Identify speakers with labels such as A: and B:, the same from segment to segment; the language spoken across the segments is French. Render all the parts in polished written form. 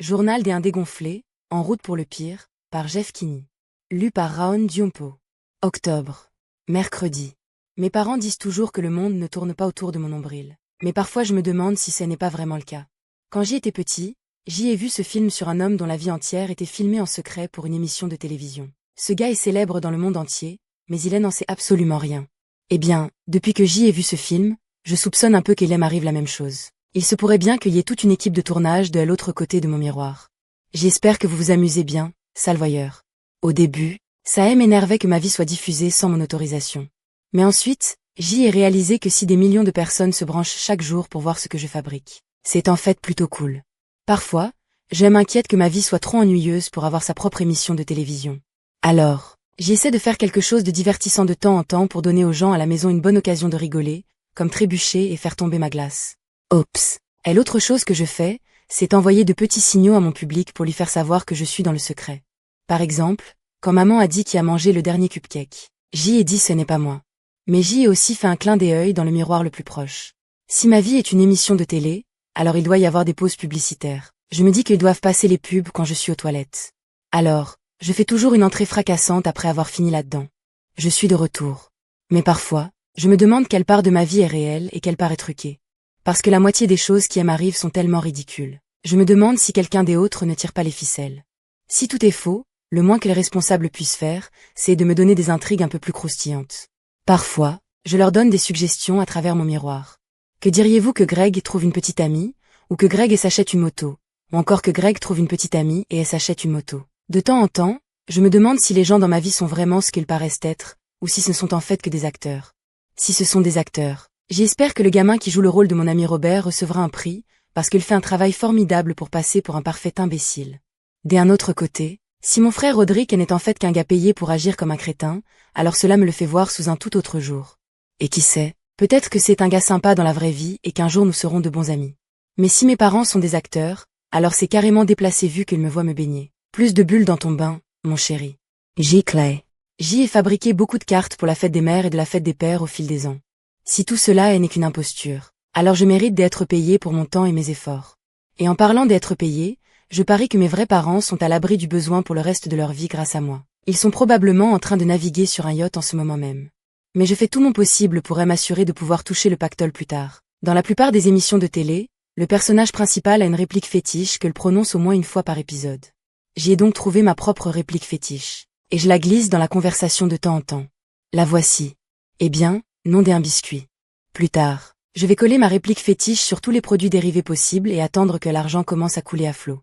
A: Journal des dégonflés, en route pour le pire, par Jeff Kinney. Lu par Raon Diompo. Octobre. Mercredi. Mes parents disent toujours que le monde ne tourne pas autour de mon nombril. Mais parfois je me demande si ce n'est pas vraiment le cas. Quand j'y étais petit, j'y ai vu ce film sur un homme dont la vie entière était filmée en secret pour une émission de télévision. Ce gars est célèbre dans le monde entier, mais il n'en sait absolument rien. Eh bien, depuis que j'y ai vu ce film, je soupçonne un peu qu'il m'arrive la même chose. Il se pourrait bien qu'il y ait toute une équipe de tournage de l'autre côté de mon miroir. J'espère que vous vous amusez bien, sale voyeur. Au début, ça m'énervait que ma vie soit diffusée sans mon autorisation. Mais ensuite, j'y ai réalisé que si des millions de personnes se branchent chaque jour pour voir ce que je fabrique, c'est en fait plutôt cool. Parfois, je m'inquiète que ma vie soit trop ennuyeuse pour avoir sa propre émission de télévision. Alors, j'essaie de faire quelque chose de divertissant de temps en temps pour donner aux gens à la maison une bonne occasion de rigoler, comme trébucher et faire tomber ma glace. Oups. Et l'autre chose que je fais, c'est envoyer de petits signaux à mon public pour lui faire savoir que je suis dans le secret. Par exemple, quand maman a dit qui a mangé le dernier cupcake, j'y ai dit ce n'est pas moi. Mais j'y ai aussi fait un clin d'œil dans le miroir le plus proche. Si ma vie est une émission de télé, alors il doit y avoir des pauses publicitaires. Je me dis qu'ils doivent passer les pubs quand je suis aux toilettes. Alors, je fais toujours une entrée fracassante après avoir fini là-dedans. Je suis de retour. Mais parfois, je me demande quelle part de ma vie est réelle et quelle part est truquée. Parce que la moitié des choses qui m'arrivent sont tellement ridicules. Je me demande si quelqu'un des autres ne tire pas les ficelles. Si tout est faux, le moins que les responsables puissent faire, c'est de me donner des intrigues un peu plus croustillantes. Parfois, je leur donne des suggestions à travers mon miroir. Que diriez-vous que Greg trouve une petite amie, ou que Greg s'achète une moto, ou encore que Greg trouve une petite amie et elle s'achète une moto. De temps en temps, je me demande si les gens dans ma vie sont vraiment ce qu'ils paraissent être, ou si ce ne sont en fait que des acteurs. Si ce sont des acteurs, j'espère que le gamin qui joue le rôle de mon ami Robert recevra un prix, parce qu'il fait un travail formidable pour passer pour un parfait imbécile. D'un autre côté, si mon frère Roderick n'est en fait qu'un gars payé pour agir comme un crétin, alors cela me le fait voir sous un tout autre jour. Et qui sait, peut-être que c'est un gars sympa dans la vraie vie et qu'un jour nous serons de bons amis. Mais si mes parents sont des acteurs, alors c'est carrément déplacé vu qu'ils me voient me baigner. Plus de bulles dans ton bain, mon chéri. J-Clay. J'y ai fabriqué beaucoup de cartes pour la fête des mères et de la fête des pères au fil des ans. Si tout cela n'est qu'une imposture, alors je mérite d'être payé pour mon temps et mes efforts. Et en parlant d'être payé, je parie que mes vrais parents sont à l'abri du besoin pour le reste de leur vie grâce à moi. Ils sont probablement en train de naviguer sur un yacht en ce moment même. Mais je fais tout mon possible pour m'assurer de pouvoir toucher le pactole plus tard. Dans la plupart des émissions de télé, le personnage principal a une réplique fétiche que le prononce au moins une fois par épisode. J'y ai donc trouvé ma propre réplique fétiche. Et je la glisse dans la conversation de temps en temps. La voici. Eh bien, nom d'un biscuit. Plus tard, je vais coller ma réplique fétiche sur tous les produits dérivés possibles et attendre que l'argent commence à couler à flot.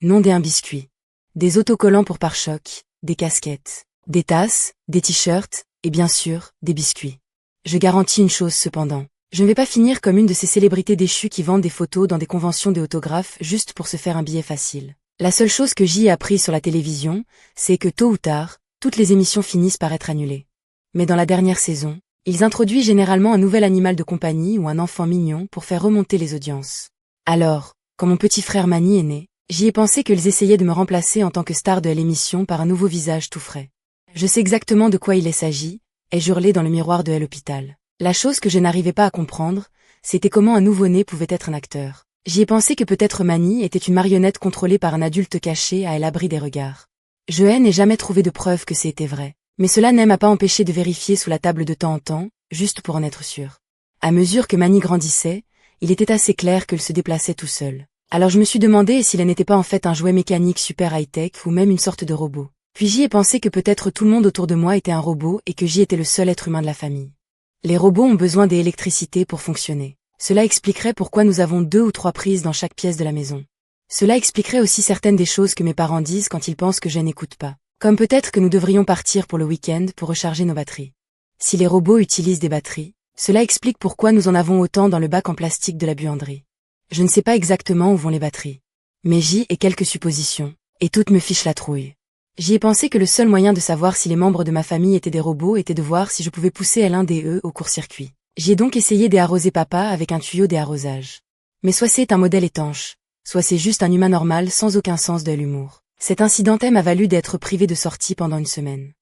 A: Nom d'un biscuit. Des autocollants pour pare-chocs, des casquettes, des tasses, des t-shirts, et bien sûr, des biscuits. Je garantis une chose cependant. Je ne vais pas finir comme une de ces célébrités déchues qui vendent des photos dans des conventions de autographes juste pour se faire un billet facile. La seule chose que j'y ai appris sur la télévision, c'est que tôt ou tard, toutes les émissions finissent par être annulées. Mais dans la dernière saison, ils introduisent généralement un nouvel animal de compagnie ou un enfant mignon pour faire remonter les audiences. Alors, quand mon petit frère Manny est né, j'y ai pensé qu'ils essayaient de me remplacer en tant que star de l'émission par un nouveau visage tout frais. Je sais exactement de quoi il s'agit, ai-je hurlé dans le miroir de l'hôpital. La chose que je n'arrivais pas à comprendre, c'était comment un nouveau-né pouvait être un acteur. J'y ai pensé que peut-être Manny était une marionnette contrôlée par un adulte caché à l'abri des regards. Je n'ai jamais trouvé de preuve que c'était vrai. Mais cela ne m'a pas empêché de vérifier sous la table de temps en temps, juste pour en être sûr. À mesure que Manny grandissait, il était assez clair qu'il se déplaçait tout seul. Alors je me suis demandé s'il n'était pas en fait un jouet mécanique super high-tech ou même une sorte de robot. Puis j'y ai pensé que peut-être tout le monde autour de moi était un robot et que j'y étais le seul être humain de la famille. Les robots ont besoin d'électricité pour fonctionner. Cela expliquerait pourquoi nous avons 2 ou 3 prises dans chaque pièce de la maison. Cela expliquerait aussi certaines des choses que mes parents disent quand ils pensent que je n'écoute pas. Comme peut-être que nous devrions partir pour le week-end pour recharger nos batteries. Si les robots utilisent des batteries, cela explique pourquoi nous en avons autant dans le bac en plastique de la buanderie. Je ne sais pas exactement où vont les batteries. Mais j'y ai quelques suppositions, et toutes me fichent la trouille. J'y ai pensé que le seul moyen de savoir si les membres de ma famille étaient des robots était de voir si je pouvais pousser l'un des eux au court-circuit. J'y ai donc essayé d'arroser papa avec un tuyau d'arrosage. Mais soit c'est un modèle étanche, soit c'est juste un humain normal sans aucun sens de l'humour. Cet incident m'a valu d'être privé de sortie pendant une semaine.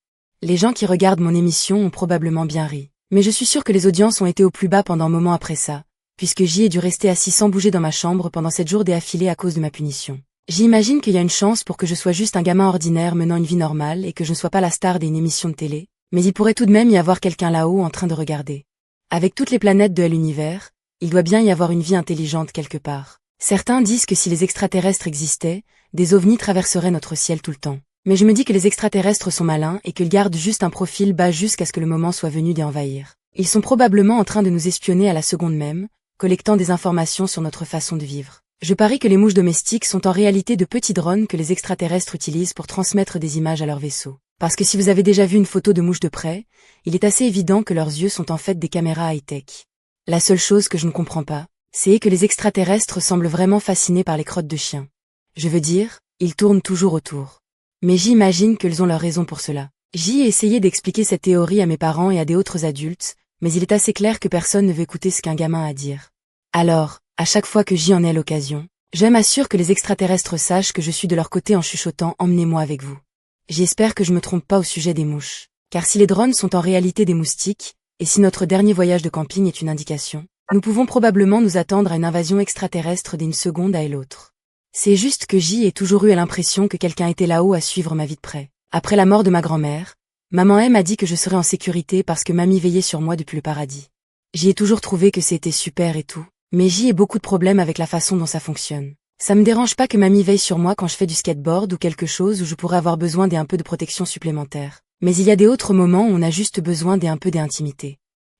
A: Les gens qui regardent mon émission ont probablement bien ri, mais je suis sûre que les audiences ont été au plus bas pendant un moment après ça, puisque j'y ai dû rester assis sans bouger dans ma chambre pendant 7 jours d'affilée à cause de ma punition. J'imagine qu'il y a une chance pour que je sois juste un gamin ordinaire menant une vie normale et que je ne sois pas la star d'une émission de télé, mais il pourrait tout de même y avoir quelqu'un là-haut en train de regarder. Avec toutes les planètes de l'univers, il doit bien y avoir une vie intelligente quelque part. Certains disent que si les extraterrestres existaient, des ovnis traverseraient notre ciel tout le temps. Mais je me dis que les extraterrestres sont malins et qu'ils gardent juste un profil bas jusqu'à ce que le moment soit venu d'y envahir. Ils sont probablement en train de nous espionner à la seconde même, collectant des informations sur notre façon de vivre. Je parie que les mouches domestiques sont en réalité de petits drones que les extraterrestres utilisent pour transmettre des images à leur vaisseau. Parce que si vous avez déjà vu une photo de mouches de près, il est assez évident que leurs yeux sont en fait des caméras high-tech. La seule chose que je ne comprends pas, c'est que les extraterrestres semblent vraiment fascinés par les crottes de chiens. Je veux dire, ils tournent toujours autour. Mais j'imagine qu'ils ont leur raison pour cela. J'y ai essayé d'expliquer cette théorie à mes parents et à des autres adultes, mais il est assez clair que personne ne veut écouter ce qu'un gamin a à dire. Alors, à chaque fois que j'y en ai l'occasion, je m'assure que les extraterrestres sachent que je suis de leur côté en chuchotant « Emmenez-moi avec vous ». J'espère que je me trompe pas au sujet des mouches, car si les drones sont en réalité des moustiques, et si notre dernier voyage de camping est une indication, nous pouvons probablement nous attendre à une invasion extraterrestre d'une seconde à l'autre. C'est juste que j'y ai toujours eu l'impression que quelqu'un était là-haut à suivre ma vie de près. Après la mort de ma grand-mère, maman M a dit que je serais en sécurité parce que mamie veillait sur moi depuis le paradis. J'y ai toujours trouvé que c'était super et tout, mais j'y ai beaucoup de problèmes avec la façon dont ça fonctionne. Ça me dérange pas que mamie veille sur moi quand je fais du skateboard ou quelque chose où je pourrais avoir besoin d'un peu de protection supplémentaire. Mais il y a des autres moments où on a juste besoin d'un peu d'intimité.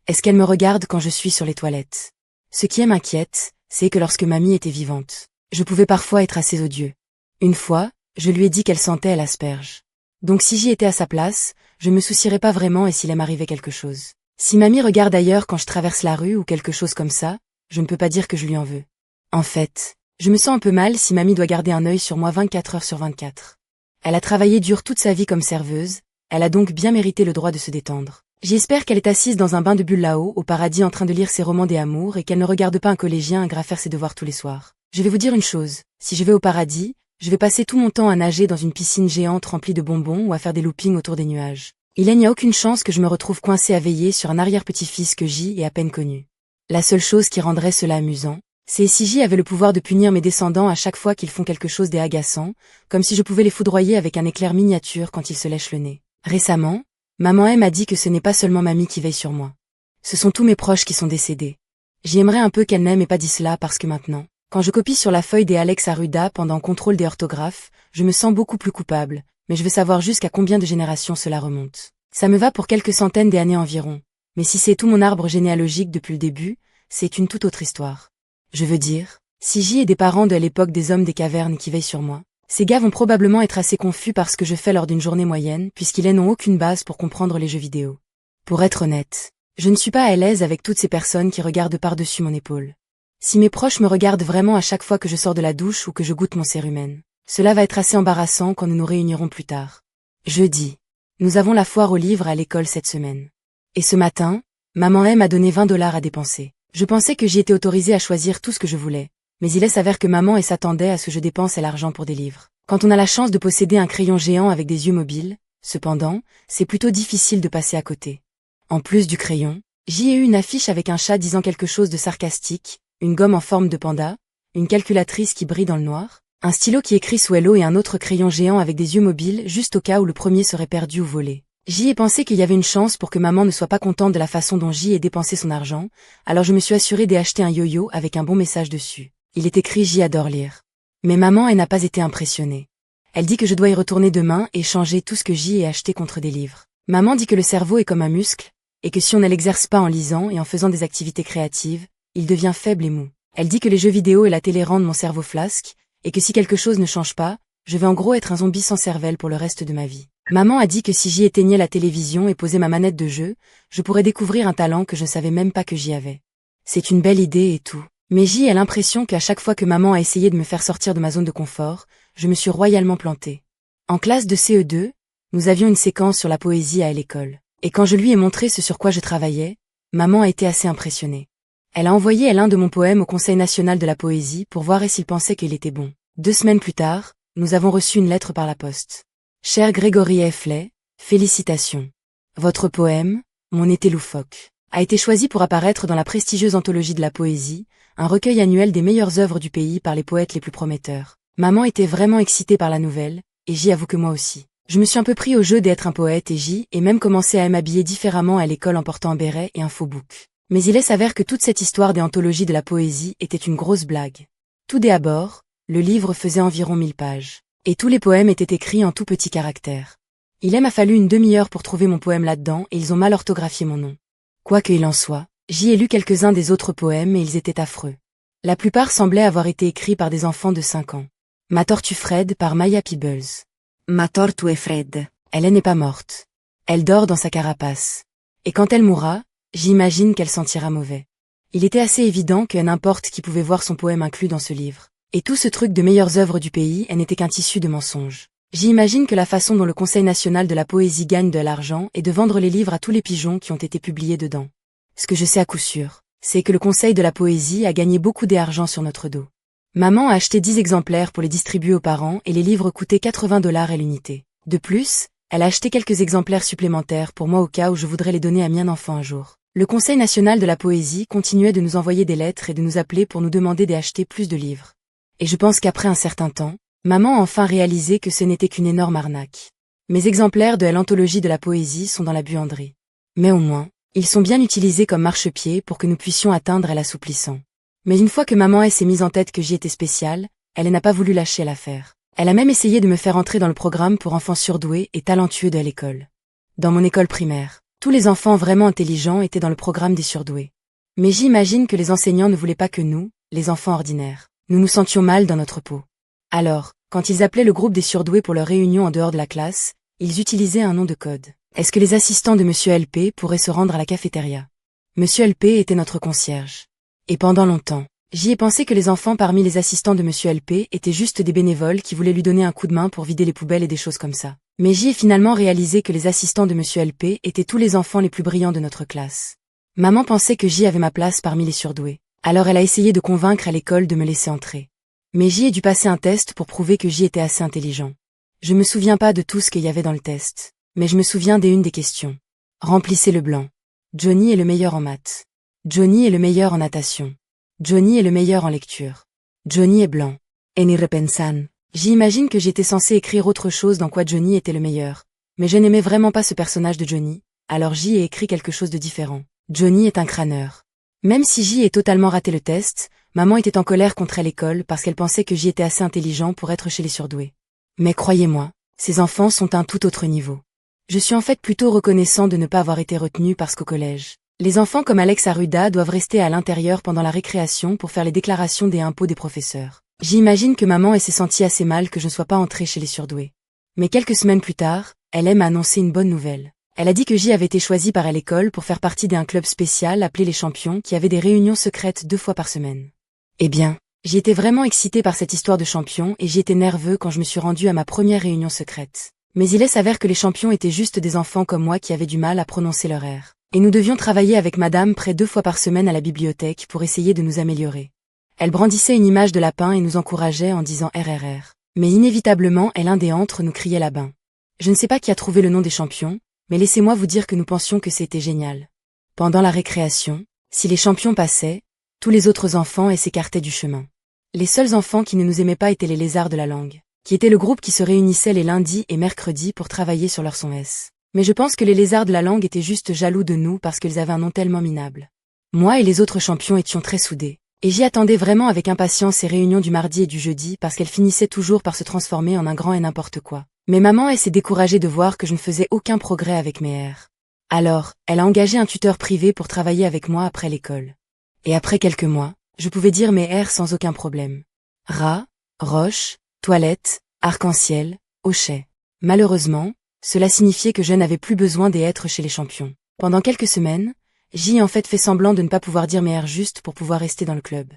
A: Est-ce qu'elle me regarde quand je suis sur les toilettes? Ce qui m'inquiète, c'est que lorsque mamie était vivante, je pouvais parfois être assez odieux. Une fois, je lui ai dit qu'elle sentait l'asperge. Donc si j'y étais à sa place, je me soucierais pas vraiment et s'il m'arrivait quelque chose. Si mamie regarde ailleurs quand je traverse la rue ou quelque chose comme ça, je ne peux pas dire que je lui en veux. En fait, je me sens un peu mal si mamie doit garder un œil sur moi 24 heures sur 24. Elle a travaillé dur toute sa vie comme serveuse, elle a donc bien mérité le droit de se détendre. J'espère qu'elle est assise dans un bain de bulles là-haut, au paradis en train de lire ses romans d'amour et qu'elle ne regarde pas un collégien ingrat faire ses devoirs tous les soirs. Je vais vous dire une chose, si je vais au paradis, je vais passer tout mon temps à nager dans une piscine géante remplie de bonbons ou à faire des loopings autour des nuages. Il n'y a aucune chance que je me retrouve coincé à veiller sur un arrière-petit-fils que J est à peine connu. La seule chose qui rendrait cela amusant, c'est si J avait le pouvoir de punir mes descendants à chaque fois qu'ils font quelque chose d'agaçant, comme si je pouvais les foudroyer avec un éclair miniature quand ils se lèchent le nez. Récemment, maman M a dit que ce n'est pas seulement mamie qui veille sur moi. Ce sont tous mes proches qui sont décédés. J'aimerais un peu qu'elle n'ait pas dit cela parce que maintenant, quand je copie sur la feuille des Alex Arruda pendant contrôle des orthographes, je me sens beaucoup plus coupable, mais je veux savoir jusqu'à combien de générations cela remonte. Ça me va pour quelques centaines d'années environ, mais si c'est tout mon arbre généalogique depuis le début, c'est une toute autre histoire. Je veux dire, si J est des parents de l'époque des hommes des cavernes qui veillent sur moi, ces gars vont probablement être assez confus par ce que je fais lors d'une journée moyenne puisqu'ils n'ont aucune base pour comprendre les jeux vidéo. Pour être honnête, je ne suis pas à l'aise avec toutes ces personnes qui regardent par-dessus mon épaule. Si mes proches me regardent vraiment à chaque fois que je sors de la douche ou que je goûte mon cérumen, cela va être assez embarrassant quand nous nous réunirons plus tard. Jeudi. Nous avons la foire aux livres à l'école cette semaine. Et ce matin, maman M a donné 20 $ à dépenser. Je pensais que j'y étais autorisée à choisir tout ce que je voulais, mais il s'avère que maman s'attendait à ce que je dépense l'argent pour des livres. Quand on a la chance de posséder un crayon géant avec des yeux mobiles, cependant, c'est plutôt difficile de passer à côté. En plus du crayon, j'y ai eu une affiche avec un chat disant quelque chose de sarcastique, une gomme en forme de panda, une calculatrice qui brille dans le noir, un stylo qui écrit sous Hello et un autre crayon géant avec des yeux mobiles juste au cas où le premier serait perdu ou volé. J'y ai pensé qu'il y avait une chance pour que maman ne soit pas contente de la façon dont J ai dépensé son argent, alors je me suis assurée d'acheter un yo-yo avec un bon message dessus. Il est écrit J adore lire. Mais maman elle n'a pas été impressionnée. Elle dit que je dois y retourner demain et changer tout ce que J ai acheté contre des livres. Maman dit que le cerveau est comme un muscle, et que si on ne l'exerce pas en lisant et en faisant des activités créatives, il devient faible et mou. Elle dit que les jeux vidéo et la télé rendent mon cerveau flasque, et que si quelque chose ne change pas, je vais en gros être un zombie sans cervelle pour le reste de ma vie. Maman a dit que si j'y éteignais la télévision et posais ma manette de jeu, je pourrais découvrir un talent que je ne savais même pas que j'y avais. C'est une belle idée et tout. Mais J a l'impression qu'à chaque fois que maman a essayé de me faire sortir de ma zone de confort, je me suis royalement plantée. En classe de CE2, nous avions une séquence sur la poésie à l'école. Et quand je lui ai montré ce sur quoi je travaillais, maman a été assez impressionnée. Elle a envoyé l'un de mon poème au Conseil national de la poésie pour voir s'il pensait qu'il était bon. 2 semaines plus tard, nous avons reçu une lettre par la poste. Cher Grégory Effley, félicitations. Votre poème, Mon été loufoque, a été choisi pour apparaître dans la prestigieuse anthologie de la poésie, un recueil annuel des meilleures œuvres du pays par les poètes les plus prometteurs. Maman était vraiment excitée par la nouvelle, et j'y avoue que moi aussi. Je me suis un peu pris au jeu d'être un poète et j'y ai même commencé à m'habiller différemment à l'école en portant un béret et un faux bouc. Mais il s'avère que toute cette histoire des anthologies de la poésie était une grosse blague. Tout d'abord, le livre faisait environ 1000 pages. Et tous les poèmes étaient écrits en tout petits caractères. Il m'a fallu une demi-heure pour trouver mon poème là-dedans et ils ont mal orthographié mon nom. Quoi qu'il en soit, j'y ai lu quelques-uns des autres poèmes et ils étaient affreux. La plupart semblaient avoir été écrits par des enfants de 5 ans. Ma tortue Fred par Maya Peebles.
B: Ma tortue Fred.
A: Elle n'est pas morte. Elle dort dans sa carapace. Et quand elle mourra, j'imagine qu'elle sentira mauvais. Il était assez évident que n'importe qui pouvait voir son poème inclus dans ce livre. Et tout ce truc de meilleures œuvres du pays n'était qu'un tissu de mensonges. J'imagine que la façon dont le Conseil national de la poésie gagne de l'argent est de vendre les livres à tous les pigeons qui ont été publiés dedans. Ce que je sais à coup sûr, c'est que le Conseil de la poésie a gagné beaucoup d'argent sur notre dos. Maman a acheté 10 exemplaires pour les distribuer aux parents et les livres coûtaient $80 à l'unité. De plus, elle a acheté quelques exemplaires supplémentaires pour moi au cas où je voudrais les donner à mien enfant un jour. Le Conseil national de la poésie continuait de nous envoyer des lettres et de nous appeler pour nous demander d'acheter plus de livres. Et je pense qu'après un certain temps, maman a enfin réalisé que ce n'était qu'une énorme arnaque. Mes exemplaires de l'anthologie de la poésie sont dans la buanderie. Mais au moins, ils sont bien utilisés comme marchepied pour que nous puissions atteindre l'assouplissant. Mais une fois que maman s'est mise en tête que j'y étais spéciale, elle n'a pas voulu lâcher l'affaire. Elle a même essayé de me faire entrer dans le programme pour enfants surdoués et talentueux de l'école. Dans mon école primaire, tous les enfants vraiment intelligents étaient dans le programme des surdoués. Mais j'imagine que les enseignants ne voulaient pas que nous, les enfants ordinaires, nous nous sentions mal dans notre peau. Alors, quand ils appelaient le groupe des surdoués pour leur réunion en dehors de la classe, ils utilisaient un nom de code. Est-ce que les assistants de Monsieur LP pourraient se rendre à la cafétéria? Monsieur LP était notre concierge. Et pendant longtemps, j'y ai pensé que les enfants parmi les assistants de Monsieur LP étaient juste des bénévoles qui voulaient lui donner un coup de main pour vider les poubelles et des choses comme ça. Mais j'y ai finalement réalisé que les assistants de Monsieur LP étaient tous les enfants les plus brillants de notre classe. Maman pensait que j'y avais ma place parmi les surdoués. Alors elle a essayé de convaincre à l'école de me laisser entrer. Mais j'y ai dû passer un test pour prouver que j'y étais assez intelligent. Je me souviens pas de tout ce qu'il y avait dans le test, mais je me souviens d'une des questions. Remplissez le blanc. Johnny est le meilleur en maths. Johnny est le meilleur en natation. Johnny est le meilleur en lecture. Johnny est blanc. En y repensant, j'imagine que j'étais censé écrire autre chose dans quoi Johnny était le meilleur. Mais je n'aimais vraiment pas ce personnage de Johnny, alors j'y ai écrit quelque chose de différent. Johnny est un crâneur. Même si j'y ai totalement raté le test, maman était en colère contre l'école parce qu'elle pensait que j'y étais assez intelligent pour être chez les surdoués. Mais croyez-moi, ces enfants sont à un tout autre niveau. Je suis en fait plutôt reconnaissant de ne pas avoir été retenu parce qu'au collège, les enfants comme Alex Arruda doivent rester à l'intérieur pendant la récréation pour faire les déclarations des impôts des professeurs. J'imagine que maman s'est sentie assez mal que je ne sois pas entrée chez les surdoués. Mais quelques semaines plus tard, elle m'a annoncé une bonne nouvelle. Elle a dit que j'y avais été choisie par l'école pour faire partie d'un club spécial appelé les Champions qui avait des réunions secrètes 2 fois par semaine. Eh bien, j'y étais vraiment excitée par cette histoire de champions et j'y étais nerveux quand je me suis rendue à ma première réunion secrète. Mais il s'avère que les champions étaient juste des enfants comme moi qui avaient du mal à prononcer leur R. Et nous devions travailler avec madame près 2 fois par semaine à la bibliothèque pour essayer de nous améliorer. Elle brandissait une image de lapin et nous encourageait en disant RRR. Mais inévitablement, l'un des antres nous criait la bain. Je ne sais pas qui a trouvé le nom des champions, mais laissez-moi vous dire que nous pensions que c'était génial. Pendant la récréation, si les champions passaient, tous les autres enfants s'écartaient du chemin. Les seuls enfants qui ne nous aimaient pas étaient les lézards de la langue, qui étaient le groupe qui se réunissait les lundis et mercredis pour travailler sur leur son S. Mais je pense que les lézards de la langue étaient juste jaloux de nous parce qu'ils avaient un nom tellement minable. Moi et les autres champions étions très soudés, et j'y attendais vraiment avec impatience ces réunions du mardi et du jeudi parce qu'elles finissaient toujours par se transformer en un grand et n'importe quoi. Mais maman s'est découragée de voir que je ne faisais aucun progrès avec mes R. Alors, elle a engagé un tuteur privé pour travailler avec moi après l'école. Et après quelques mois, je pouvais dire mes R sans aucun problème. Rat, roche, toilette, arc-en-ciel, hochet. Malheureusement, cela signifiait que je n'avais plus besoin d'être chez les champions. Pendant quelques semaines, j'y ai en fait semblant de ne pas pouvoir dire mes R juste pour pouvoir rester dans le club.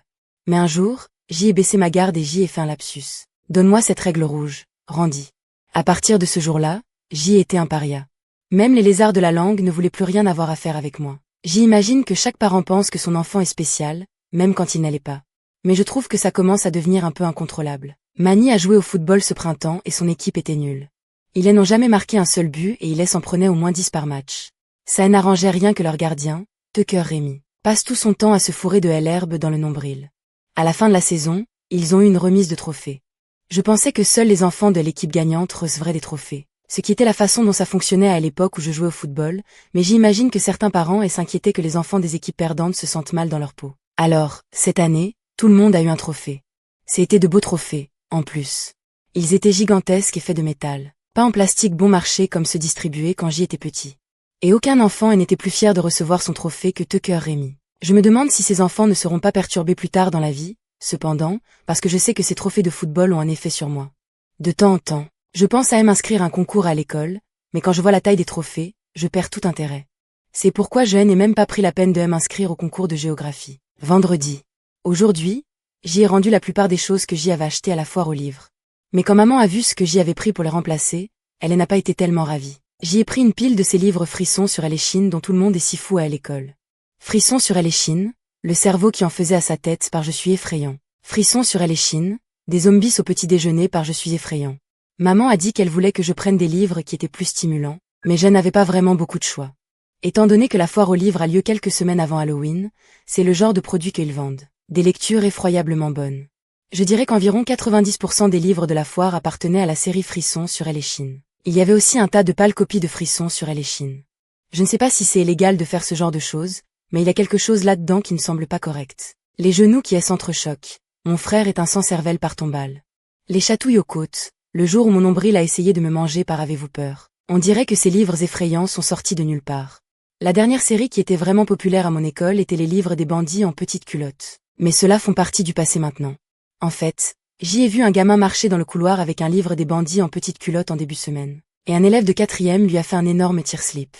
A: Mais un jour, j'y ai baissé ma garde et j'y ai fait un lapsus. Donne-moi cette règle rouge, Randy. À partir de ce jour-là, j'y ai été un paria. Même les lézards de la langue ne voulaient plus rien avoir à faire avec moi. J'imagine que chaque parent pense que son enfant est spécial, même quand il n'allait pas. Mais je trouve que ça commence à devenir un peu incontrôlable. Manny a joué au football ce printemps et son équipe était nulle. Ils n'ont jamais marqué un seul but et ils s'en prenaient au moins 10 par match. Ça n'arrangeait rien que leur gardien, Tucker Rémy, passe tout son temps à se fourrer de l'herbe dans le nombril. À la fin de la saison, ils ont eu une remise de trophée. Je pensais que seuls les enfants de l'équipe gagnante recevraient des trophées, ce qui était la façon dont ça fonctionnait à l'époque où je jouais au football, mais j'imagine que certains parents aient s'inquiété que les enfants des équipes perdantes se sentent mal dans leur peau. Alors, cette année, tout le monde a eu un trophée. C'était de beaux trophées, en plus. Ils étaient gigantesques et faits de métal, pas en plastique bon marché comme ceux distribués quand j'y étais petit. Et aucun enfant n'était plus fier de recevoir son trophée que Tucker Rémy. Je me demande si ces enfants ne seront pas perturbés plus tard dans la vie, cependant, parce que je sais que ces trophées de football ont un effet sur moi. De temps en temps, je pense à m'inscrire à un concours à l'école, mais quand je vois la taille des trophées, je perds tout intérêt. C'est pourquoi je n'ai même pas pris la peine de m'inscrire au concours de géographie. Vendredi. Aujourd'hui, j'y ai rendu la plupart des choses que j'y avais achetées à la foire aux livres. Mais quand maman a vu ce que j'y avais pris pour les remplacer, elle n'a pas été tellement ravie. J'y ai pris une pile de ces livres Frissons sur Chine dont tout le monde est si fou à l'école. Frissons sur Chine, le cerveau qui en faisait à sa tête par je suis effrayant. Frissons sur Chine, des zombies au petit déjeuner par je suis effrayant. Maman a dit qu'elle voulait que je prenne des livres qui étaient plus stimulants, mais je n'avais pas vraiment beaucoup de choix. Étant donné que la foire aux livres a lieu quelques semaines avant Halloween, c'est le genre de produit qu'ils vendent. Des lectures effroyablement bonnes. Je dirais qu'environ 90% des livres de la foire appartenaient à la série Frissons sur Chine. Il y avait aussi un tas de pâles copies de Frissons sur Chine. Je ne sais pas si c'est illégal de faire ce genre de choses, mais il y a quelque chose là-dedans qui ne semble pas correct. Les genoux qui s'entrechoquent. Mon frère est un sans-cervelle par ton bal. Les chatouilles aux côtes. Le jour où mon nombril a essayé de me manger par Avez-vous peur. On dirait que ces livres effrayants sont sortis de nulle part. La dernière série qui était vraiment populaire à mon école était les livres des bandits en petites culottes. Mais ceux-là font partie du passé maintenant. En fait, j'y ai vu un gamin marcher dans le couloir avec un livre des bandits en petites culottes en début de semaine. Et un élève de 4e lui a fait un énorme tire-slip.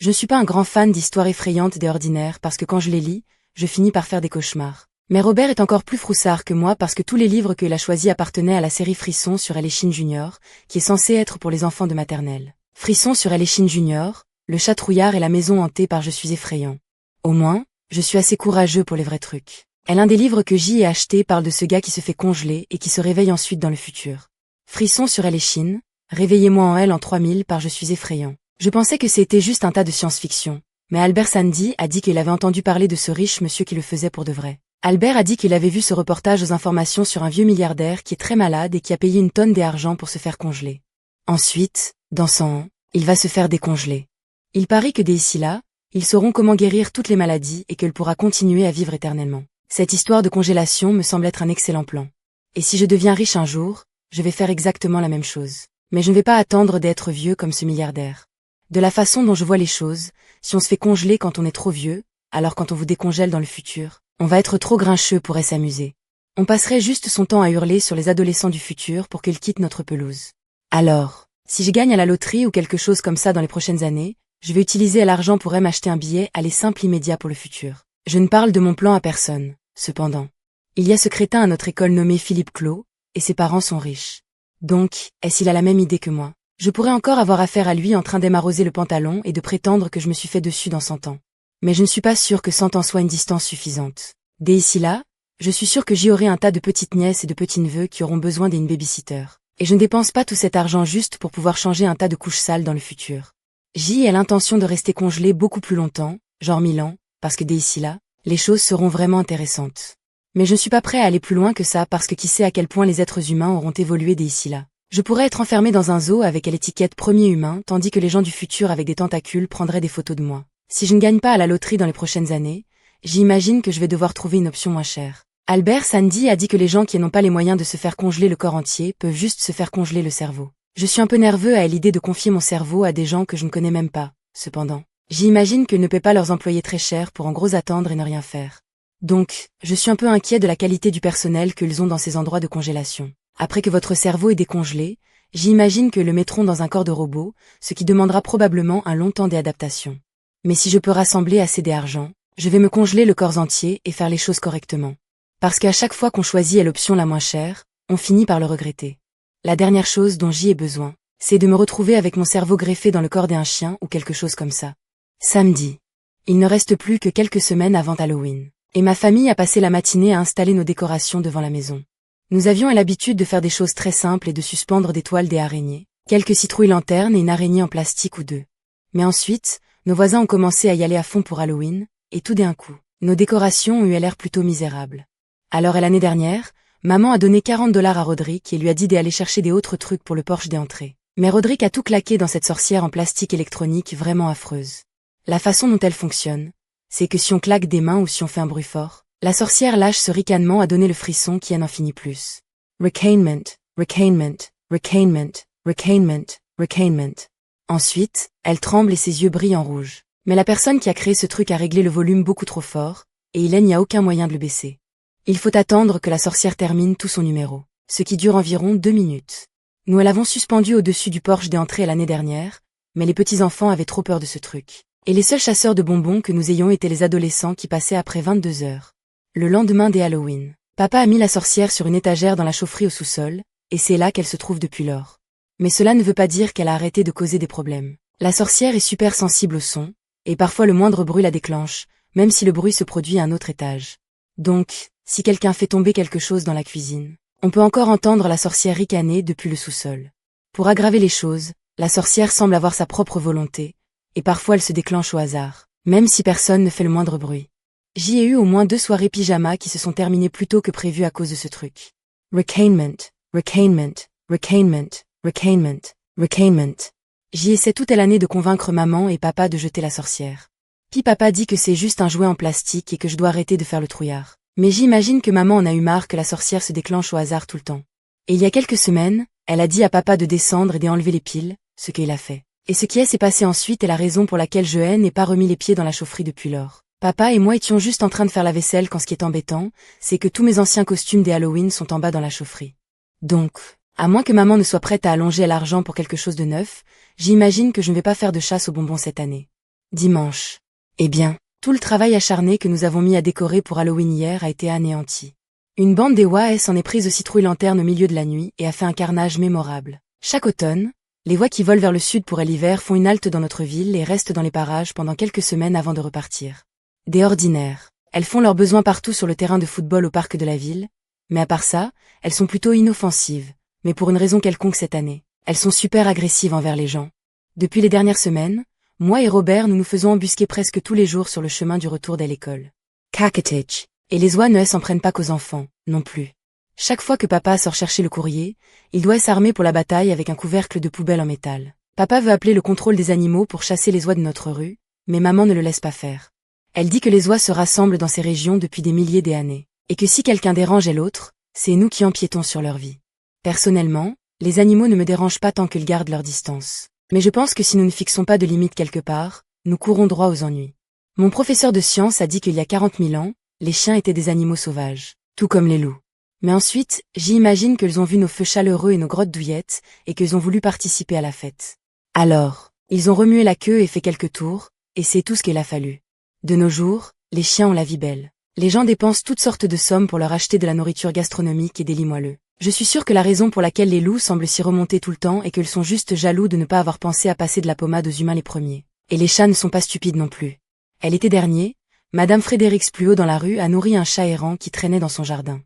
A: Je ne suis pas un grand fan d'histoires effrayantes et ordinaires parce que quand je les lis, je finis par faire des cauchemars. Mais Robert est encore plus froussard que moi parce que tous les livres qu'il a choisis appartenaient à la série Frissons sur Chine Junior, qui est censée être pour les enfants de maternelle. Frissons sur Chine Junior, le chat trouillard et la maison hantée par je suis effrayant. Au moins, je suis assez courageux pour les vrais trucs. Et l'un des livres que j'y ai acheté parle de ce gars qui se fait congeler et qui se réveille ensuite dans le futur. Frissons sur Chine, réveillez-moi en L en 3000 par je suis effrayant. Je pensais que c'était juste un tas de science-fiction. Mais Albert Sandy a dit qu'il avait entendu parler de ce riche monsieur qui le faisait pour de vrai. Albert a dit qu'il avait vu ce reportage aux informations sur un vieux milliardaire qui est très malade et qui a payé une tonne d'argent pour se faire congeler. Ensuite, dans 100 ans, il va se faire décongeler. Il parie que d'ici là, ils sauront comment guérir toutes les maladies et qu'il pourra continuer à vivre éternellement. Cette histoire de congélation me semble être un excellent plan. Et si je deviens riche un jour, je vais faire exactement la même chose. Mais je ne vais pas attendre d'être vieux comme ce milliardaire. De la façon dont je vois les choses, si on se fait congeler quand on est trop vieux, alors quand on vous décongèle dans le futur, on va être trop grincheux pour s'amuser. On passerait juste son temps à hurler sur les adolescents du futur pour qu'ils quittent notre pelouse. Alors, si je gagne à la loterie ou quelque chose comme ça dans les prochaines années, je vais utiliser l'argent pour m'acheter un billet aller simple immédiat pour le futur. Je ne parle de mon plan à personne, cependant. Il y a ce crétin à notre école nommé Philippe Clos, et ses parents sont riches. Donc, est-ce qu'il a la même idée que moi? Je pourrais encore avoir affaire à lui en train d'émaroser le pantalon et de prétendre que je me suis fait dessus dans 100 ans. Mais je ne suis pas sûre que 100 ans soit une distance suffisante. Dès ici là, je suis sûre que j'y aurai un tas de petites nièces et de petits neveux qui auront besoin d'une babysitter. Et je ne dépense pas tout cet argent juste pour pouvoir changer un tas de couches sales dans le futur. J'y ai l'intention de rester congelée beaucoup plus longtemps, genre 1000 ans, parce que dès ici là, les choses seront vraiment intéressantes. Mais je ne suis pas prêt à aller plus loin que ça parce que qui sait à quel point les êtres humains auront évolué dès ici là. Je pourrais être enfermé dans un zoo avec l'étiquette premier humain tandis que les gens du futur avec des tentacules prendraient des photos de moi. Si je ne gagne pas à la loterie dans les prochaines années, j'imagine que je vais devoir trouver une option moins chère. Albert Sandy a dit que les gens qui n'ont pas les moyens de se faire congeler le corps entier peuvent juste se faire congeler le cerveau. Je suis un peu nerveux à l'idée de confier mon cerveau à des gens que je ne connais même pas, cependant. J'imagine qu'ils ne paient pas leurs employés très cher pour en gros attendre et ne rien faire. Donc, je suis un peu inquiet de la qualité du personnel qu'ils ont dans ces endroits de congélation. Après que votre cerveau est décongelé, j'imagine que le mettront dans un corps de robot, ce qui demandera probablement un long temps d'adaptation. Mais si je peux rassembler assez d'argent, je vais me congeler le corps entier et faire les choses correctement. Parce qu'à chaque fois qu'on choisit l'option la moins chère, on finit par le regretter. La dernière chose dont j'y ai besoin, c'est de me retrouver avec mon cerveau greffé dans le corps d'un chien ou quelque chose comme ça. Samedi. Il ne reste plus que quelques semaines avant Halloween. Et ma famille a passé la matinée à installer nos décorations devant la maison. Nous avions l'habitude de faire des choses très simples et de suspendre des toiles des araignées, quelques citrouilles lanternes et une araignée en plastique ou deux. Mais ensuite, nos voisins ont commencé à y aller à fond pour Halloween, et tout d'un coup, nos décorations ont eu l'air plutôt misérables. Alors l'année dernière, Maman a donné 40 $ à Roderick et lui a dit d'aller chercher des autres trucs pour le porche des entrées. Mais Roderick a tout claqué dans cette sorcière en plastique électronique vraiment affreuse. La façon dont elle fonctionne, c'est que si on claque des mains ou si on fait un bruit fort, la sorcière lâche ce ricanement à donner le frisson qui n'en finit plus. Ricanement, ricanement, ricanement, ricanement, ricanement. Ensuite, elle tremble et ses yeux brillent en rouge. Mais la personne qui a créé ce truc a réglé le volume beaucoup trop fort, et il n'y a aucun moyen de le baisser. Il faut attendre que la sorcière termine tout son numéro, ce qui dure environ 2 minutes. Nous l'avons suspendu au-dessus du porche des entrées l'année dernière, mais les petits-enfants avaient trop peur de ce truc. Et les seuls chasseurs de bonbons que nous ayons étaient les adolescents qui passaient après 22 heures. Le lendemain des Halloween, papa a mis la sorcière sur une étagère dans la chaufferie au sous-sol, et c'est là qu'elle se trouve depuis lors. Mais cela ne veut pas dire qu'elle a arrêté de causer des problèmes. La sorcière est super sensible au son, et parfois le moindre bruit la déclenche, même si le bruit se produit à un autre étage. Donc, si quelqu'un fait tomber quelque chose dans la cuisine, on peut encore entendre la sorcière ricaner depuis le sous-sol. Pour aggraver les choses, la sorcière semble avoir sa propre volonté, et parfois elle se déclenche au hasard, même si personne ne fait le moindre bruit. J'y ai eu au moins 2 soirées pyjama qui se sont terminées plus tôt que prévu à cause de ce truc. Ricanement, ricanement, ricanement, ricanement, ricanement. J'y essaie toute l'année de convaincre maman et papa de jeter la sorcière. Puis papa dit que c'est juste un jouet en plastique et que je dois arrêter de faire le trouillard. Mais j'imagine que maman en a eu marre que la sorcière se déclenche au hasard tout le temps. Et il y a quelques semaines, elle a dit à papa de descendre et d'enlever les piles, ce qu'il a fait. Et ce qui s'est passé ensuite est la raison pour laquelle je n'ai pas remis les pieds dans la chaufferie depuis lors. Papa et moi étions juste en train de faire la vaisselle quand ce qui est embêtant, c'est que tous mes anciens costumes des Halloween sont en bas dans la chaufferie. Donc, à moins que maman ne soit prête à allonger l'argent pour quelque chose de neuf, j'imagine que je ne vais pas faire de chasse aux bonbons cette année. Dimanche. Eh bien, tout le travail acharné que nous avons mis à décorer pour Halloween hier a été anéanti. Une bande des Oies s'en est prise aux citrouilles-lanternes au milieu de la nuit et a fait un carnage mémorable. Chaque automne, les Oies qui volent vers le sud pour l'hiver font une halte dans notre ville et restent dans les parages pendant quelques semaines avant de repartir. Des ordinaires. Elles font leurs besoins partout sur le terrain de football au parc de la ville, mais à part ça, elles sont plutôt inoffensives, mais pour une raison quelconque cette année, elles sont super agressives envers les gens. Depuis les dernières semaines, moi et Robert nous faisons embusquer presque tous les jours sur le chemin du retour de l'école. Cacatech. Et les Oies ne s'en prennent pas qu'aux enfants, non plus. Chaque fois que papa sort chercher le courrier, il doit s'armer pour la bataille avec un couvercle de poubelle en métal. Papa veut appeler le contrôle des animaux pour chasser les oies de notre rue, mais maman ne le laisse pas faire. Elle dit que les oies se rassemblent dans ces régions depuis des milliers d'années, et que si quelqu'un dérange l'autre, c'est nous qui empiétons sur leur vie. Personnellement, les animaux ne me dérangent pas tant qu'ils gardent leur distance. Mais je pense que si nous ne fixons pas de limite quelque part, nous courons droit aux ennuis. Mon professeur de sciences a dit qu'il y a 40 000 ans, les chiens étaient des animaux sauvages, tout comme les loups. Mais ensuite, j'imagine qu'ils ont vu nos feux chaleureux et nos grottes douillettes, et qu'ils ont voulu participer à la fête. Alors, ils ont remué la queue et fait quelques tours, et c'est tout ce qu'il a fallu. De nos jours, les chiens ont la vie belle. Les gens dépensent toutes sortes de sommes pour leur acheter de la nourriture gastronomique et des lits moelleux. Je suis sûre que la raison pour laquelle les loups semblent s'y remonter tout le temps est qu'ils sont juste jaloux de ne pas avoir pensé à passer de la pommade aux humains les premiers. Et les chats ne sont pas stupides non plus. L'été dernier, Madame Fredericks plus haut dans la rue a nourri un chat errant qui traînait dans son jardin.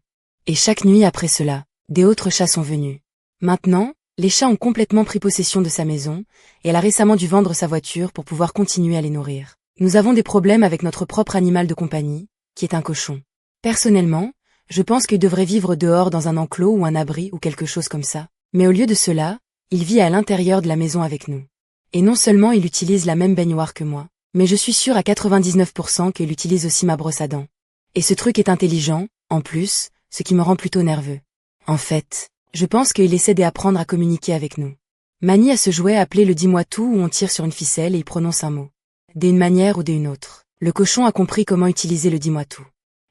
A: Et chaque nuit après cela, des autres chats sont venus. Maintenant, les chats ont complètement pris possession de sa maison, et elle a récemment dû vendre sa voiture pour pouvoir continuer à les nourrir. Nous avons des problèmes avec notre propre animal de compagnie, qui est un cochon. Personnellement, je pense qu'il devrait vivre dehors dans un enclos ou un abri ou quelque chose comme ça, mais au lieu de cela, il vit à l'intérieur de la maison avec nous. Et non seulement il utilise la même baignoire que moi, mais je suis sûre à 99% qu'il utilise aussi ma brosse à dents. Et ce truc est intelligent, en plus, ce qui me rend plutôt nerveux. En fait, je pense qu'il essaie d'apprendre à communiquer avec nous. Manie a ce jouet appelé le dis-moi tout où on tire sur une ficelle et il prononce un mot. D'une manière ou d'une autre, le cochon a compris comment utiliser le dis-moi tout.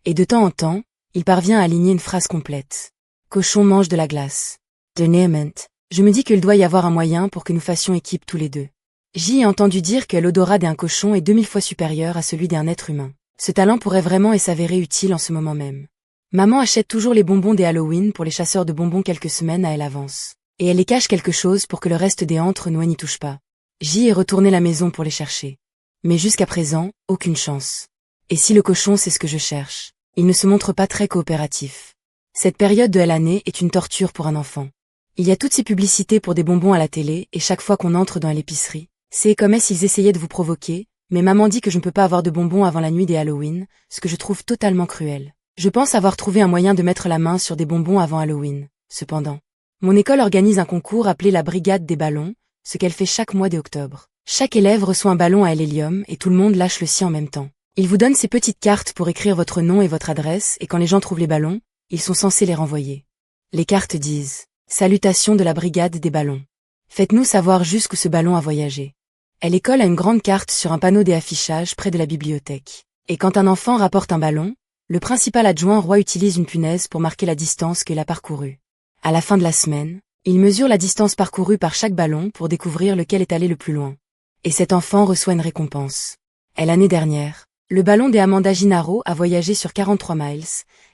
A: Et de temps en temps, il parvient à aligner une phrase complète. Cochon mange de la glace. Dernièrement, je me dis qu'il doit y avoir un moyen pour que nous fassions équipe tous les deux. J'y ai entendu dire que l'odorat d'un cochon est 2000 fois supérieur à celui d'un être humain. Ce talent pourrait vraiment s'avérer utile en ce moment même. Maman achète toujours les bonbons des Halloween pour les chasseurs de bonbons quelques semaines à l'avance. Et elle les cache quelque chose pour que le reste des antres n'y touche pas. J'y ai retourné la maison pour les chercher. Mais jusqu'à présent, aucune chance. Et si le cochon c'est ce que je cherche, il ne se montre pas très coopératif. Cette période de l'année est une torture pour un enfant. Il y a toutes ces publicités pour des bonbons à la télé et chaque fois qu'on entre dans l'épicerie, c'est comme s'ils essayaient de vous provoquer, mais maman dit que je ne peux pas avoir de bonbons avant la nuit des Halloween, ce que je trouve totalement cruel. Je pense avoir trouvé un moyen de mettre la main sur des bonbons avant Halloween. Cependant, mon école organise un concours appelé la Brigade des ballons, ce qu'elle fait chaque mois d'octobre. Chaque élève reçoit un ballon à l'hélium et tout le monde lâche le sien en même temps. Il vous donne ces petites cartes pour écrire votre nom et votre adresse et quand les gens trouvent les ballons, ils sont censés les renvoyer. Les cartes disent « Salutations de la Brigade des ballons. Faites-nous savoir jusqu'où ce ballon a voyagé. » Elle école a une grande carte sur un panneau des affichages près de la bibliothèque. Et quand un enfant rapporte un ballon, le principal adjoint roi utilise une punaise pour marquer la distance qu'il a parcourue. À la fin de la semaine, il mesure la distance parcourue par chaque ballon pour découvrir lequel est allé le plus loin. Et cet enfant reçoit une récompense. Et l'année dernière, le ballon des Amanda Gennaro a voyagé sur 43 miles,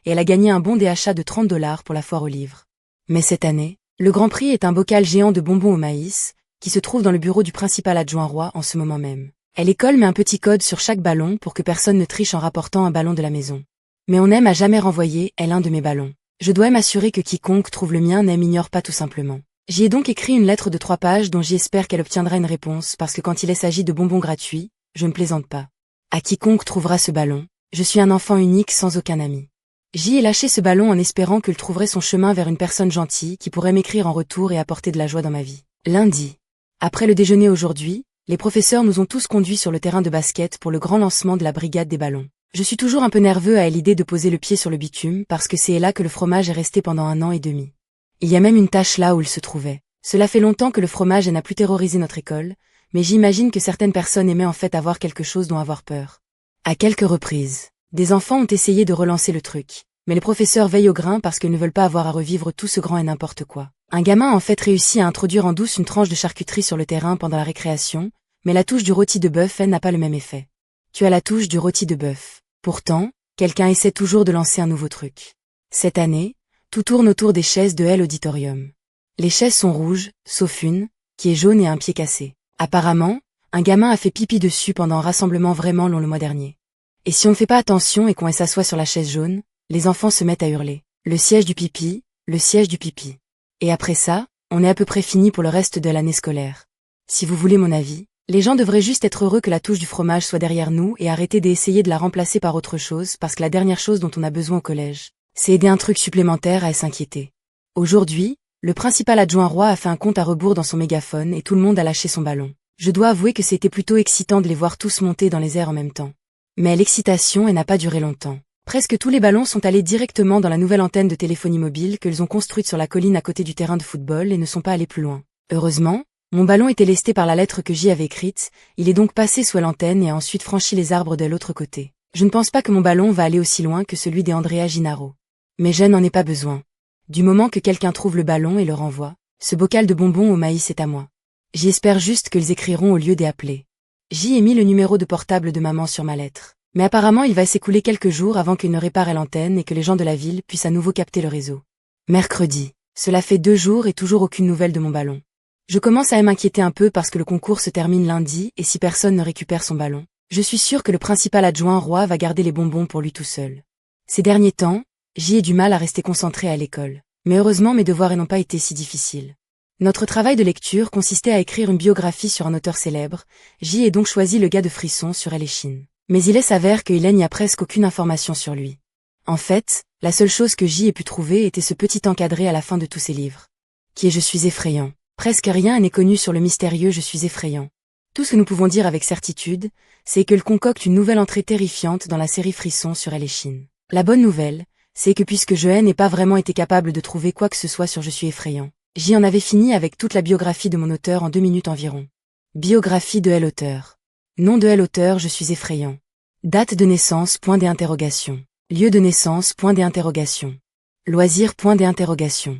A: et elle a gagné un bon d'achat de $30 pour la foire aux livres. Mais cette année, le grand prix est un bocal géant de bonbons au maïs, qui se trouve dans le bureau du principal adjoint roi en ce moment même. L'école met un petit code sur chaque ballon pour que personne ne triche en rapportant un ballon de la maison. Mais on n'aime à jamais renvoyer l'un de mes ballons. Je dois m'assurer que quiconque trouve le mien n'ignore pas tout simplement. J'y ai donc écrit une lettre de 3 pages dont j'espère qu'elle obtiendra une réponse parce que quand il s'agit de bonbons gratuits, je ne plaisante pas. À quiconque trouvera ce ballon, je suis un enfant unique sans aucun ami. J'y ai lâché ce ballon en espérant qu'il trouverait son chemin vers une personne gentille qui pourrait m'écrire en retour et apporter de la joie dans ma vie. Lundi. Après le déjeuner aujourd'hui, les professeurs nous ont tous conduits sur le terrain de basket pour le grand lancement de la Brigade des ballons. Je suis toujours un peu nerveux à l'idée de poser le pied sur le bitume parce que c'est là que le fromage est resté pendant 1 an et demi. Il y a même une tache là où il se trouvait. Cela fait longtemps que le fromage n'a plus terrorisé notre école, mais j'imagine que certaines personnes aimaient en fait avoir quelque chose dont avoir peur. À quelques reprises, des enfants ont essayé de relancer le truc, mais les professeurs veillent au grain parce qu'ils ne veulent pas avoir à revivre tout ce grand et n'importe quoi. Un gamin a en fait réussi à introduire en douce une tranche de charcuterie sur le terrain pendant la récréation, mais la touche du rôti de bœuf n'a pas le même effet. Tu as la touche du rôti de bœuf. Pourtant, quelqu'un essaie toujours de lancer un nouveau truc. Cette année, tout tourne autour des chaises de l'auditorium. Les chaises sont rouges, sauf une, qui est jaune et a un pied cassé. Apparemment, un gamin a fait pipi dessus pendant un rassemblement vraiment long le mois dernier. Et si on ne fait pas attention et qu'on s'assoit sur la chaise jaune, les enfants se mettent à hurler. Le siège du pipi, le siège du pipi. Et après ça, on est à peu près fini pour le reste de l'année scolaire. Si vous voulez mon avis, les gens devraient juste être heureux que la touche du fromage soit derrière nous et arrêter d'essayer de la remplacer par autre chose parce que la dernière chose dont on a besoin au collège, c'est aider un truc supplémentaire à s'inquiéter. Aujourd'hui, le principal adjoint roi a fait un compte à rebours dans son mégaphone et tout le monde a lâché son ballon. Je dois avouer que c'était plutôt excitant de les voir tous monter dans les airs en même temps. Mais l'excitation n'a pas duré longtemps. Presque tous les ballons sont allés directement dans la nouvelle antenne de téléphonie mobile qu'ils ont construite sur la colline à côté du terrain de football et ne sont pas allés plus loin. Heureusement, mon ballon était lesté par la lettre que j'y avais écrite, il est donc passé sous l'antenne et a ensuite franchi les arbres de l'autre côté. Je ne pense pas que mon ballon va aller aussi loin que celui des Andrea Gennaro. Mais je n'en ai pas besoin. Du moment que quelqu'un trouve le ballon et le renvoie, ce bocal de bonbons au maïs est à moi. J'espère juste qu'ils écriront au lieu des appelés. J'y ai mis le numéro de portable de maman sur ma lettre. Mais apparemment il va s'écouler quelques jours avant qu'il ne répare l'antenne et que les gens de la ville puissent à nouveau capter le réseau. Mercredi. Cela fait 2 jours et toujours aucune nouvelle de mon ballon. Je commence à m'inquiéter un peu parce que le concours se termine lundi et si personne ne récupère son ballon, je suis sûre que le principal adjoint roi va garder les bonbons pour lui tout seul. Ces derniers temps, j'y ai du mal à rester concentrée à l'école. Mais heureusement mes devoirs n'ont pas été si difficiles. Notre travail de lecture consistait à écrire une biographie sur un auteur célèbre, j'y ai donc choisi le gars de Frisson sur Chine. Mais il s'avère qu'il n'y a presque aucune information sur lui. En fait, la seule chose que j'y ai pu trouver était ce petit encadré à la fin de tous ces livres. Qui est Je suis effrayant. Presque rien n'est connu sur le mystérieux Je suis effrayant. Tout ce que nous pouvons dire avec certitude, c'est qu'il concocte une nouvelle entrée terrifiante dans la série Frisson sur Chine. La bonne nouvelle, c'est que puisque je n'ai pas vraiment été capable de trouver quoi que ce soit sur Je suis effrayant, j'y en avais fini avec toute la biographie de mon auteur en 2 minutes environ. Biographie de l'auteur. Nom de l'auteur Je suis effrayant. Date de naissance point d'interrogation. Lieu de naissance point d'interrogation. Loisir point d'interrogation.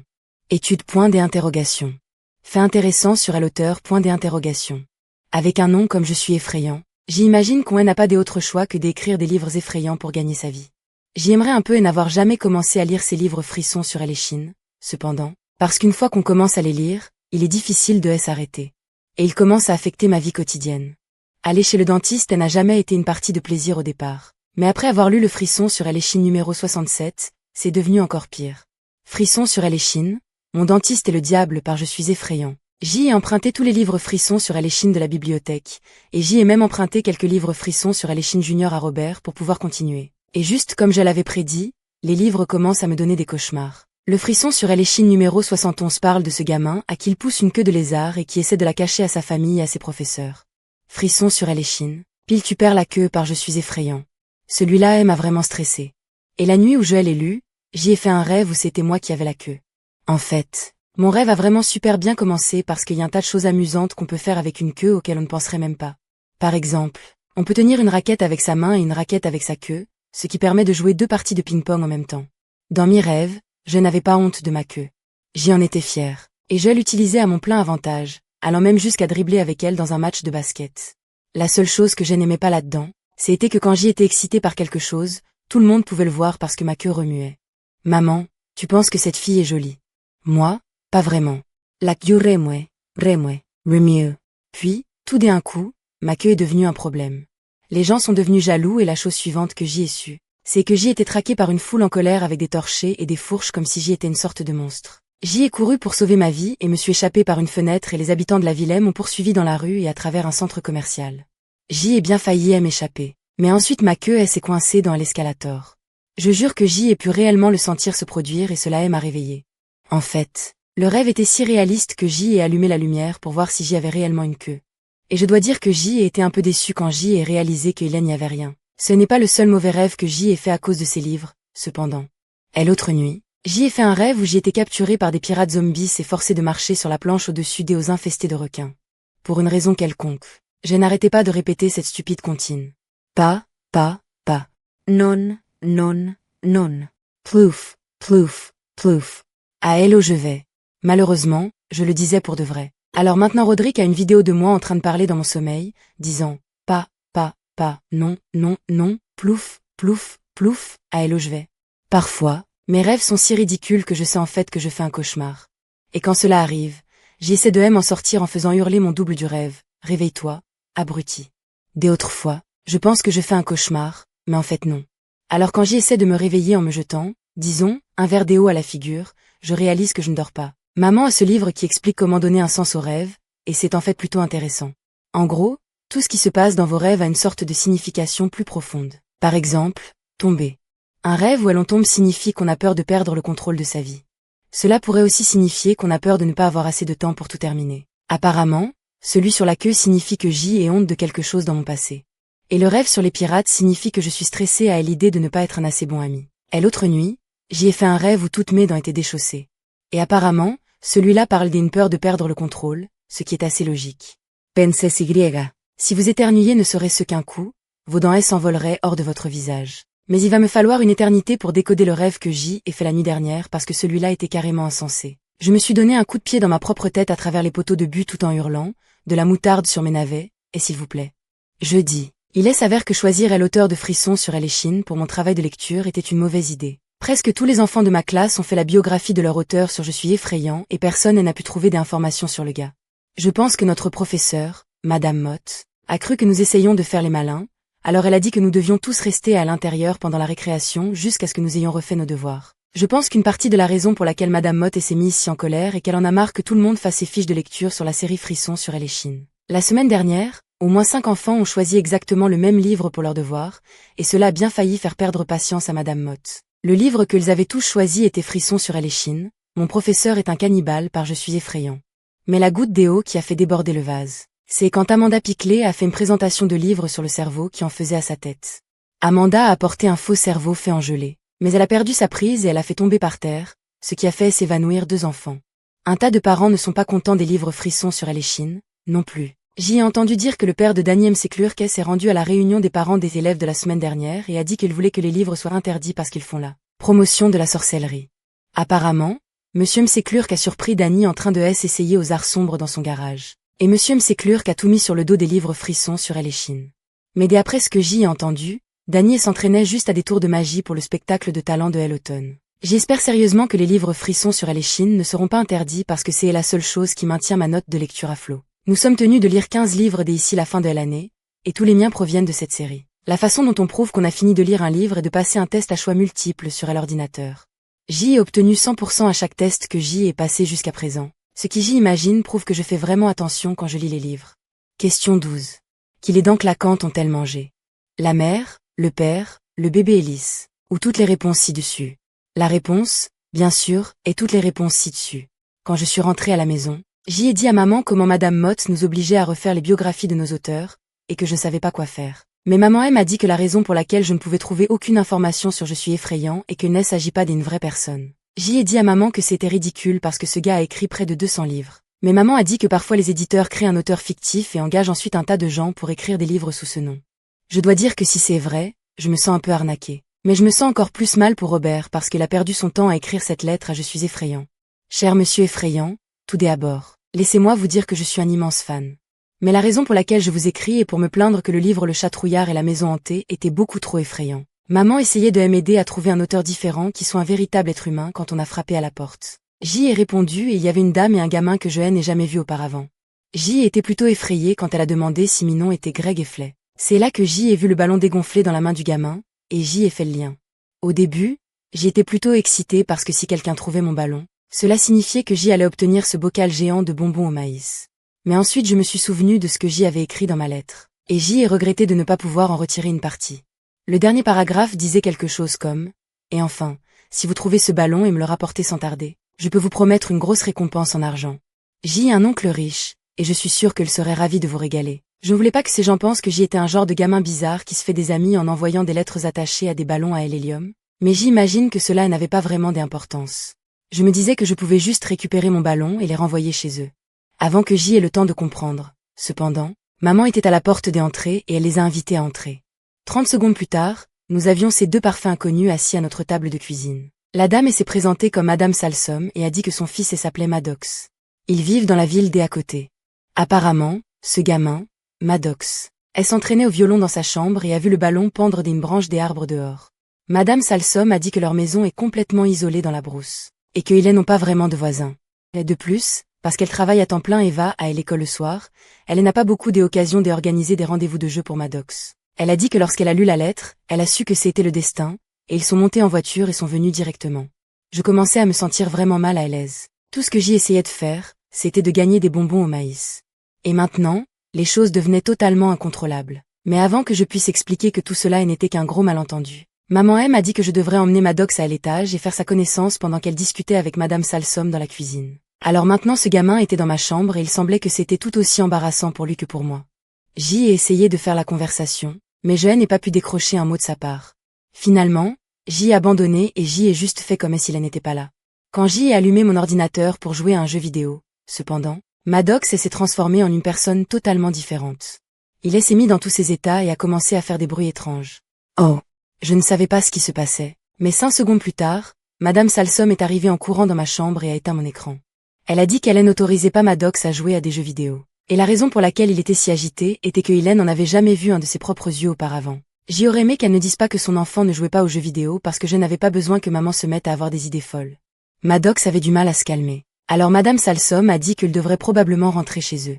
A: Étude point d'interrogation. Fait intéressant sur l'auteur point d'interrogation. Avec un nom comme Je suis effrayant, j'imagine qu'on n'a pas d'autre choix que d'écrire des livres effrayants pour gagner sa vie. J'aimerais un peu et n'avoir jamais commencé à lire ces livres Frissons sur Chine, cependant, parce qu'une fois qu'on commence à les lire, il est difficile de s'arrêter. Et ils commencent à affecter ma vie quotidienne. Aller chez le dentiste n'a jamais été une partie de plaisir au départ. Mais après avoir lu le Frisson sur Chine numéro 67, c'est devenu encore pire. Frisson sur Chine, mon dentiste est le diable par Je suis effrayant. J'y ai emprunté tous les livres Frissons sur Chine de la bibliothèque, et j'y ai même emprunté quelques livres Frissons sur Chine Junior à Robert pour pouvoir continuer. Et juste comme je l'avais prédit, les livres commencent à me donner des cauchemars. Le frisson sur Eléchine numéro 71 parle de ce gamin à qui il pousse une queue de lézard et qui essaie de la cacher à sa famille et à ses professeurs. Frisson sur Eléchine. Pile tu perds la queue par je suis effrayant. Celui-là m'a vraiment stressé. Et la nuit où je l'ai lu, j'y ai fait un rêve où c'était moi qui avais la queue. En fait, mon rêve a vraiment super bien commencé parce qu'il y a un tas de choses amusantes qu'on peut faire avec une queue auxquelles on ne penserait même pas. Par exemple, on peut tenir une raquette avec sa main et une raquette avec sa queue, ce qui permet de jouer 2 parties de ping-pong en même temps. Dans mes rêves, je n'avais pas honte de ma queue. J'y en étais fière, et je l'utilisais à mon plein avantage, allant même jusqu'à dribbler avec elle dans un match de basket. La seule chose que je n'aimais pas là-dedans, c'était que quand j'y étais excitée par quelque chose, tout le monde pouvait le voir parce que ma queue remuait. Maman, tu penses que cette fille est jolie? Moi, pas vraiment. La queue remue. Puis, tout d'un coup, ma queue est devenue un problème. Les gens sont devenus jaloux et la chose suivante que j'y ai su, c'est que j'y étais traquée par une foule en colère avec des torchets et des fourches comme si j'y étais une sorte de monstre. J'y ai couru pour sauver ma vie et me suis échappée par une fenêtre et les habitants de la ville m'ont poursuivi dans la rue et à travers un centre commercial. J'y ai bien failli m'échapper, mais ensuite ma queue s'est coincée dans l'escalator. Je jure que j'y ai pu réellement le sentir se produire et cela m'a réveillée. En fait, le rêve était si réaliste que j'y ai allumé la lumière pour voir si j'y avais réellement une queue. Et je dois dire que j'y ai été un peu déçue quand j'y ai réalisé qu'il n'y avait rien. Ce n'est pas le seul mauvais rêve que j'y ai fait à cause de ces livres, cependant. Et l'autre nuit, j'y ai fait un rêve où j'y étais capturée par des pirates zombies et forcée de marcher sur la planche au-dessus des eaux infestées de requins. Pour une raison quelconque, je n'arrêtais pas de répéter cette stupide comptine. Pas. Non. Plouf. À hello je vais. Malheureusement, je le disais pour de vrai. Alors maintenant Roderick a une vidéo de moi en train de parler dans mon sommeil, disant pas, non, plouf, à hello je vais. Parfois, mes rêves sont si ridicules que je sais en fait que je fais un cauchemar. Et quand cela arrive, j'essaie de m'en sortir en faisant hurler mon double du rêve, réveille-toi, abruti. Des autres fois, je pense que je fais un cauchemar, mais en fait non. Alors quand j'essaie de me réveiller en me jetant, disons, un verre d'eau à la figure, je réalise que je ne dors pas. Maman a ce livre qui explique comment donner un sens aux rêves, et c'est en fait plutôt intéressant. En gros, tout ce qui se passe dans vos rêves a une sorte de signification plus profonde. Par exemple, tomber. Un rêve où l'on tombe signifie qu'on a peur de perdre le contrôle de sa vie. Cela pourrait aussi signifier qu'on a peur de ne pas avoir assez de temps pour tout terminer. Apparemment, celui sur la queue signifie que j'y ai honte de quelque chose dans mon passé. Et le rêve sur les pirates signifie que je suis stressée à l'idée de ne pas être un assez bon ami. Et l'autre nuit, j'y ai fait un rêve où toutes mes dents étaient déchaussées. Et apparemment, celui-là parle d'une peur de perdre le contrôle, ce qui est assez logique. Penses y. Si vous éternuiez ne serait-ce qu'un coup, vos dents s'envoleraient hors de votre visage. Mais il va me falloir une éternité pour décoder le rêve que j'y ai fait la nuit dernière parce que celui-là était carrément insensé. Je me suis donné un coup de pied dans ma propre tête à travers les poteaux de but tout en hurlant, de la moutarde sur mes navets, et s'il vous plaît. Jeudi. Il s'avère que choisir l'auteur de Frisson sur Eléchine pour mon travail de lecture était une mauvaise idée. Presque tous les enfants de ma classe ont fait la biographie de leur auteur sur Je suis effrayant et personne n'a pu trouver d'informations sur le gars. Je pense que notre professeur, Madame Mott, a cru que nous essayions de faire les malins, alors elle a dit que nous devions tous rester à l'intérieur pendant la récréation jusqu'à ce que nous ayons refait nos devoirs. Je pense qu'une partie de la raison pour laquelle Madame Mott s'est mise si en colère est qu'elle en a marre que tout le monde fasse ses fiches de lecture sur la série Frisson sur Eléchine. La semaine dernière, au moins 5 enfants ont choisi exactement le même livre pour leurs devoirs, et cela a bien failli faire perdre patience à Madame Mott. Le livre qu'ils avaient tous choisi était Frisson sur Eléchine. Mon professeur est un cannibale par Je suis effrayant. Mais la goutte d'eau qui a fait déborder le vase, c'est quand Amanda Piclet a fait une présentation de livre sur le cerveau qui en faisait à sa tête. Amanda a apporté un faux cerveau fait en gelée, mais elle a perdu sa prise et elle a fait tomber par terre, ce qui a fait s'évanouir 2 enfants. Un tas de parents ne sont pas contents des livres Frisson sur Eléchine, non plus. J'y ai entendu dire que le père de Danny Mseklurke s'est rendu à la réunion des parents des élèves de la semaine dernière et a dit qu'il voulait que les livres soient interdits parce qu'ils font la promotion de la sorcellerie. Apparemment, Monsieur Mseklurke a surpris Danny en train de essayer aux arts sombres dans son garage. Et Monsieur Mseklurke a tout mis sur le dos des livres Frisson sur Eléchine. Mais d'après ce que j'y ai entendu, Danny s'entraînait juste à des tours de magie pour le spectacle de talent de l'automne. J'espère sérieusement que les livres Frisson sur Eléchine ne seront pas interdits parce que c'est la seule chose qui maintient ma note de lecture à flot. Nous sommes tenus de lire 15 livres d'ici la fin de l'année, et tous les miens proviennent de cette série. La façon dont on prouve qu'on a fini de lire un livre est de passer un test à choix multiples sur l'ordinateur. J'y ai obtenu 100% à chaque test que j'y ai passé jusqu'à présent. Ce qui j'y imagine prouve que je fais vraiment attention quand je lis les livres. Question 12. Qui les dents claquantes ont-elles mangé? La mère, le père, le bébé Élise. Ou toutes les réponses ci-dessus. La réponse, bien sûr, est toutes les réponses ci-dessus. Quand je suis rentrée à la maison, j'y ai dit à maman comment Madame Mott nous obligeait à refaire les biographies de nos auteurs, et que je ne savais pas quoi faire. Mais maman M a dit que la raison pour laquelle je ne pouvais trouver aucune information sur Je suis effrayant et qu'il ne s'agit pas d'une vraie personne. J'y ai dit à maman que c'était ridicule parce que ce gars a écrit près de 200 livres. Mais maman a dit que parfois les éditeurs créent un auteur fictif et engagent ensuite un tas de gens pour écrire des livres sous ce nom. Je dois dire que si c'est vrai, je me sens un peu arnaquée. Mais je me sens encore plus mal pour Robert parce qu'il a perdu son temps à écrire cette lettre à Je suis effrayant. Cher monsieur effrayant, tout d'abord, laissez-moi vous dire que je suis un immense fan. Mais la raison pour laquelle je vous écris est pour me plaindre que le livre Le Chat Trouillard et la Maison Hantée était beaucoup trop effrayant. Maman essayait de m'aider à trouver un auteur différent qui soit un véritable être humain quand on a frappé à la porte. J'y ai répondu et il y avait une dame et un gamin que je n'ai jamais vu auparavant. J'y était plutôt effrayée quand elle a demandé si mes noms étaient Greg et Flay. C'est là que j'y ai vu le ballon dégonflé dans la main du gamin, et j'y ai fait le lien. Au début, j'y étais plutôt excitée parce que si quelqu'un trouvait mon ballon, cela signifiait que j'y allais obtenir ce bocal géant de bonbons au maïs. Mais ensuite je me suis souvenue de ce que j'y avais écrit dans ma lettre, et j'y ai regretté de ne pas pouvoir en retirer une partie. Le dernier paragraphe disait quelque chose comme « Et enfin, si vous trouvez ce ballon et me le rapportez sans tarder, je peux vous promettre une grosse récompense en argent. J'y ai un oncle riche, et je suis sûre qu'il serait ravi de vous régaler. Je ne voulais pas que ces gens pensent que j'y étais un genre de gamin bizarre qui se fait des amis en envoyant des lettres attachées à des ballons à hélium, mais j'imagine que cela n'avait pas vraiment d'importance. Je me disais que je pouvais juste récupérer mon ballon et les renvoyer chez eux. Avant que j'y ait le temps de comprendre. Cependant, maman était à la porte des entrées et elle les a invités à entrer. 30 secondes plus tard, nous avions ces deux parfaits inconnus assis à notre table de cuisine. La dame s'est présentée comme Madame Salsom et a dit que son fils s'appelait Maddox. Ils vivent dans la ville d'à côté. Apparemment, ce gamin, Maddox, elle s'entraînait au violon dans sa chambre et a vu le ballon pendre d'une branche des arbres dehors. Madame Salsom a dit que leur maison est complètement isolée dans la brousse, et qu'ils n'ont pas vraiment de voisins. Et de plus, parce qu'elle travaille à temps plein et va à l'école le soir, elle n'a pas beaucoup d'occasions d'organiser des rendez-vous de jeu pour Maddox. Elle a dit que lorsqu'elle a lu la lettre, elle a su que c'était le destin, et ils sont montés en voiture et sont venus directement. Je commençais à me sentir vraiment mal à l'aise. Tout ce que j'y essayais de faire, c'était de gagner des bonbons au maïs. Et maintenant, les choses devenaient totalement incontrôlables. Mais avant que je puisse expliquer que tout cela n'était qu'un gros malentendu, maman M a dit que je devrais emmener Maddox à l'étage et faire sa connaissance pendant qu'elle discutait avec Madame Salsom dans la cuisine. Alors maintenant ce gamin était dans ma chambre et il semblait que c'était tout aussi embarrassant pour lui que pour moi. J'y ai essayé de faire la conversation, mais je n'ai pas pu décrocher un mot de sa part. Finalement, j'y ai abandonné et j'y ai juste fait comme s'il n'était pas là. Quand j'y ai allumé mon ordinateur pour jouer à un jeu vidéo, cependant, Maddox s'est transformé en une personne totalement différente. Il s'est mis dans tous ses états et a commencé à faire des bruits étranges. Oh! Je ne savais pas ce qui se passait, mais 5 secondes plus tard, Madame Salsom est arrivée en courant dans ma chambre et a éteint mon écran. Elle a dit qu'elle n'autorisait pas Maddox à jouer à des jeux vidéo. Et la raison pour laquelle il était si agité était que Hélène n'en avait jamais vu un de ses propres yeux auparavant. J'y aurais aimé qu'elle ne dise pas que son enfant ne jouait pas aux jeux vidéo parce que je n'avais pas besoin que maman se mette à avoir des idées folles. Maddox avait du mal à se calmer. Alors Madame Salsom a dit qu'il devrait probablement rentrer chez eux.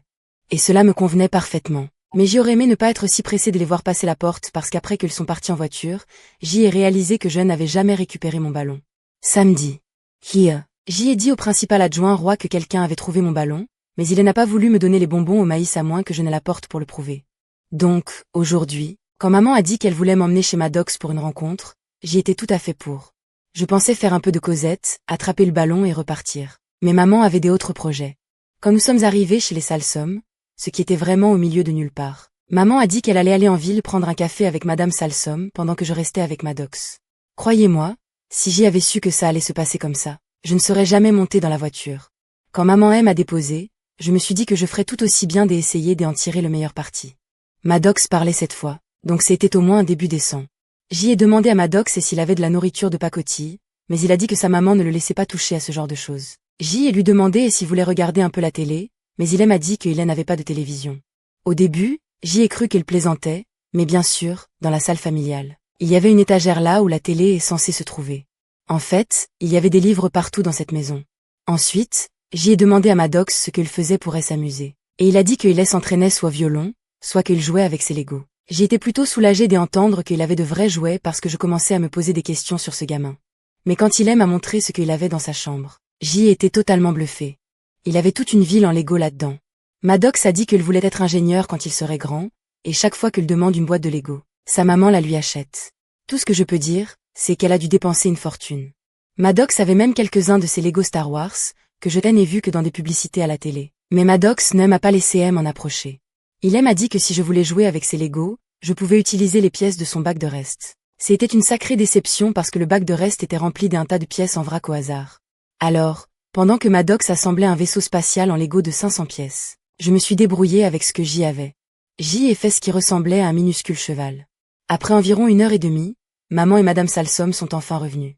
A: Et cela me convenait parfaitement. Mais j'y aurais aimé ne pas être si pressée de les voir passer la porte parce qu'après qu'ils sont partis en voiture, j'y ai réalisé que je n'avais jamais récupéré mon ballon. Samedi. J'y ai dit au principal adjoint Roy que quelqu'un avait trouvé mon ballon, mais il n'a pas voulu me donner les bonbons au maïs à moins que je ne l'apporte pour le prouver. Donc, aujourd'hui, quand maman a dit qu'elle voulait m'emmener chez Maddox pour une rencontre, j'y étais tout à fait pour. Je pensais faire un peu de causette, attraper le ballon et repartir. Mais maman avait des autres projets. Quand nous sommes arrivés chez les Salsom, ce qui était vraiment au milieu de nulle part, maman a dit qu'elle allait aller en ville prendre un café avec Madame Salsom pendant que je restais avec Maddox. Croyez-moi, si j'y avais su que ça allait se passer comme ça, je ne serais jamais montée dans la voiture. Quand maman M a déposé, je me suis dit que je ferais tout aussi bien d'essayer d'en tirer le meilleur parti. Maddox parlait cette fois, donc c'était au moins un début décent. J'y ai demandé à Maddox s'il avait de la nourriture de pacotille, mais il a dit que sa maman ne le laissait pas toucher à ce genre de choses. J'y ai lui demandé s'il voulait regarder un peu la télé, mais il m'a dit qu'il n'avait pas de télévision. Au début, j'y ai cru qu'il plaisantait, mais bien sûr, dans la salle familiale. Il y avait une étagère là où la télé est censée se trouver. En fait, il y avait des livres partout dans cette maison. Ensuite, j'y ai demandé à Maddox ce qu'il faisait pour s'amuser. Et il a dit qu'il s'entraînait soit violon, soit qu'il jouait avec ses Legos. J'ai été plutôt soulagée d'entendre qu'il avait de vrais jouets parce que je commençais à me poser des questions sur ce gamin. Mais quand il m'a montré ce qu'il avait dans sa chambre, j'y ai été totalement bluffée. Il avait toute une ville en Lego là-dedans. Maddox a dit qu'il voulait être ingénieur quand il serait grand, et chaque fois qu'il demande une boîte de Lego, sa maman la lui achète. Tout ce que je peux dire, c'est qu'elle a dû dépenser une fortune. Maddox avait même quelques-uns de ses Lego Star Wars, que je n'ai vu que dans des publicités à la télé. Mais Maddox ne m'a pas laissé m'en approcher. Il m'a dit que si je voulais jouer avec ses Lego, je pouvais utiliser les pièces de son bac de reste. C'était une sacrée déception parce que le bac de reste était rempli d'un tas de pièces en vrac au hasard. Alors, pendant que Maddox assemblait un vaisseau spatial en Lego de 500 pièces, je me suis débrouillée avec ce que J avait. J fait ce qui ressemblait à un minuscule cheval. Après environ 1 heure et demie, maman et madame Salsom sont enfin revenues.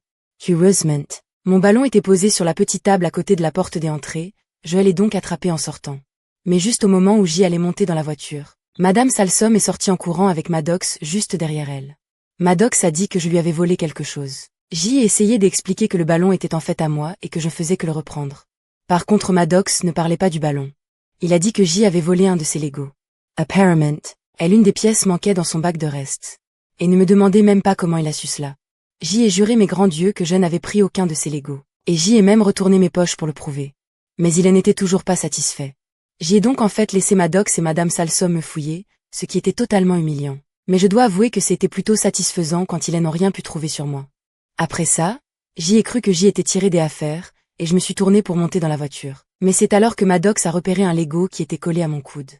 A: Heureusement, mon ballon était posé sur la petite table à côté de la porte des entrées, je l'ai donc attrapé en sortant. Mais juste au moment où J allait monter dans la voiture, madame Salsom est sortie en courant avec Maddox juste derrière elle. Maddox a dit que je lui avais volé quelque chose. J essayait d'expliquer que le ballon était en fait à moi et que je faisais que le reprendre. Par contre Maddox ne parlait pas du ballon. Il a dit que J avait volé un de ses Lego. Apparemment, une des pièces manquait dans son bac de reste. Et ne me demandez même pas comment il a su cela. J ai juré mes grands dieux que je n'avais pris aucun de ses Lego. Et J ai même retourné mes poches pour le prouver. Mais il n'était toujours pas satisfait. J'y ai donc en fait laissé Maddox et madame Salsom me fouiller, ce qui était totalement humiliant. Mais je dois avouer que c'était plutôt satisfaisant quand ils n'ont rien pu trouver sur moi. Après ça, j'y ai cru que j'y étais tiré des affaires, et je me suis tourné pour monter dans la voiture. Mais c'est alors que Maddox a repéré un Lego qui était collé à mon coude.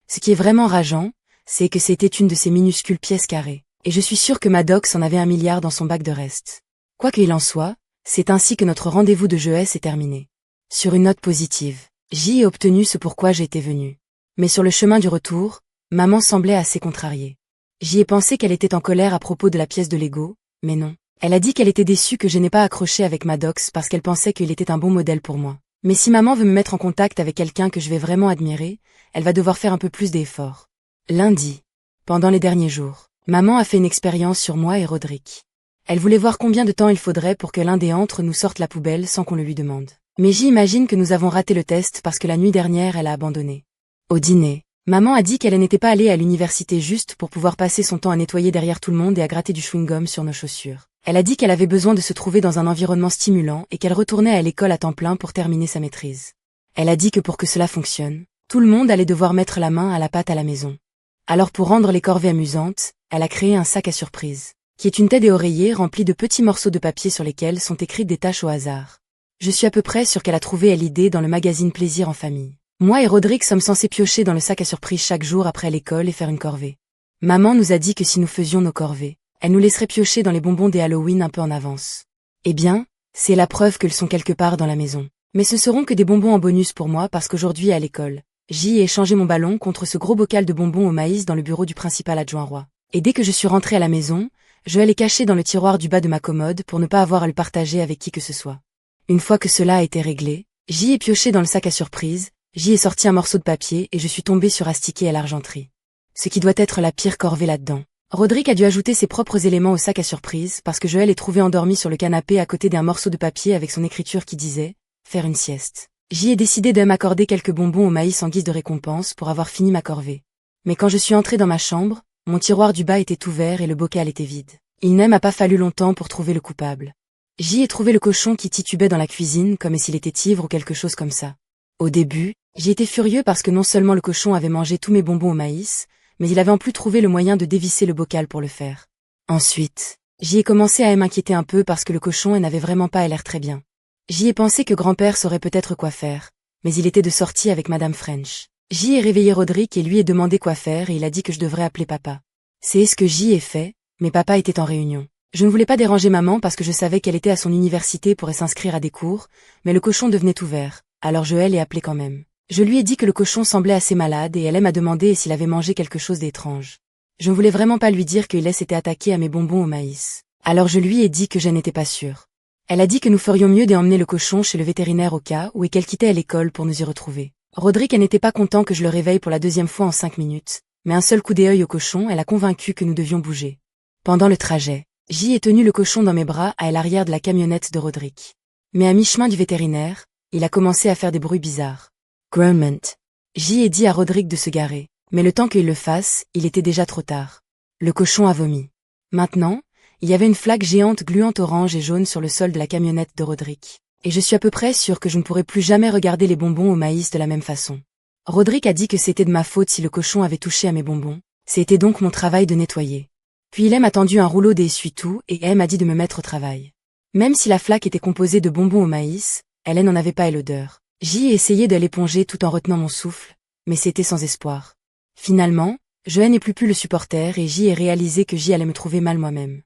A: Ce qui est vraiment rageant, c'est que c'était une de ces minuscules pièces carrées, et je suis sûr que Maddox en avait 1 milliard dans son bac de reste. Quoi qu'il en soit, c'est ainsi que notre rendez-vous de jeu est terminé. Sur une note positive, J ai obtenu ce pourquoi j'étais venu. Mais sur le chemin du retour, maman semblait assez contrariée. J'y ai pensé qu'elle était en colère à propos de la pièce de Lego, mais non. Elle a dit qu'elle était déçue que je n'ai pas accroché avec Maddox parce qu'elle pensait qu'il était un bon modèle pour moi. Mais si maman veut me mettre en contact avec quelqu'un que je vais vraiment admirer, elle va devoir faire un peu plus d'efforts. Lundi. Pendant les derniers jours, maman a fait une expérience sur moi et Roderick. Elle voulait voir combien de temps il faudrait pour que l'un des entre nous sorte la poubelle sans qu'on le lui demande. Mais j'imagine que nous avons raté le test parce que la nuit dernière elle a abandonné. Au dîner, maman a dit qu'elle n'était pas allée à l'université juste pour pouvoir passer son temps à nettoyer derrière tout le monde et à gratter du chewing-gum sur nos chaussures. Elle a dit qu'elle avait besoin de se trouver dans un environnement stimulant et qu'elle retournait à l'école à temps plein pour terminer sa maîtrise. Elle a dit que pour que cela fonctionne, tout le monde allait devoir mettre la main à la pâte à la maison. Alors pour rendre les corvées amusantes, elle a créé un sac à surprise, qui est une tête et oreiller remplie de petits morceaux de papier sur lesquels sont écrites des tâches au hasard. Je suis à peu près sûre qu'elle a trouvé l'idée dans le magazine Plaisir en famille. Moi et Roderick sommes censés piocher dans le sac à surprise chaque jour après l'école et faire une corvée. Maman nous a dit que si nous faisions nos corvées, elle nous laisserait piocher dans les bonbons des Halloween un peu en avance. Eh bien, c'est la preuve qu'ils sont quelque part dans la maison. Mais ce seront que des bonbons en bonus pour moi parce qu'aujourd'hui à l'école, j'y ai échangé mon ballon contre ce gros bocal de bonbons au maïs dans le bureau du principal adjoint roi. Et dès que je suis rentrée à la maison, je l'ai caché dans le tiroir du bas de ma commode pour ne pas avoir à le partager avec qui que ce soit. Une fois que cela a été réglé, j'y ai pioché dans le sac à surprise, j'y ai sorti un morceau de papier et je suis tombée sur Astiqué à l'argenterie. Ce qui doit être la pire corvée là-dedans. Roderick a dû ajouter ses propres éléments au sac à surprise parce que Joël est trouvé endormi sur le canapé à côté d'un morceau de papier avec son écriture qui disait « Faire une sieste ». J'y ai décidé de m'accorder quelques bonbons au maïs en guise de récompense pour avoir fini ma corvée. Mais quand je suis entrée dans ma chambre, mon tiroir du bas était ouvert et le bocal était vide. Il ne m'a pas fallu longtemps pour trouver le coupable. J'y ai trouvé le cochon qui titubait dans la cuisine comme s'il était ivre ou quelque chose comme ça. Au début, j'ai été furieux parce que non seulement le cochon avait mangé tous mes bonbons au maïs, mais il avait en plus trouvé le moyen de dévisser le bocal pour le faire. Ensuite, j'y ai commencé à m'inquiéter un peu parce que le cochon n'avait vraiment pas l'air très bien. J'y ai pensé que grand-père saurait peut-être quoi faire, mais il était de sortie avec Madame French. J'y ai réveillé Roderick et lui ai demandé quoi faire et il a dit que je devrais appeler papa. C'est ce que j'y ai fait, mais papa était en réunion. Je ne voulais pas déranger maman parce que je savais qu'elle était à son université pour s'inscrire à des cours, mais le cochon devenait ouvert, alors Joël est appelé quand même. Je lui ai dit que le cochon semblait assez malade et elle m'a demandé s'il avait mangé quelque chose d'étrange. Je ne voulais vraiment pas lui dire qu'il s'était attaqué à mes bonbons au maïs. Alors je lui ai dit que je n'étais pas sûre. Elle a dit que nous ferions mieux d'emmener le cochon chez le vétérinaire au cas où et qu'elle quittait à l'école pour nous y retrouver. Roderick n'était pas content que je le réveille pour la deuxième fois en 5 minutes, mais un seul coup d'œil au cochon elle a convaincu que nous devions bouger. Pendant le trajet, j'y ai tenu le cochon dans mes bras à l'arrière de la camionnette de Roderick. Mais à mi-chemin du vétérinaire, il a commencé à faire des bruits bizarres. Grunment. J'y ai dit à Roderick de se garer, mais le temps qu'il le fasse, il était déjà trop tard. Le cochon a vomi. Maintenant, il y avait une flaque géante gluante orange et jaune sur le sol de la camionnette de Roderick. Et je suis à peu près sûre que je ne pourrai plus jamais regarder les bonbons au maïs de la même façon. Roderick a dit que c'était de ma faute si le cochon avait touché à mes bonbons. C'était donc mon travail de nettoyer. Puis il m'a tendu un rouleau d'essuie-tout et m'a dit de me mettre au travail. Même si la flaque était composée de bonbons au maïs, elle n'en avait pas l'odeur. J'y ai essayé de l'éponger tout en retenant mon souffle, mais c'était sans espoir. Finalement, je n'ai plus pu le supporter et j'y ai réalisé que j'y allais me trouver mal moi-même.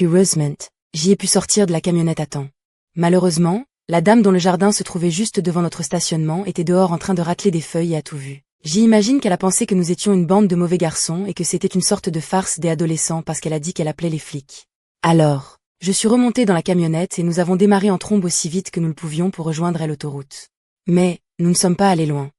A: Heureusement, j'y ai pu sortir de la camionnette à temps. Malheureusement, la dame dont le jardin se trouvait juste devant notre stationnement était dehors en train de racler des feuilles et a tout vu. J'imagine qu'elle a pensé que nous étions une bande de mauvais garçons et que c'était une sorte de farce des adolescents parce qu'elle a dit qu'elle appelait les flics. Alors, je suis remontée dans la camionnette et nous avons démarré en trombe aussi vite que nous le pouvions pour rejoindre l'autoroute. Mais, nous ne sommes pas allés loin.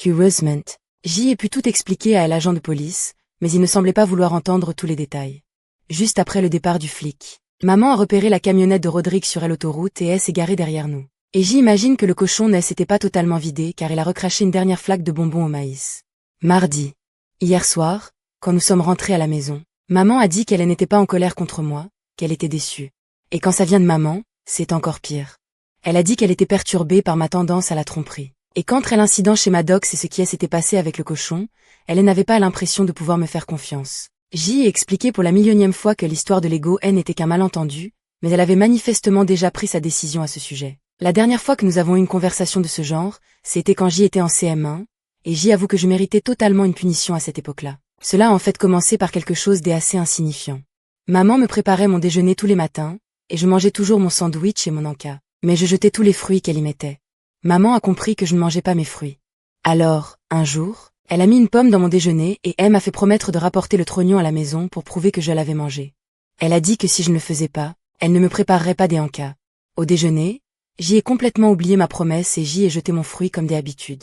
A: Heureusement, j'y ai pu tout expliquer à l'agent de police, mais il ne semblait pas vouloir entendre tous les détails. Juste après le départ du flic, maman a repéré la camionnette de Rodrigue sur l'autoroute et elle s'est garée derrière nous. Et j'imagine que le cochon ne s'était pas totalement vidé car il a recraché une dernière flaque de bonbons au maïs. Mardi. Hier soir, quand nous sommes rentrés à la maison, maman a dit qu'elle n'était pas en colère contre moi, qu'elle était déçue. Et quand ça vient de maman, c'est encore pire. Elle a dit qu'elle était perturbée par ma tendance à la tromperie. Et qu'entre l'incident chez Maddox et ce qui s'était passé avec le cochon, elle n'avait pas l'impression de pouvoir me faire confiance. J'y ai expliqué pour la millionième fois que l'histoire de l'ego n'était qu'un malentendu, mais elle avait manifestement déjà pris sa décision à ce sujet. La dernière fois que nous avons eu une conversation de ce genre, c'était quand j'y étais en CM1, et j'y avoue que je méritais totalement une punition à cette époque-là. Cela a en fait commencé par quelque chose d'assez insignifiant. Maman me préparait mon déjeuner tous les matins, et je mangeais toujours mon sandwich et mon encas, mais je jetais tous les fruits qu'elle y mettait. Maman a compris que je ne mangeais pas mes fruits. Alors, un jour, elle a mis une pomme dans mon déjeuner et elle m'a fait promettre de rapporter le trognon à la maison pour prouver que je l'avais mangé. Elle a dit que si je ne le faisais pas, elle ne me préparerait pas des encas. Au déjeuner, j'y ai complètement oublié ma promesse et j'y ai jeté mon fruit comme d'habitude.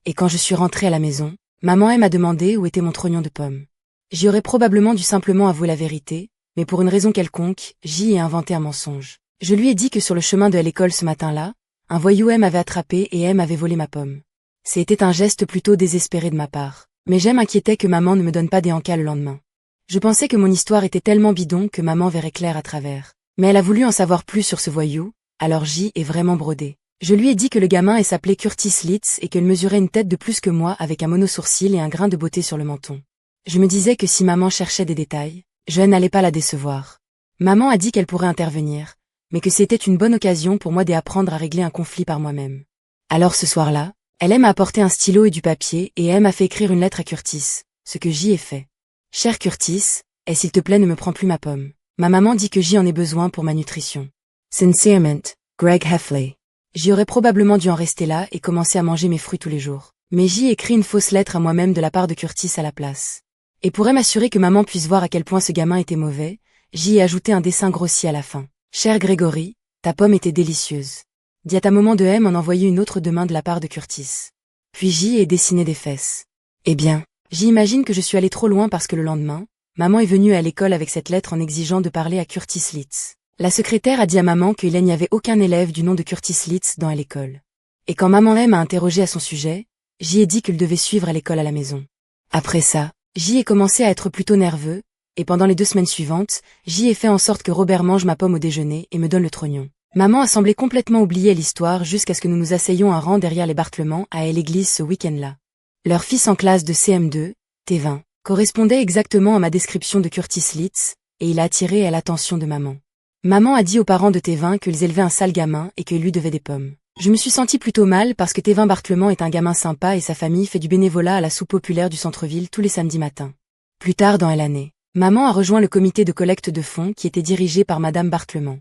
A: Et quand je suis rentrée à la maison, maman m'a demandé où était mon trognon de pomme. J'y aurais probablement dû simplement avouer la vérité, mais pour une raison quelconque, j'y ai inventé un mensonge. Je lui ai dit que sur le chemin de l'école ce matin-là, un voyou m'avait attrapé et m'avait volé ma pomme. C'était un geste plutôt désespéré de ma part, mais m'inquiétais que maman ne me donne pas des encas le lendemain. Je pensais que mon histoire était tellement bidon que maman verrait clair à travers. Mais elle a voulu en savoir plus sur ce voyou, alors j'y ai vraiment brodé. Je lui ai dit que le gamin s'appelait Curtis Litz et qu'il mesurait une tête de plus que moi avec un monosourcil et un grain de beauté sur le menton. Je me disais que si maman cherchait des détails, je n'allais pas la décevoir. Maman a dit qu'elle pourrait intervenir, mais que c'était une bonne occasion pour moi d'apprendre à régler un conflit par moi-même. Alors ce soir-là, elle m'a apporté un stylo et du papier et elle m'a fait écrire une lettre à Curtis, ce que j'y ai fait. Cher Curtis, s'il te plaît ne me prends plus ma pomme. Ma maman dit que j'y en ai besoin pour ma nutrition. Sincerement, Greg Heffley. J'y aurais probablement dû en rester là et commencer à manger mes fruits tous les jours. Mais j'y ai écrit une fausse lettre à moi-même de la part de Curtis à la place. Et pourrais m'assurer que maman puisse voir à quel point ce gamin était mauvais, j'y ai ajouté un dessin grossier à la fin. Cher Grégory, ta pomme était délicieuse. Dis à ta maman de m'en envoyer une autre demain de la part de Curtis. Puis j'y ai dessiné des fesses. Eh bien, j'imagine que je suis allée trop loin parce que le lendemain, maman est venue à l'école avec cette lettre en exigeant de parler à Curtis Litz. La secrétaire a dit à maman qu'il n'y avait aucun élève du nom de Curtis Litz dans l'école. Et quand maman m'a interrogé à son sujet, j'y ai dit qu'il devait suivre à l'école à la maison. Après ça, j'y ai commencé à être plutôt nerveux, et pendant les 2 semaines suivantes, j'y ai fait en sorte que Robert mange ma pomme au déjeuner et me donne le trognon. Maman a semblé complètement oublier l'histoire jusqu'à ce que nous nous asseyions un rang derrière les Bartlemans à l'église ce week-end-là. Leur fils en classe de CM2, T20, correspondait exactement à ma description de Curtis Litz, et il a attiré l'attention de maman. Maman a dit aux parents de T20 qu'ils élevaient un sale gamin et qu'ils lui devaient des pommes. Je me suis sentie plutôt mal parce que T20 Bartlemans est un gamin sympa et sa famille fait du bénévolat à la soupe populaire du centre-ville tous les samedis matins. Plus tard dans l'année, maman a rejoint le comité de collecte de fonds qui était dirigé par Madame Bartlemans.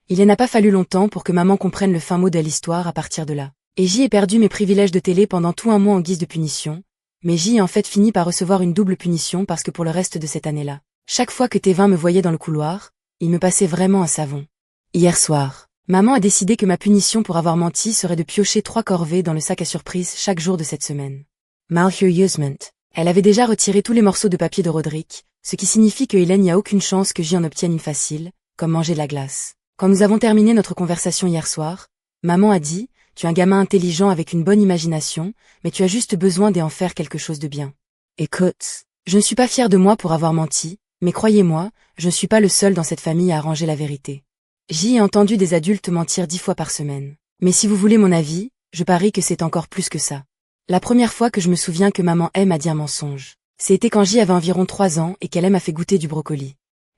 A: Il n'a pas fallu longtemps pour que maman comprenne le fin mot de l'histoire à partir de là. Et j'y ai perdu mes privilèges de télé pendant tout un mois en guise de punition, mais j'y ai en fait fini par recevoir une double punition parce que pour le reste de cette année-là, chaque fois que T20 me voyait dans le couloir, il me passait vraiment un savon. Hier soir, maman a décidé que ma punition pour avoir menti serait de piocher 3 corvées dans le sac à surprise chaque jour de cette semaine. Malheureusement, elle avait déjà retiré tous les morceaux de papier de Roderick, ce qui signifie qu'il n'y a aucune chance que j'y en obtienne une facile, comme manger de la glace. Quand nous avons terminé notre conversation hier soir, maman a dit, tu es un gamin intelligent avec une bonne imagination, mais tu as juste besoin d'en faire quelque chose de bien. Écoute, je ne suis pas fière de moi pour avoir menti, mais croyez-moi, je ne suis pas le seul dans cette famille à arranger la vérité. J'y ai entendu des adultes mentir 10 fois par semaine. Mais si vous voulez mon avis, je parie que c'est encore plus que ça. La première fois que je me souviens que maman m'a dit un mensonge, c'était quand j'y avais environ 3 ans et qu'elle m'a fait goûter du brocoli.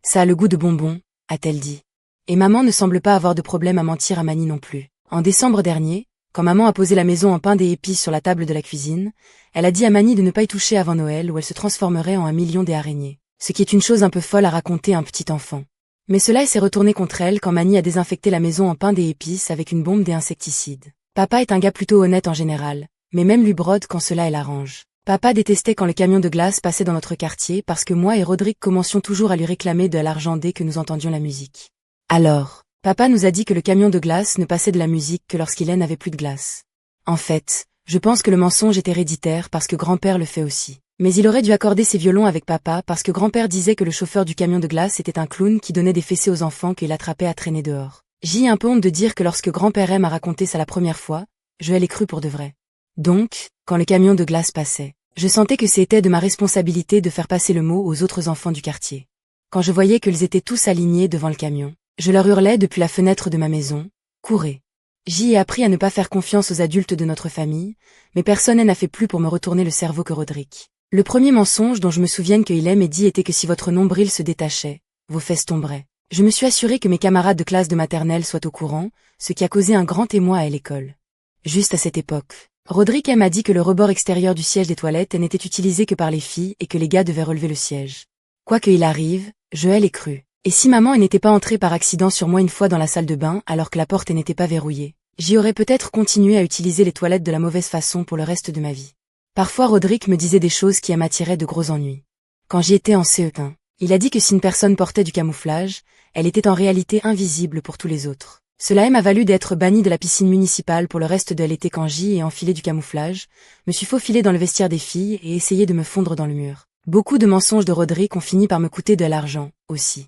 A: Ça a le goût de bonbons, a-t-elle dit. Et maman ne semble pas avoir de problème à mentir à Mani non plus. En décembre dernier, quand maman a posé la maison en pain et épices sur la table de la cuisine, elle a dit à Mani de ne pas y toucher avant Noël ou elle se transformerait en 1 million d'araignées. Ce qui est une chose un peu folle à raconter à un petit enfant. Mais cela s'est retourné contre elle quand Mani a désinfecté la maison en pain et épices avec une bombe d'insecticide. Papa est un gars plutôt honnête en général, mais même lui brode quand cela l'arrange. Papa détestait quand le camion de glace passait dans notre quartier parce que moi et Rodrigue commencions toujours à lui réclamer de l'argent dès que nous entendions la musique. Alors, papa nous a dit que le camion de glace ne passait de la musique que lorsqu'il n'avait plus de glace. En fait, je pense que le mensonge est héréditaire parce que grand-père le fait aussi. Mais il aurait dû accorder ses violons avec papa parce que grand-père disait que le chauffeur du camion de glace était un clown qui donnait des fessées aux enfants qu'il attrapait à traîner dehors. J'ai un peu honte de dire que lorsque grand-père m'a raconté ça la première fois, je l'ai cru pour de vrai. Donc, quand le camion de glace passait, je sentais que c'était de ma responsabilité de faire passer le mot aux autres enfants du quartier. Quand je voyais qu'ils étaient tous alignés devant le camion, je leur hurlais depuis la fenêtre de ma maison, « Courez !» J'y ai appris à ne pas faire confiance aux adultes de notre famille, mais personne n'a fait plus pour me retourner le cerveau que Rodrigue. Le premier mensonge dont je me souvienne qu'il m'ait dit était que si votre nombril se détachait, vos fesses tomberaient. Je me suis assuré que mes camarades de classe de maternelle soient au courant, ce qui a causé un grand émoi à l'école. Juste à cette époque, Rodrigue m'a dit que le rebord extérieur du siège des toilettes n'était utilisé que par les filles et que les gars devaient relever le siège. Quoi qu'il arrive, je l'ai cru. Et si maman n'était pas entrée par accident sur moi une fois dans la salle de bain alors que la porte n'était pas verrouillée, j'y aurais peut-être continué à utiliser les toilettes de la mauvaise façon pour le reste de ma vie. Parfois Rodrigue me disait des choses qui m'attiraient de gros ennuis. Quand j'y étais en CE1, il a dit que si une personne portait du camouflage, elle était en réalité invisible pour tous les autres. Cela m'a valu d'être banni de la piscine municipale pour le reste de l'été quand j'y ai enfilé du camouflage, me suis faufilé dans le vestiaire des filles et essayé de me fondre dans le mur. Beaucoup de mensonges de Rodrigue ont fini par me coûter de l'argent, aussi.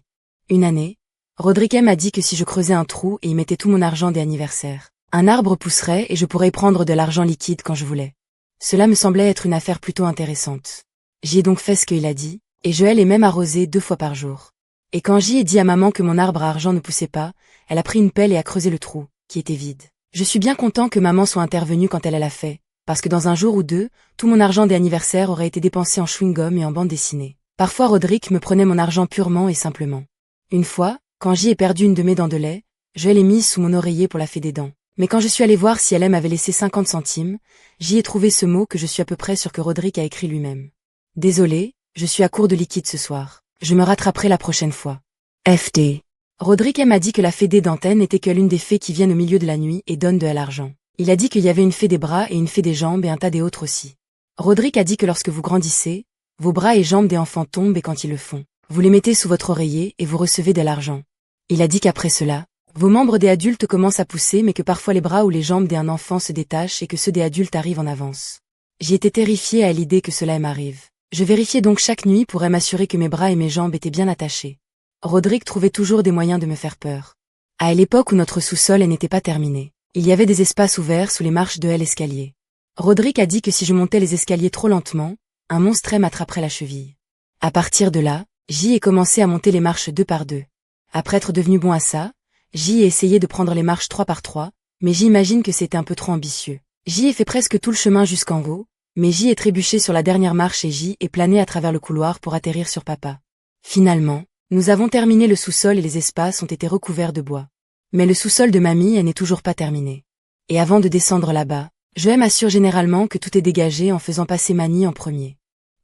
A: Une année, Rodrigue m'a dit que si je creusais un trou et y mettais tout mon argent des anniversaires, un arbre pousserait et je pourrais prendre de l'argent liquide quand je voulais. Cela me semblait être une affaire plutôt intéressante. J'y ai donc fait ce qu'il a dit, et je l'ai même arrosé 2 fois par jour. Et quand j'y ai dit à maman que mon arbre à argent ne poussait pas, elle a pris une pelle et a creusé le trou, qui était vide. Je suis bien content que maman soit intervenue quand elle l'a fait, parce que dans un jour ou deux, tout mon argent des anniversaires aurait été dépensé en chewing-gum et en bande dessinée. Parfois Rodrigue me prenait mon argent purement et simplement. Une fois, quand j'y ai perdu une de mes dents de lait, je l'ai mise sous mon oreiller pour la fée des dents. Mais quand je suis allé voir si elle m'avait laissé 50 centimes, j'y ai trouvé ce mot que je suis à peu près sûr que Rodrigue a écrit lui-même. Désolé, je suis à court de liquide ce soir. Je me rattraperai la prochaine fois. FD. Rodrigue m'a dit que la fée des d'antenne n'était que l'une des fées qui viennent au milieu de la nuit et donnent de l'argent. Il a dit qu'il y avait une fée des bras et une fée des jambes et un tas d'autres aussi. Rodrigue a dit que lorsque vous grandissez, vos bras et jambes des enfants tombent et quand ils le font, vous les mettez sous votre oreiller et vous recevez de l'argent. Il a dit qu'après cela, vos membres des adultes commencent à pousser mais que parfois les bras ou les jambes d'un enfant se détachent et que ceux des adultes arrivent en avance. J'ai été terrifiée à l'idée que cela m'arrive. Je vérifiais donc chaque nuit pour m'assurer que mes bras et mes jambes étaient bien attachés. Rodrigue trouvait toujours des moyens de me faire peur. À l'époque où notre sous-sol n'était pas terminé, il y avait des espaces ouverts sous les marches de l'escalier. Rodrigue a dit que si je montais les escaliers trop lentement, un monstre m'attraperait la cheville. À partir de là, j'y ai commencé à monter les marches 2 par 2. Après être devenu bon à ça, j'y ai essayé de prendre les marches 3 par 3, mais j'imagine que c'était un peu trop ambitieux. J'y ai fait presque tout le chemin jusqu'en haut, mais j'y ai trébuché sur la dernière marche et j'y ai plané à travers le couloir pour atterrir sur papa. Finalement, nous avons terminé le sous-sol et les espaces ont été recouverts de bois. Mais le sous-sol de mamie n'est toujours pas terminé. Et avant de descendre là-bas, je m'assure généralement que tout est dégagé en faisant passer Mani en premier.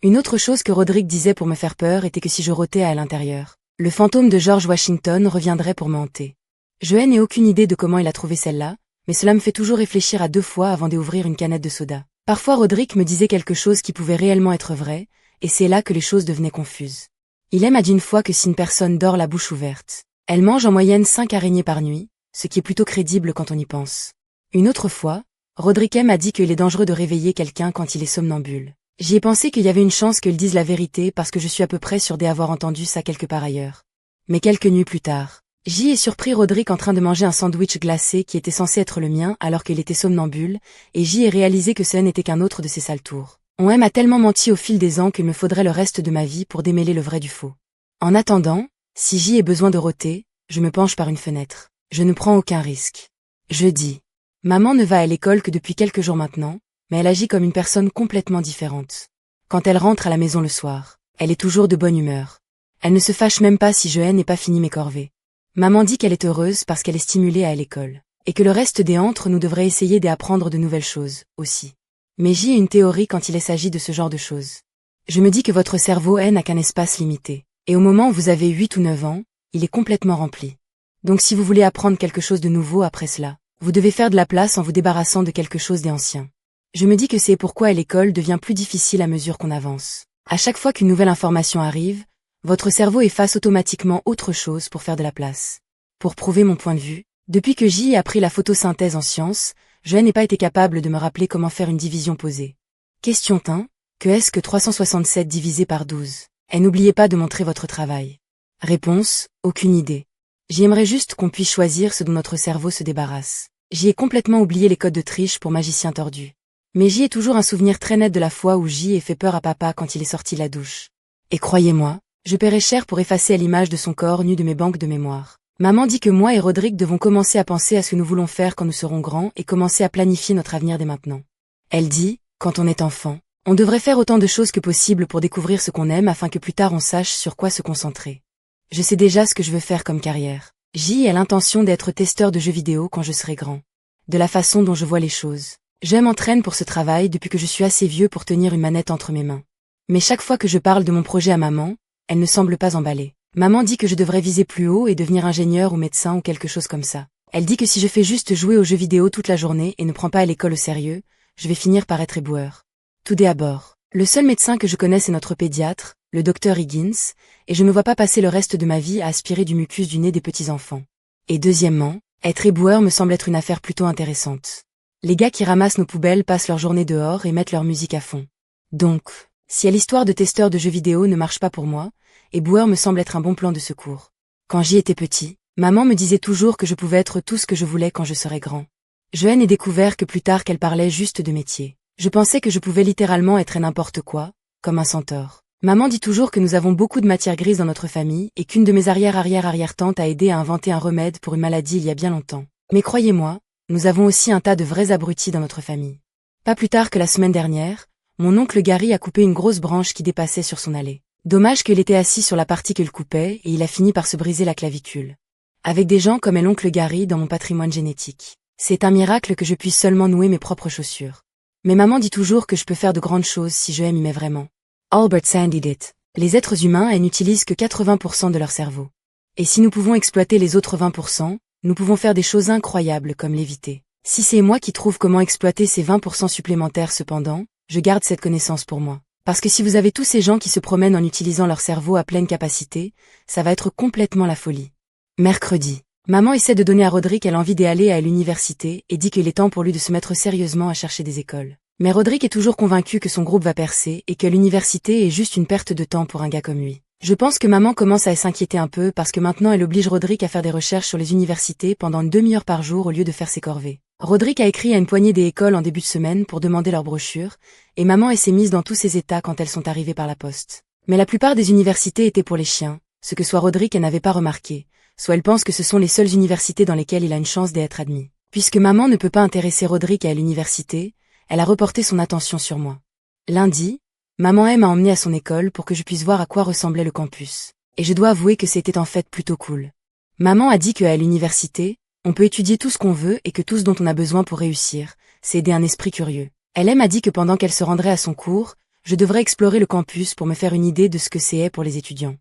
A: Une autre chose que Rodrigue disait pour me faire peur était que si je rotais à l'intérieur, le fantôme de George Washington reviendrait pour me hanter. Je n'ai aucune idée de comment il a trouvé celle-là, mais cela me fait toujours réfléchir à 2 fois avant d'ouvrir une canette de soda. Parfois Rodrigue me disait quelque chose qui pouvait réellement être vrai, et c'est là que les choses devenaient confuses. Il m'a dit une fois que si une personne dort la bouche ouverte, elle mange en moyenne 5 araignées par nuit, ce qui est plutôt crédible quand on y pense. Une autre fois, Rodrigue m'a dit qu'il est dangereux de réveiller quelqu'un quand il est somnambule. J'y ai pensé qu'il y avait une chance qu'il dise la vérité parce que je suis à peu près sûr d'avoir entendu ça quelque part ailleurs. Mais quelques nuits plus tard, j'y ai surpris Rodrigue en train de manger un sandwich glacé qui était censé être le mien alors qu'il était somnambule, et j'y ai réalisé que ce n'était qu'un autre de ses sales tours. On m'a tellement menti au fil des ans qu'il me faudrait le reste de ma vie pour démêler le vrai du faux. En attendant, si j'y ai besoin de roter, je me penche par une fenêtre. Je ne prends aucun risque. Je dis. Maman ne va à l'école que depuis quelques jours maintenant, mais elle agit comme une personne complètement différente. Quand elle rentre à la maison le soir, elle est toujours de bonne humeur. Elle ne se fâche même pas si je n'ai pas fini mes corvées. Maman dit qu'elle est heureuse parce qu'elle est stimulée à aller à l'école. Et que le reste des antres nous devrait essayer d'apprendre de nouvelles choses, aussi. Mais j'ai une théorie quand il s'agit de ce genre de choses. Je me dis que votre cerveau n'a qu'un espace limité. Et au moment où vous avez 8 ou 9 ans, il est complètement rempli. Donc si vous voulez apprendre quelque chose de nouveau après cela, vous devez faire de la place en vous débarrassant de quelque chose d'ancien. Je me dis que c'est pourquoi l'école devient plus difficile à mesure qu'on avance. À chaque fois qu'une nouvelle information arrive, votre cerveau efface automatiquement autre chose pour faire de la place. Pour prouver mon point de vue, depuis que J a appris la photosynthèse en sciences, je n'ai pas été capable de me rappeler comment faire une division posée. Question 1. Que est-ce que 367 divisé par 12? Et n'oubliez pas de montrer votre travail. Réponse. Aucune idée. J'aimerais juste qu'on puisse choisir ce dont notre cerveau se débarrasse. J'y ai complètement oublié les codes de triche pour magicien tordu. Mais j'y ai toujours un souvenir très net de la fois où J ai fait peur à papa quand il est sorti de la douche. Et croyez-moi, je paierai cher pour effacer à l'image de son corps nu de mes banques de mémoire. Maman dit que moi et Rodrigue devons commencer à penser à ce que nous voulons faire quand nous serons grands et commencer à planifier notre avenir dès maintenant. Elle dit, quand on est enfant, on devrait faire autant de choses que possible pour découvrir ce qu'on aime afin que plus tard on sache sur quoi se concentrer. Je sais déjà ce que je veux faire comme carrière. J a l'intention d'être testeur de jeux vidéo quand je serai grand. De la façon dont je vois les choses. Je m'entraîne pour ce travail depuis que je suis assez vieux pour tenir une manette entre mes mains. Mais chaque fois que je parle de mon projet à maman, elle ne semble pas emballée. Maman dit que je devrais viser plus haut et devenir ingénieur ou médecin ou quelque chose comme ça. Elle dit que si je fais juste jouer aux jeux vidéo toute la journée et ne prends pas à l'école au sérieux, je vais finir par être éboueur. Tout d'abord, le seul médecin que je connaisse est notre pédiatre, le docteur Higgins, et je ne me vois pas passer le reste de ma vie à aspirer du mucus du nez des petits-enfants. Et deuxièmement, être éboueur me semble être une affaire plutôt intéressante. Les gars qui ramassent nos poubelles passent leur journée dehors et mettent leur musique à fond. Donc, si l'histoire de testeur de jeux vidéo ne marche pas pour moi, éboueur me semble être un bon plan de secours. Quand j'y étais petit, maman me disait toujours que je pouvais être tout ce que je voulais quand je serais grand. Je n'ai découvert que plus tard qu'elle parlait juste de métier. Je pensais que je pouvais littéralement être n'importe quoi, comme un centaure. Maman dit toujours que nous avons beaucoup de matière grise dans notre famille et qu'une de mes arrière-arrière-arrière-tantes a aidé à inventer un remède pour une maladie il y a bien longtemps. Mais croyez-moi, nous avons aussi un tas de vrais abrutis dans notre famille. Pas plus tard que la semaine dernière, mon oncle Gary a coupé une grosse branche qui dépassait sur son allée. Dommage qu'il était assis sur la partie qu'il coupait et il a fini par se briser la clavicule. Avec des gens comme est l'oncle Gary dans mon patrimoine génétique. C'est un miracle que je puisse seulement nouer mes propres chaussures. Mais maman dit toujours que je peux faire de grandes choses si je m'y mets vraiment. Albert Sandy dit, les êtres humains n'utilisent que 80% de leur cerveau. Et si nous pouvons exploiter les autres 20%, nous pouvons faire des choses incroyables comme léviter. Si c'est moi qui trouve comment exploiter ces 20% supplémentaires cependant, je garde cette connaissance pour moi. Parce que si vous avez tous ces gens qui se promènent en utilisant leur cerveau à pleine capacité, ça va être complètement la folie. Mercredi. Maman essaie de donner à Rodrigue l'envie d'aller à l'université et dit qu'il est temps pour lui de se mettre sérieusement à chercher des écoles. Mais Rodrigue est toujours convaincu que son groupe va percer et que l'université est juste une perte de temps pour un gars comme lui. Je pense que maman commence à s'inquiéter un peu parce que maintenant elle oblige Rodrigue à faire des recherches sur les universités pendant une demi-heure par jour au lieu de faire ses corvées. Rodrigue a écrit à une poignée des écoles en début de semaine pour demander leurs brochures, et maman s'est mise dans tous ses états quand elles sont arrivées par la poste. Mais la plupart des universités étaient pour les chiens, ce que soit Rodrigue n'avait pas remarqué, soit elle pense que ce sont les seules universités dans lesquelles il a une chance d'être admis. Puisque maman ne peut pas intéresser Rodrigue à l'université, elle a reporté son attention sur moi. Lundi, maman m'a emmené à son école pour que je puisse voir à quoi ressemblait le campus. Et je dois avouer que c'était en fait plutôt cool. Maman a dit qu'à l'université, on peut étudier tout ce qu'on veut et que tout ce dont on a besoin pour réussir, c'est aider un esprit curieux. Elle m'a dit que pendant qu'elle se rendrait à son cours, je devrais explorer le campus pour me faire une idée de ce que c'est pour les étudiants.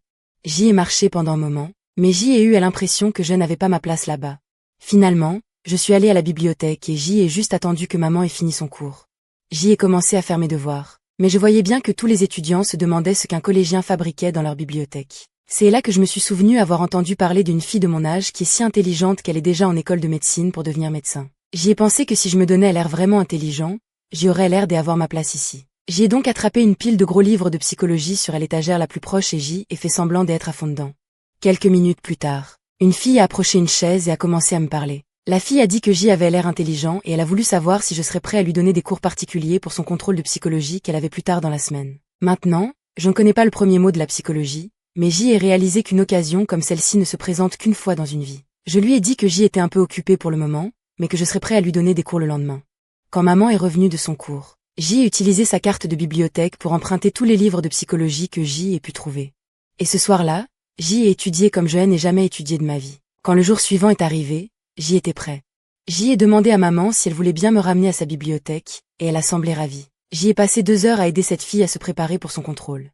A: J'y ai marché pendant un moment, mais j'y ai eu l'impression que je n'avais pas ma place là-bas. Finalement, je suis allée à la bibliothèque et j'y ai juste attendu que maman ait fini son cours. J'y ai commencé à faire mes devoirs, mais je voyais bien que tous les étudiants se demandaient ce qu'un collégien fabriquait dans leur bibliothèque. C'est là que je me suis souvenu avoir entendu parler d'une fille de mon âge qui est si intelligente qu'elle est déjà en école de médecine pour devenir médecin. J'y ai pensé que si je me donnais l'air vraiment intelligent, j'y aurais l'air d'avoir ma place ici. J'y ai donc attrapé une pile de gros livres de psychologie sur l'étagère la plus proche et j'y ai fait semblant d'être à fond dedans. Quelques minutes plus tard, une fille a approché une chaise et a commencé à me parler. La fille a dit que j'y avais l'air intelligent et elle a voulu savoir si je serais prêt à lui donner des cours particuliers pour son contrôle de psychologie qu'elle avait plus tard dans la semaine. Maintenant, je ne connais pas le premier mot de la psychologie, mais j'y ai réalisé qu'une occasion comme celle-ci ne se présente qu'une fois dans une vie. Je lui ai dit que j'y étais un peu occupé pour le moment, mais que je serais prêt à lui donner des cours le lendemain. Quand maman est revenue de son cours, j'y ai utilisé sa carte de bibliothèque pour emprunter tous les livres de psychologie que j'y ai pu trouver. Et ce soir-là, J'y ai étudié comme je n'ai jamais étudié de ma vie. Quand le jour suivant est arrivé, j'y étais prêt. J'y ai demandé à maman si elle voulait bien me ramener à sa bibliothèque, et elle a semblé ravie. J'y ai passé 2 heures à aider cette fille à se préparer pour son contrôle.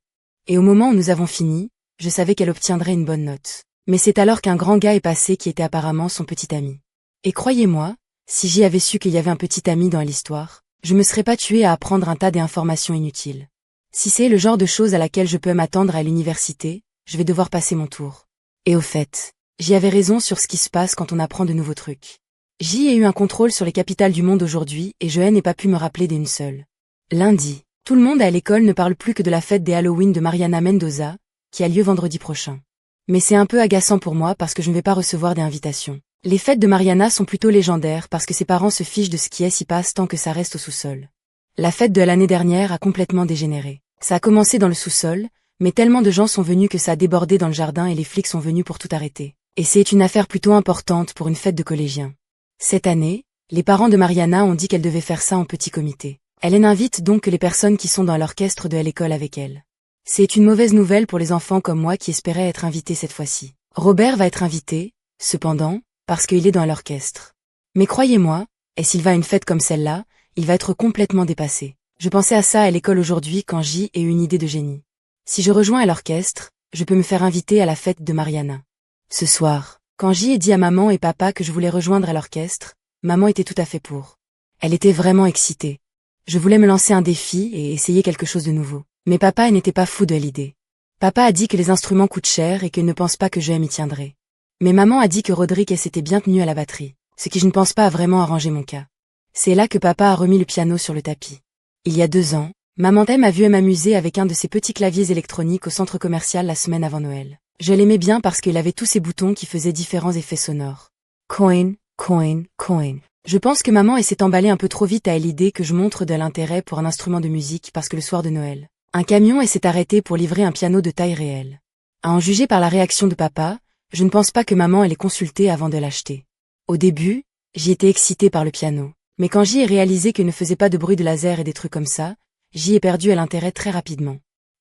A: Et au moment où nous avons fini, je savais qu'elle obtiendrait une bonne note. Mais c'est alors qu'un grand gars est passé qui était apparemment son petit ami. Et croyez-moi, si j'y avais su qu'il y avait un petit ami dans l'histoire, je me serais pas tué à apprendre un tas d'informations inutiles. Si c'est le genre de choses à laquelle je peux m'attendre à l'université, je vais devoir passer mon tour. Et au fait, j'y avais raison sur ce qui se passe quand on apprend de nouveaux trucs. J'y ai eu un contrôle sur les capitales du monde aujourd'hui et je n'ai pas pu me rappeler d'une seule. Lundi, tout le monde à l'école ne parle plus que de la fête des Halloween de Mariana Mendoza, qui a lieu vendredi prochain. Mais c'est un peu agaçant pour moi parce que je ne vais pas recevoir d'invitation. Les fêtes de Mariana sont plutôt légendaires parce que ses parents se fichent de ce qui s'y passe tant que ça reste au sous-sol. La fête de l'année dernière a complètement dégénéré. Ça a commencé dans le sous-sol, mais tellement de gens sont venus que ça a débordé dans le jardin et les flics sont venus pour tout arrêter. Et c'est une affaire plutôt importante pour une fête de collégiens. Cette année, les parents de Mariana ont dit qu'elle devait faire ça en petit comité. Elle n'invite donc que les personnes qui sont dans l'orchestre de l'école avec elle. C'est une mauvaise nouvelle pour les enfants comme moi qui espéraient être invités cette fois-ci. Robert va être invité, cependant, parce qu'il est dans l'orchestre. Mais croyez-moi, et s'il va à une fête comme celle-là, il va être complètement dépassé. Je pensais à ça à l'école aujourd'hui quand j'y ai eu une idée de génie. Si je rejoins à l'orchestre, je peux me faire inviter à la fête de Mariana. Ce soir, quand j'y ai dit à maman et papa que je voulais rejoindre à l'orchestre, maman était tout à fait pour. Elle était vraiment excitée. Je voulais me lancer un défi et essayer quelque chose de nouveau. Mais papa n'était pas fou de l'idée. Papa a dit que les instruments coûtent cher et qu'il ne pense pas que je m'y tiendrai. Mais maman a dit que Rodrigue s'était bien tenu à la batterie, ce qui je ne pense pas a vraiment arrangé mon cas. C'est là que papa a remis le piano sur le tapis. Il y a 2 ans, maman m'a vu m'amuser avec un de ces petits claviers électroniques au centre commercial la semaine avant Noël. Je l'aimais bien parce qu'il avait tous ces boutons qui faisaient différents effets sonores. Coin, coin, coin. Je pense que maman s'est emballée un peu trop vite à l'idée que je montre de l'intérêt pour un instrument de musique parce que le soir de Noël, un camion s'est arrêté pour livrer un piano de taille réelle. À en juger par la réaction de papa, je ne pense pas que maman l'ait consulté avant de l'acheter. Au début, j'y étais excitée par le piano. Mais quand j'y ai réalisé qu'il ne faisait pas de bruit de laser et des trucs comme ça, j'y ai perdu l'intérêt très rapidement.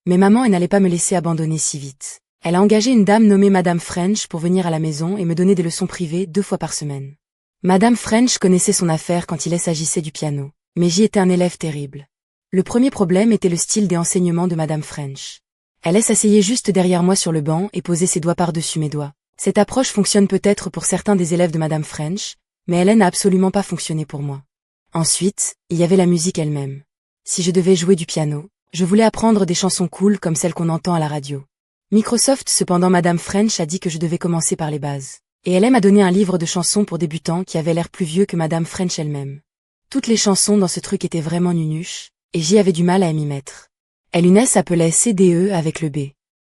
A: Mais maman elle n'allait pas me laisser abandonner si vite. Elle a engagé une dame nommée Madame French pour venir à la maison et me donner des leçons privées 2 fois par semaine. Madame French connaissait son affaire quand il s'agissait du piano, mais j'y étais un élève terrible. Le premier problème était le style des enseignements de Madame French. Elle s'asseyait juste derrière moi sur le banc et posait ses doigts par-dessus mes doigts. Cette approche fonctionne peut-être pour certains des élèves de Madame French, mais elle n'a absolument pas fonctionné pour moi. Ensuite, il y avait la musique elle-même. Si je devais jouer du piano, je voulais apprendre des chansons cool comme celles qu'on entend à la radio. Microsoft cependant Madame French a dit que je devais commencer par les bases. Et elle m'a donné un livre de chansons pour débutants qui avait l'air plus vieux que Madame French elle-même. Toutes les chansons dans ce truc étaient vraiment nunuches, et j'y avais du mal à m'y mettre. Elle s'appelait CDE avec le B.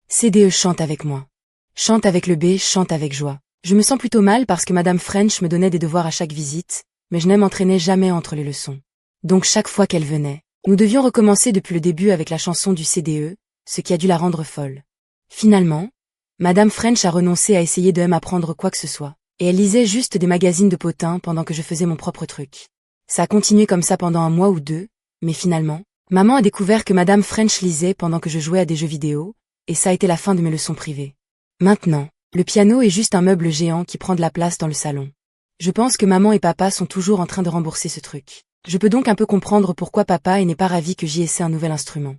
A: CDE chante avec moi. Chante avec le B, chante avec joie. Je me sens plutôt mal parce que Madame French me donnait des devoirs à chaque visite, mais je ne m'entraînais jamais entre les leçons. Donc chaque fois qu'elle venait, nous devions recommencer depuis le début avec la chanson du CDE, ce qui a dû la rendre folle. Finalement, Madame French a renoncé à essayer de m'apprendre quoi que ce soit, et elle lisait juste des magazines de potins pendant que je faisais mon propre truc. Ça a continué comme ça pendant 1 mois ou 2, mais finalement, maman a découvert que Madame French lisait pendant que je jouais à des jeux vidéo, et ça a été la fin de mes leçons privées. Maintenant, le piano est juste un meuble géant qui prend de la place dans le salon. Je pense que maman et papa sont toujours en train de rembourser ce truc. Je peux donc un peu comprendre pourquoi papa n'est pas ravi que j'y essaie un nouvel instrument.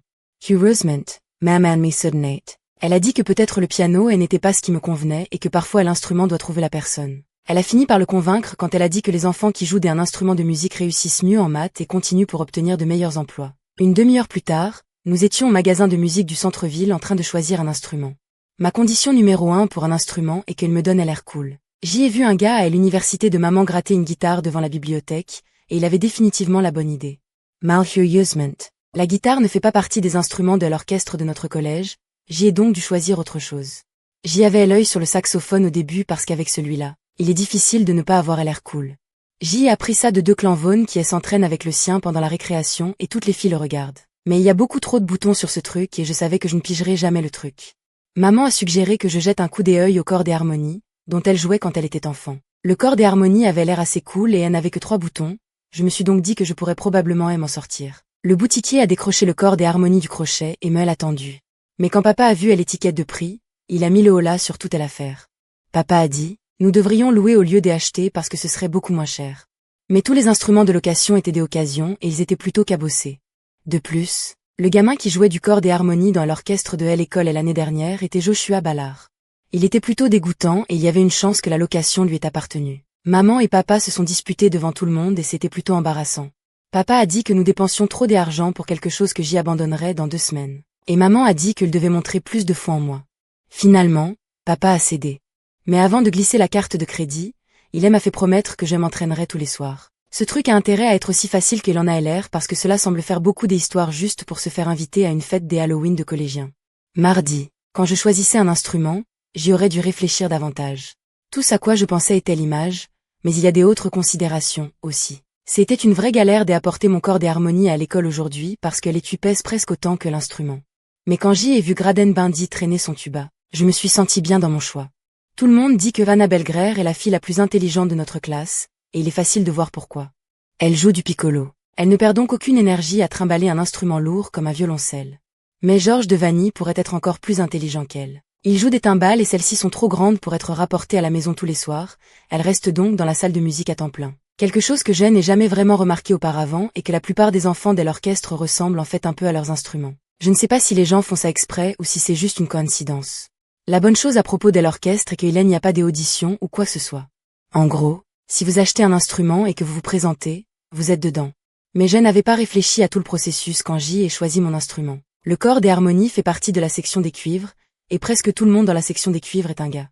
A: Heureusement, maman me soutenait. Elle a dit que peut-être le piano n'était pas ce qui me convenait et que parfois l'instrument doit trouver la personne. Elle a fini par le convaincre quand elle a dit que les enfants qui jouent d'un instrument de musique réussissent mieux en maths et continuent pour obtenir de meilleurs emplois. Une demi-heure plus tard, nous étions au magasin de musique du centre-ville en train de choisir un instrument. Ma condition numéro 1 pour un instrument est qu'il me donne l'air cool. J'y ai vu un gars à l'université de maman gratter une guitare devant la bibliothèque, et il avait définitivement la bonne idée. Malheureusement, la guitare ne fait pas partie des instruments de l'orchestre de notre collège, j'y ai donc dû choisir autre chose. J'y avais l'œil sur le saxophone au début parce qu'avec celui-là, il est difficile de ne pas avoir l'air cool. J'y ai appris ça de 2 clans Vaughn qui s'entraînent avec le sien pendant la récréation et toutes les filles le regardent. Mais il y a beaucoup trop de boutons sur ce truc et je savais que je ne pigerais jamais le truc. Maman a suggéré que je jette un coup d'œil au corps des harmonies, dont elle jouait quand elle était enfant. Le corps des harmonies avait l'air assez cool et elle n'avait que 3 boutons, je me suis donc dit que je pourrais probablement m'en sortir. Le boutiquier a décroché le corps des harmonies du crochet et me l'a tendu. Mais quand papa a vu l'étiquette de prix, il a mis le holà sur toute l'affaire. Papa a dit, nous devrions louer au lieu d'acheter parce que ce serait beaucoup moins cher. Mais tous les instruments de location étaient des occasions et ils étaient plutôt cabossés. De plus, le gamin qui jouait du corde et harmonie dans l'orchestre de l'école l'année dernière était Joshua Ballard. Il était plutôt dégoûtant et il y avait une chance que la location lui ait appartenu. Maman et papa se sont disputés devant tout le monde et c'était plutôt embarrassant. Papa a dit que nous dépensions trop d'argent pour quelque chose que j'y abandonnerais dans 2 semaines. Et maman a dit qu'il devait montrer plus de foi en moi. Finalement, papa a cédé. Mais avant de glisser la carte de crédit, il m'a fait promettre que je m'entraînerais tous les soirs. Ce truc a intérêt à être aussi facile qu'il en a l'air parce que cela semble faire beaucoup d'histoires juste pour se faire inviter à une fête des Halloween de collégiens. Mardi, quand je choisissais un instrument, j'y aurais dû réfléchir davantage. Tout à quoi je pensais était l'image, mais il y a des autres considérations, aussi. C'était une vraie galère d'apporter mon corde et harmonie à l'école aujourd'hui parce que l'étui pèse presque autant que l'instrument. Mais quand j'y ai vu Graden Bindi traîner son tuba, je me suis senti bien dans mon choix. Tout le monde dit que Vanna Belgrère est la fille la plus intelligente de notre classe, et il est facile de voir pourquoi. Elle joue du piccolo. Elle ne perd donc aucune énergie à trimballer un instrument lourd comme un violoncelle. Mais Georges de Vanny pourrait être encore plus intelligent qu'elle. Il joue des timbales et celles-ci sont trop grandes pour être rapportées à la maison tous les soirs, elle reste donc dans la salle de musique à temps plein. Quelque chose que je n'ai jamais vraiment remarqué auparavant et que la plupart des enfants de l'orchestre ressemblent en fait un peu à leurs instruments. Je ne sais pas si les gens font ça exprès ou si c'est juste une coïncidence. La bonne chose à propos de l'orchestre est qu'il n'y a pas d'audition ou quoi que ce soit. En gros, si vous achetez un instrument et que vous vous présentez, vous êtes dedans. Mais je n'avais pas réfléchi à tout le processus quand j'y ai choisi mon instrument. Le corde et harmonie fait partie de la section des cuivres, et presque tout le monde dans la section des cuivres est un gars.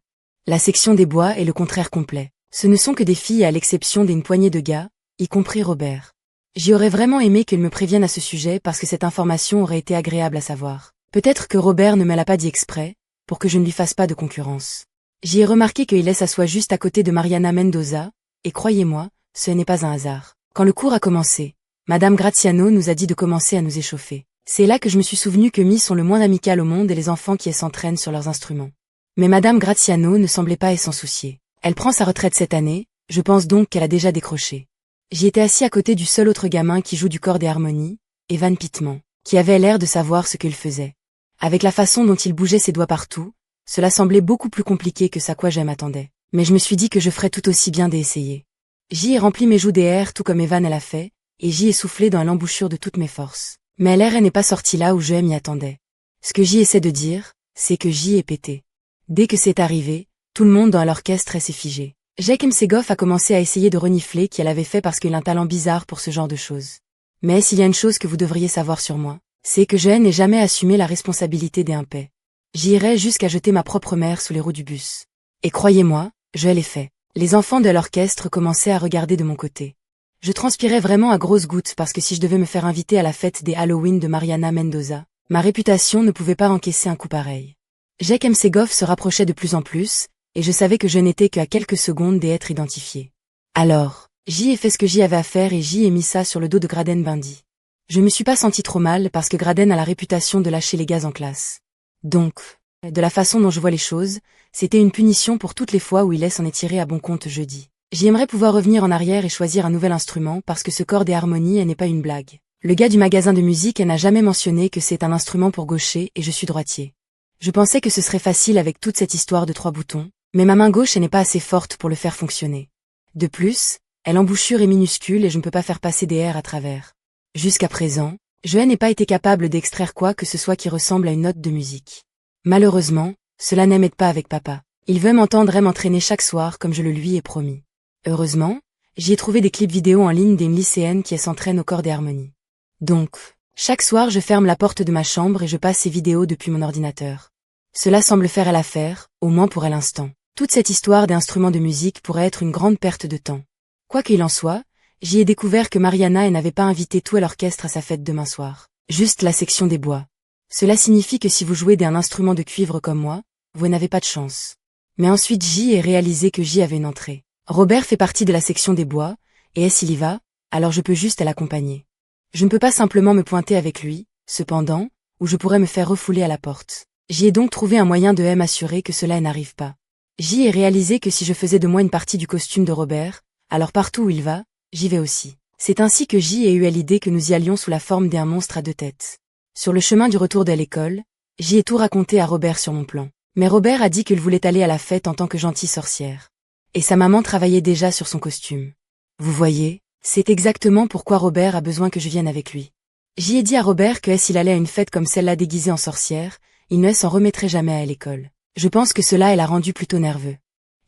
A: La section des bois est le contraire complet. Ce ne sont que des filles à l'exception d'une poignée de gars, y compris Robert. J'y aurais vraiment aimé qu'il me prévienne à ce sujet parce que cette information aurait été agréable à savoir. Peut-être que Robert ne me l'a pas dit exprès, pour que je ne lui fasse pas de concurrence. J'y ai remarqué qu'il s'assoit juste à côté de Mariana Mendoza, et croyez-moi, ce n'est pas un hasard. Quand le cours a commencé, Madame Graziano nous a dit de commencer à nous échauffer. C'est là que je me suis souvenu que Miss sont le moins amical au monde et les enfants qui s'entraînent sur leurs instruments. Mais Madame Graziano ne semblait pas s'en soucier. Elle prend sa retraite cette année, je pense donc qu'elle a déjà décroché. J'y étais assis à côté du seul autre gamin qui joue du corde et harmonie, Evan Pittman, qui avait l'air de savoir ce qu'il faisait. Avec la façon dont il bougeait ses doigts partout, cela semblait beaucoup plus compliqué que ça quoi je m'attendais. Mais je me suis dit que je ferais tout aussi bien d'essayer. J'y ai rempli mes joues d'air tout comme Evan l'a fait, et j'y ai soufflé dans l'embouchure de toutes mes forces. Mais l'air n'est pas sorti là où je m'y attendais. Ce que j'y essaie de dire, c'est que j'y ai pété. Dès que c'est arrivé, tout le monde dans l'orchestre s'est figé. Jake Msegoff a commencé à essayer de renifler qu'il avait fait parce qu'il a un talent bizarre pour ce genre de choses. Mais s'il y a une chose que vous devriez savoir sur moi, c'est que je n'ai jamais assumé la responsabilité des impairs. J'irais jusqu'à jeter ma propre mère sous les roues du bus. Et croyez-moi, je l'ai fait. Les enfants de l'orchestre commençaient à regarder de mon côté. Je transpirais vraiment à grosses gouttes parce que si je devais me faire inviter à la fête des Halloween de Mariana Mendoza, ma réputation ne pouvait pas encaisser un coup pareil. Jake Msegoff se rapprochait de plus en plus, et je savais que je n'étais qu'à quelques secondes d'être identifié. Alors, j'y ai fait ce que j'y avais à faire et j'y ai mis ça sur le dos de Graden Bindi. Je me suis pas senti trop mal parce que Graden a la réputation de lâcher les gaz en classe. Donc, de la façon dont je vois les choses, c'était une punition pour toutes les fois où il s'en est tiré à bon compte jeudi. J'aimerais pouvoir revenir en arrière et choisir un nouvel instrument parce que ce corde et harmonie n'est pas une blague. Le gars du magasin de musique n'a jamais mentionné que c'est un instrument pour gaucher et je suis droitier. Je pensais que ce serait facile avec toute cette histoire de 3 boutons, mais ma main gauche n'est pas assez forte pour le faire fonctionner. De plus, l'embouchure est minuscule et je ne peux pas faire passer des airs à travers. Jusqu'à présent, je n'ai pas été capable d'extraire quoi que ce soit qui ressemble à une note de musique. Malheureusement, cela n'aide pas avec papa. Il veut m'entendre m'entraîner chaque soir comme je le lui ai promis. Heureusement, j'y ai trouvé des clips vidéo en ligne d'une lycéenne qui s'entraîne au corde et harmonie. Donc, chaque soir je ferme la porte de ma chambre et je passe ces vidéos depuis mon ordinateur. Cela semble faire l'affaire, au moins pour l'instant. Toute cette histoire d'instruments de musique pourrait être une grande perte de temps. Quoi qu'il en soit, j'y ai découvert que Mariana n'avait pas invité tout l'orchestre à sa fête demain soir. Juste la section des bois. Cela signifie que si vous jouez d'un instrument de cuivre comme moi, vous n'avez pas de chance. Mais ensuite j'y ai réalisé que j'y avais une entrée. Robert fait partie de la section des bois, et s'il y va, alors je peux juste l'accompagner. Je ne peux pas simplement me pointer avec lui, cependant, ou je pourrais me faire refouler à la porte. J'y ai donc trouvé un moyen de m'assurer que cela n'arrive pas. J'y ai réalisé que si je faisais de moi une partie du costume de Robert, alors partout où il va, j'y vais aussi. C'est ainsi que j'y ai eu l'idée que nous y allions sous la forme d'un monstre à 2 têtes. Sur le chemin du retour de l'école, j'y ai tout raconté à Robert sur mon plan. Mais Robert a dit qu'il voulait aller à la fête en tant que gentille sorcière. Et sa maman travaillait déjà sur son costume. Vous voyez, c'est exactement pourquoi Robert a besoin que je vienne avec lui. J'y ai dit à Robert que s'il allait à une fête comme celle-là déguisée en sorcière, il ne s'en remettrait jamais à l'école. Je pense que cela l'a rendu plutôt nerveux.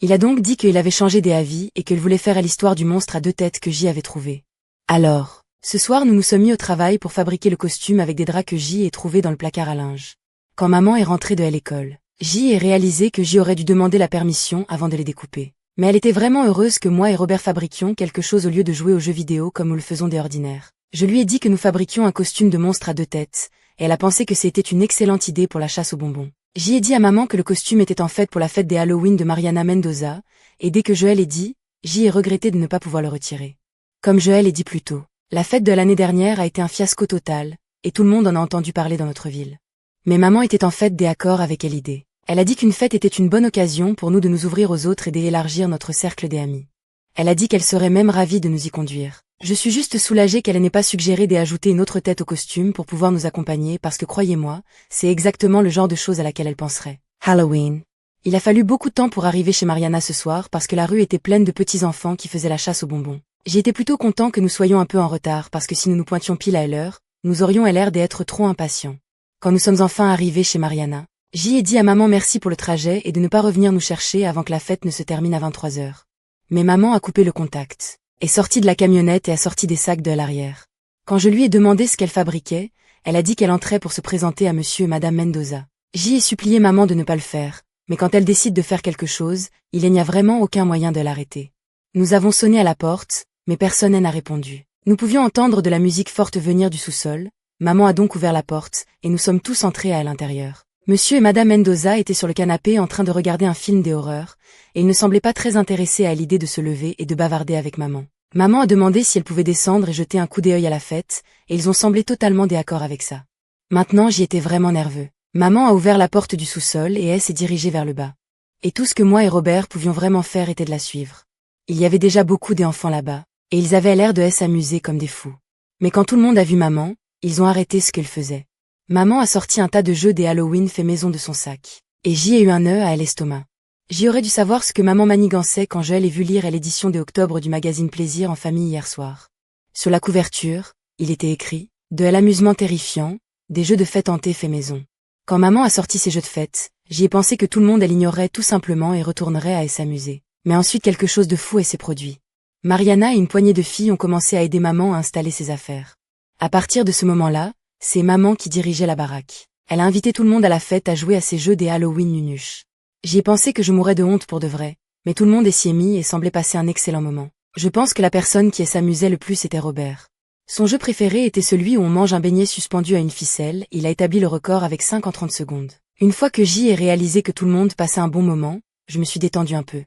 A: Il a donc dit qu'il avait changé d'avis et qu'il voulait faire à l'histoire du monstre à 2 têtes que J avait trouvé. Alors, ce soir nous nous sommes mis au travail pour fabriquer le costume avec des draps que J ait trouvés dans le placard à linge. Quand maman est rentrée de l'école, J ait réalisé que J aurait dû demander la permission avant de les découper. Mais elle était vraiment heureuse que moi et Robert fabriquions quelque chose au lieu de jouer aux jeux vidéo comme nous le faisons d'ordinaire. Je lui ai dit que nous fabriquions un costume de monstre à 2 têtes, et elle a pensé que c'était une excellente idée pour la chasse aux bonbons. J'y ai dit à maman que le costume était en fait pour la fête des Halloween de Mariana Mendoza, et dès que Joël ait dit, j'y ai regretté de ne pas pouvoir le retirer. Comme Joël ait dit plus tôt, la fête de l'année dernière a été un fiasco total, et tout le monde en a entendu parler dans notre ville. Mais maman était en fait d'accord avec elle idée. Elle a dit qu'une fête était une bonne occasion pour nous de nous ouvrir aux autres et d'élargir notre cercle des amis. Elle a dit qu'elle serait même ravie de nous y conduire. Je suis juste soulagée qu'elle n'ait pas suggéré d'ajouter une autre tête au costume pour pouvoir nous accompagner parce que croyez-moi, c'est exactement le genre de chose à laquelle elle penserait. Halloween. Il a fallu beaucoup de temps pour arriver chez Mariana ce soir parce que la rue était pleine de petits enfants qui faisaient la chasse aux bonbons. J'ai été plutôt content que nous soyons un peu en retard parce que si nous nous pointions pile à l'heure, nous aurions l'air d'être trop impatients. Quand nous sommes enfin arrivés chez Mariana, j'y ai dit à maman merci pour le trajet et de ne pas revenir nous chercher avant que la fête ne se termine à 23 heures. Mais maman a coupé le contact, est sortie de la camionnette et a sorti des sacs de l'arrière. Quand je lui ai demandé ce qu'elle fabriquait, elle a dit qu'elle entrait pour se présenter à monsieur et madame Mendoza. J'y ai supplié maman de ne pas le faire, mais quand elle décide de faire quelque chose, il n'y a vraiment aucun moyen de l'arrêter. Nous avons sonné à la porte, mais personne n'a répondu. Nous pouvions entendre de la musique forte venir du sous-sol, maman a donc ouvert la porte, et nous sommes tous entrés à l'intérieur. Monsieur et madame Mendoza étaient sur le canapé en train de regarder un film d'horreur, et ils ne semblaient pas très intéressés à l'idée de se lever et de bavarder avec maman. Maman a demandé si elle pouvait descendre et jeter un coup d'œil à la fête, et ils ont semblé totalement d'accord avec ça. Maintenant j'y étais vraiment nerveux. Maman a ouvert la porte du sous-sol et elle s'est dirigée vers le bas. Et tout ce que moi et Robert pouvions vraiment faire était de la suivre. Il y avait déjà beaucoup d'enfants là-bas, et ils avaient l'air de s'amuser comme des fous. Mais quand tout le monde a vu maman, ils ont arrêté ce qu'ils faisaient. Maman a sorti un tas de jeux des Halloween fait maison de son sac. Et j'y ai eu un nœud à l'estomac. J'y aurais dû savoir ce que maman manigançait quand je l'ai vu lire l'édition de octobre du magazine Plaisir en famille hier soir. Sur la couverture, il était écrit « De l'amusement terrifiant, des jeux de fête hantés fait maison ». Quand maman a sorti ces jeux de fête, j'y ai pensé que tout le monde l'ignorerait tout simplement et retournerait à s'amuser. Mais ensuite quelque chose de fou s'est produit. Mariana et une poignée de filles ont commencé à aider maman à installer ses affaires. À partir de ce moment-là, c'est maman qui dirigeait la baraque. Elle a invité tout le monde à la fête à jouer à ces jeux des Halloween nunuches. J'y ai pensé que je mourrais de honte pour de vrai, mais tout le monde s'y est mis et semblait passer un excellent moment. Je pense que la personne qui s'amusait le plus était Robert. Son jeu préféré était celui où on mange un beignet suspendu à une ficelle, il a établi le record avec 5 en 30 secondes. Une fois que J ai réalisé que tout le monde passait un bon moment, je me suis détendu un peu.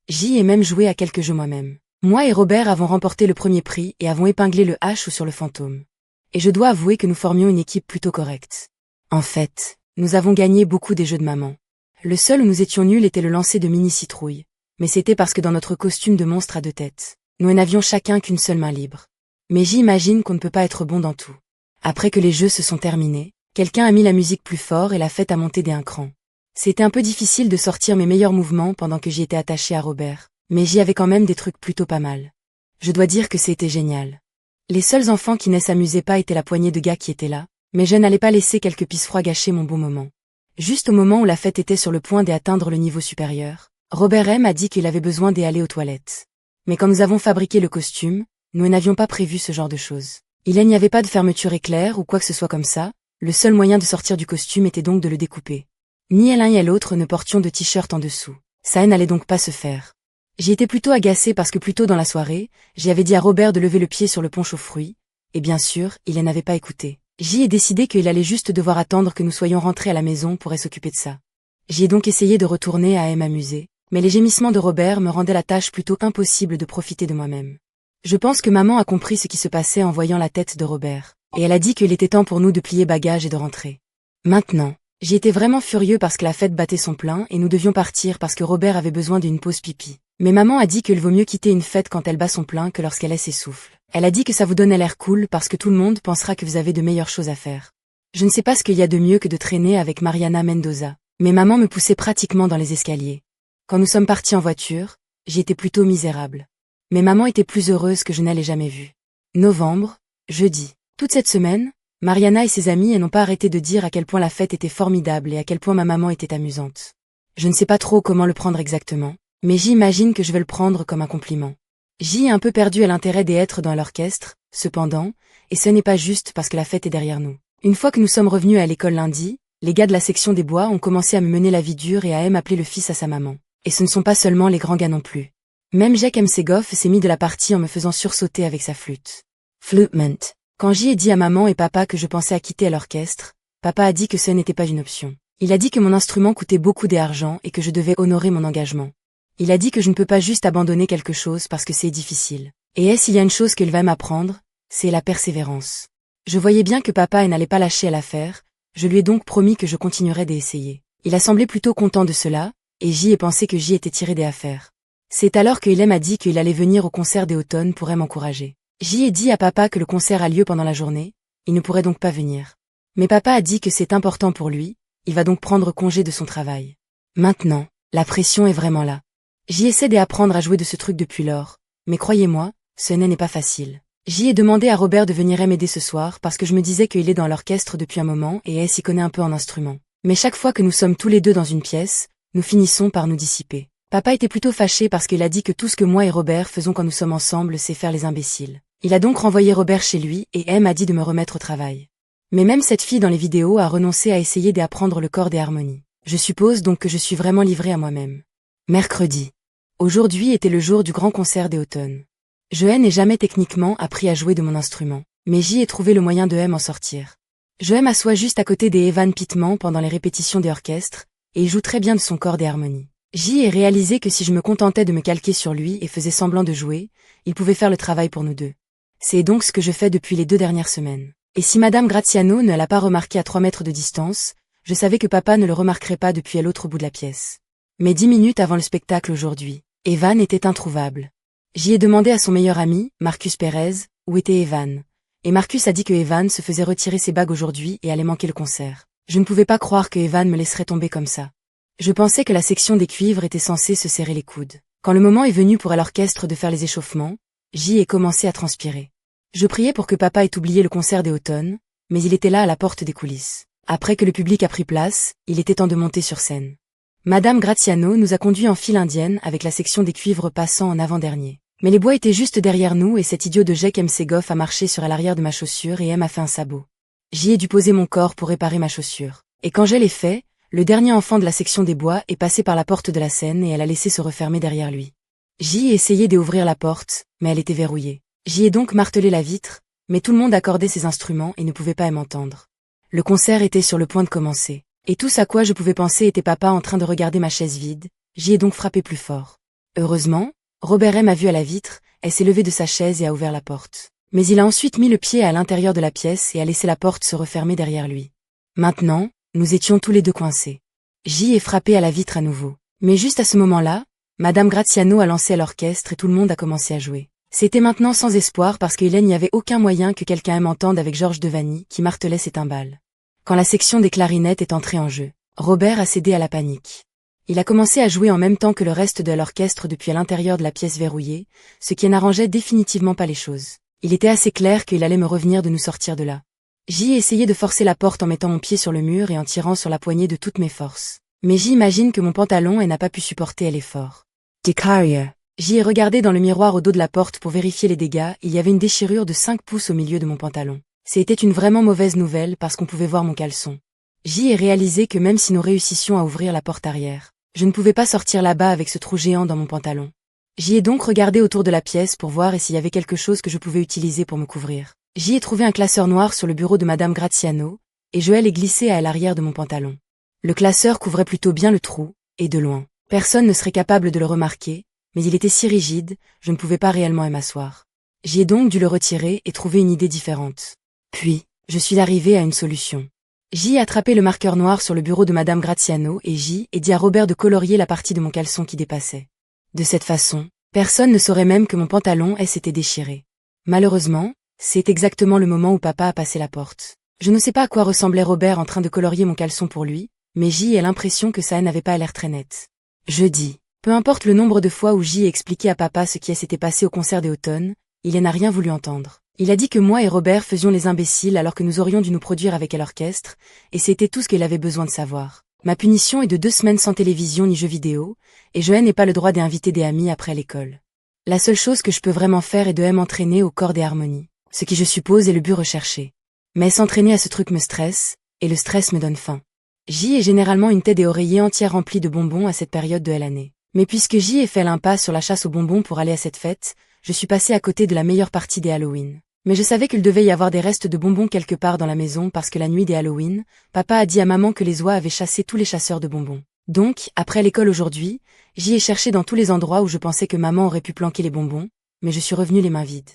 A: J ai même joué à quelques jeux moi-même. Moi et Robert avons remporté le premier prix et avons épinglé le H sur le fantôme. Et je dois avouer que nous formions une équipe plutôt correcte. En fait, nous avons gagné beaucoup des jeux de maman. Le seul où nous étions nuls était le lancer de mini-citrouille. Mais c'était parce que dans notre costume de monstre à 2 têtes, nous n'avions chacun qu'une seule main libre. Mais j'imagine qu'on ne peut pas être bon dans tout. Après que les jeux se sont terminés, quelqu'un a mis la musique plus fort et la fête a monté d'un cran. C'était un peu difficile de sortir mes meilleurs mouvements pendant que j'y étais attachée à Robert, mais j'y avais quand même des trucs plutôt pas mal. Je dois dire que c'était génial. Les seuls enfants qui ne s'amusaient pas étaient la poignée de gars qui étaient là, mais je n'allais pas laisser quelques pisse-froids gâcher mon bon moment. Juste au moment où la fête était sur le point d'atteindre le niveau supérieur, Robert M a dit qu'il avait besoin d'aller aux toilettes. Mais quand nous avons fabriqué le costume, nous n'avions pas prévu ce genre de choses. Il n'y avait pas de fermeture éclair ou quoi que ce soit comme ça, le seul moyen de sortir du costume était donc de le découper. Ni l'un ni l'autre ne portions de t-shirt en dessous. Ça n'allait donc pas se faire. J'y étais plutôt agacée parce que plus tôt dans la soirée, j'y avais dit à Robert de lever le pied sur le punch aux fruits, et bien sûr, il n'avait pas écouté. J'y ai décidé qu'il allait juste devoir attendre que nous soyons rentrés à la maison pour s'occuper de ça. J'y ai donc essayé de retourner à m'amuser, mais les gémissements de Robert me rendaient la tâche plutôt impossible de profiter de moi-même. Je pense que maman a compris ce qui se passait en voyant la tête de Robert, et elle a dit qu'il était temps pour nous de plier bagages et de rentrer. Maintenant, j'y étais vraiment furieux parce que la fête battait son plein et nous devions partir parce que Robert avait besoin d'une pause pipi. Mais maman a dit qu'il vaut mieux quitter une fête quand elle bat son plein que lorsqu'elle s'essouffle. Elle a dit que ça vous donnait l'air cool parce que tout le monde pensera que vous avez de meilleures choses à faire. Je ne sais pas ce qu'il y a de mieux que de traîner avec Mariana Mendoza. Mais maman me poussait pratiquement dans les escaliers. Quand nous sommes partis en voiture, j'y étais plutôt misérable. Mais maman était plus heureuse que je ne l'ai jamais vue. Novembre, jeudi. Toute cette semaine, Mariana et ses amis n'ont pas arrêté de dire à quel point la fête était formidable et à quel point ma maman était amusante. Je ne sais pas trop comment le prendre exactement, mais j'imagine que je vais le prendre comme un compliment. J'y ai un peu perdu à l'intérêt d'être dans l'orchestre, cependant, et ce n'est pas juste parce que la fête est derrière nous. Une fois que nous sommes revenus à l'école lundi, les gars de la section des bois ont commencé à me mener la vie dure et à appeler le fils à sa maman. Et ce ne sont pas seulement les grands gars non plus. Même Jacques Msegoff s'est mis de la partie en me faisant sursauter avec sa flûte. Flutement. Quand j'y ai dit à maman et papa que je pensais à quitter l'orchestre, papa a dit que ce n'était pas une option. Il a dit que mon instrument coûtait beaucoup d'argent et que je devais honorer mon engagement. Il a dit que je ne peux pas juste abandonner quelque chose parce que c'est difficile. Et s'il y a une chose qu'il va m'apprendre, c'est la persévérance. Je voyais bien que papa n'allait pas lâcher à l'affaire, je lui ai donc promis que je continuerais d'essayer. Il a semblé plutôt content de cela, et j'y ai pensé que j'y étais tiré des affaires. C'est alors que Hélène m'a dit qu'il allait venir au concert des automnes pour m'encourager. J'y ai dit à papa que le concert a lieu pendant la journée, il ne pourrait donc pas venir. Mais papa a dit que c'est important pour lui, il va donc prendre congé de son travail. Maintenant, la pression est vraiment là. J'y essaie d'apprendre à jouer de ce truc depuis lors, mais croyez-moi, ce n'est pas facile. J'y ai demandé à Robert de venir m'aider ce soir parce que je me disais qu'il est dans l'orchestre depuis un moment et s'y connaît un peu en instrument. Mais chaque fois que nous sommes tous les deux dans une pièce, nous finissons par nous dissiper. Papa était plutôt fâché parce qu'il a dit que tout ce que moi et Robert faisons quand nous sommes ensemble, c'est faire les imbéciles. Il a donc renvoyé Robert chez lui et M a dit de me remettre au travail. Mais même cette fille dans les vidéos a renoncé à essayer d'apprendre le corps des harmonies. Je suppose donc que je suis vraiment livrée à moi-même. Mercredi. Aujourd'hui était le jour du grand concert des automnes. Je n'ai jamais techniquement appris à jouer de mon instrument, mais j'y ai trouvé le moyen de m'en sortir. Je m'assois juste à côté des Evan Pittman pendant les répétitions des orchestres, et il joue très bien de son corps des harmonies. J'y ai réalisé que si je me contentais de me calquer sur lui et faisais semblant de jouer, il pouvait faire le travail pour nous deux. C'est donc ce que je fais depuis les 2 dernières semaines. Et si Madame Graziano ne l'a pas remarqué à 3 mètres de distance, je savais que papa ne le remarquerait pas depuis à l'autre bout de la pièce. Mais 10 minutes avant le spectacle aujourd'hui, Evan était introuvable. J'y ai demandé à son meilleur ami, Marcus Pérez, où était Evan. Et Marcus a dit que Evan se faisait retirer ses bagues aujourd'hui et allait manquer le concert. Je ne pouvais pas croire que Evan me laisserait tomber comme ça. Je pensais que la section des cuivres était censée se serrer les coudes. Quand le moment est venu pour l'orchestre de faire les échauffements, j'y ai commencé à transpirer. Je priais pour que papa ait oublié le concert des automnes, mais il était là à la porte des coulisses. Après que le public a pris place, il était temps de monter sur scène. Madame Graziano nous a conduits en file indienne avec la section des cuivres passant en avant-dernier. Mais les bois étaient juste derrière nous et cet idiot de Jacques Msegoff a marché sur l'arrière de ma chaussure et m'a fait un sabot. J'y ai dû poser mon corps pour réparer ma chaussure. Et quand je l'ai fait, le dernier enfant de la section des bois est passé par la porte de la scène et elle a laissé se refermer derrière lui. J'y ai essayé d'ouvrir la porte, mais elle était verrouillée. J'y ai donc martelé la vitre, mais tout le monde accordait ses instruments et ne pouvait pas m'entendre. Le concert était sur le point de commencer. Et tout ce à quoi je pouvais penser était papa en train de regarder ma chaise vide, j'y ai donc frappé plus fort. Heureusement, Robert M a vu à la vitre, elle s'est levée de sa chaise et a ouvert la porte. Mais il a ensuite mis le pied à l'intérieur de la pièce et a laissé la porte se refermer derrière lui. Maintenant, nous étions tous les deux coincés. J'y ai frappé à la vitre à nouveau. Mais juste à ce moment-là, Madame Graziano a lancé à l'orchestre et tout le monde a commencé à jouer. C'était maintenant sans espoir parce qu'il n'y avait aucun moyen que quelqu'un m'entende avec Georges Devany qui martelait ses timbales. Quand la section des clarinettes est entrée en jeu, Robert a cédé à la panique. Il a commencé à jouer en même temps que le reste de l'orchestre depuis à l'intérieur de la pièce verrouillée, ce qui n'arrangeait définitivement pas les choses. Il était assez clair qu'il allait me revenir de nous sortir de là. J'y ai essayé de forcer la porte en mettant mon pied sur le mur et en tirant sur la poignée de toutes mes forces. Mais j'imagine que mon pantalon n'a pas pu supporter l'effort. Ticaria. J'y ai regardé dans le miroir au dos de la porte pour vérifier les dégâts, il y avait une déchirure de 5 pouces au milieu de mon pantalon. C'était une vraiment mauvaise nouvelle parce qu'on pouvait voir mon caleçon. J'y ai réalisé que même si nous réussissions à ouvrir la porte arrière, je ne pouvais pas sortir là-bas avec ce trou géant dans mon pantalon. J'y ai donc regardé autour de la pièce pour voir s'il y avait quelque chose que je pouvais utiliser pour me couvrir. J'y ai trouvé un classeur noir sur le bureau de Madame Graziano, et je l'ai glissé à l'arrière de mon pantalon. Le classeur couvrait plutôt bien le trou, et de loin. Personne ne serait capable de le remarquer, mais il était si rigide, je ne pouvais pas réellement m'asseoir. J'y ai donc dû le retirer et trouver une idée différente. Puis, je suis arrivé à une solution. J'y ai attrapé le marqueur noir sur le bureau de Madame Graziano et j'y ai dit à Robert de colorier la partie de mon caleçon qui dépassait. De cette façon, personne ne saurait même que mon pantalon s'était déchiré. Malheureusement, c'est exactement le moment où papa a passé la porte. Je ne sais pas à quoi ressemblait Robert en train de colorier mon caleçon pour lui, mais J a l'impression que ça n'avait pas l'air très net. Je dis. Peu importe le nombre de fois où J a expliqué à papa ce qui s'était passé au concert des Automnes, il n'a rien voulu entendre. Il a dit que moi et Robert faisions les imbéciles alors que nous aurions dû nous produire avec l'orchestre, et c'était tout ce qu'il avait besoin de savoir. Ma punition est de 2 semaines sans télévision ni jeux vidéo, et je n'ai pas le droit d'inviter des amis après l'école. La seule chose que je peux vraiment faire est de m'entraîner au corps des harmonies, ce qui je suppose est le but recherché. Mais s'entraîner à ce truc me stresse, et le stress me donne faim. J est généralement une tête et oreiller entière remplie de bonbons à cette période de l'année. Mais puisque J ait fait l'impasse sur la chasse aux bonbons pour aller à cette fête, je suis passé à côté de la meilleure partie des Halloween. Mais je savais qu'il devait y avoir des restes de bonbons quelque part dans la maison parce que la nuit des Halloween, papa a dit à maman que les oies avaient chassé tous les chasseurs de bonbons. Donc, après l'école aujourd'hui, j'y ai cherché dans tous les endroits où je pensais que maman aurait pu planquer les bonbons, mais je suis revenue les mains vides.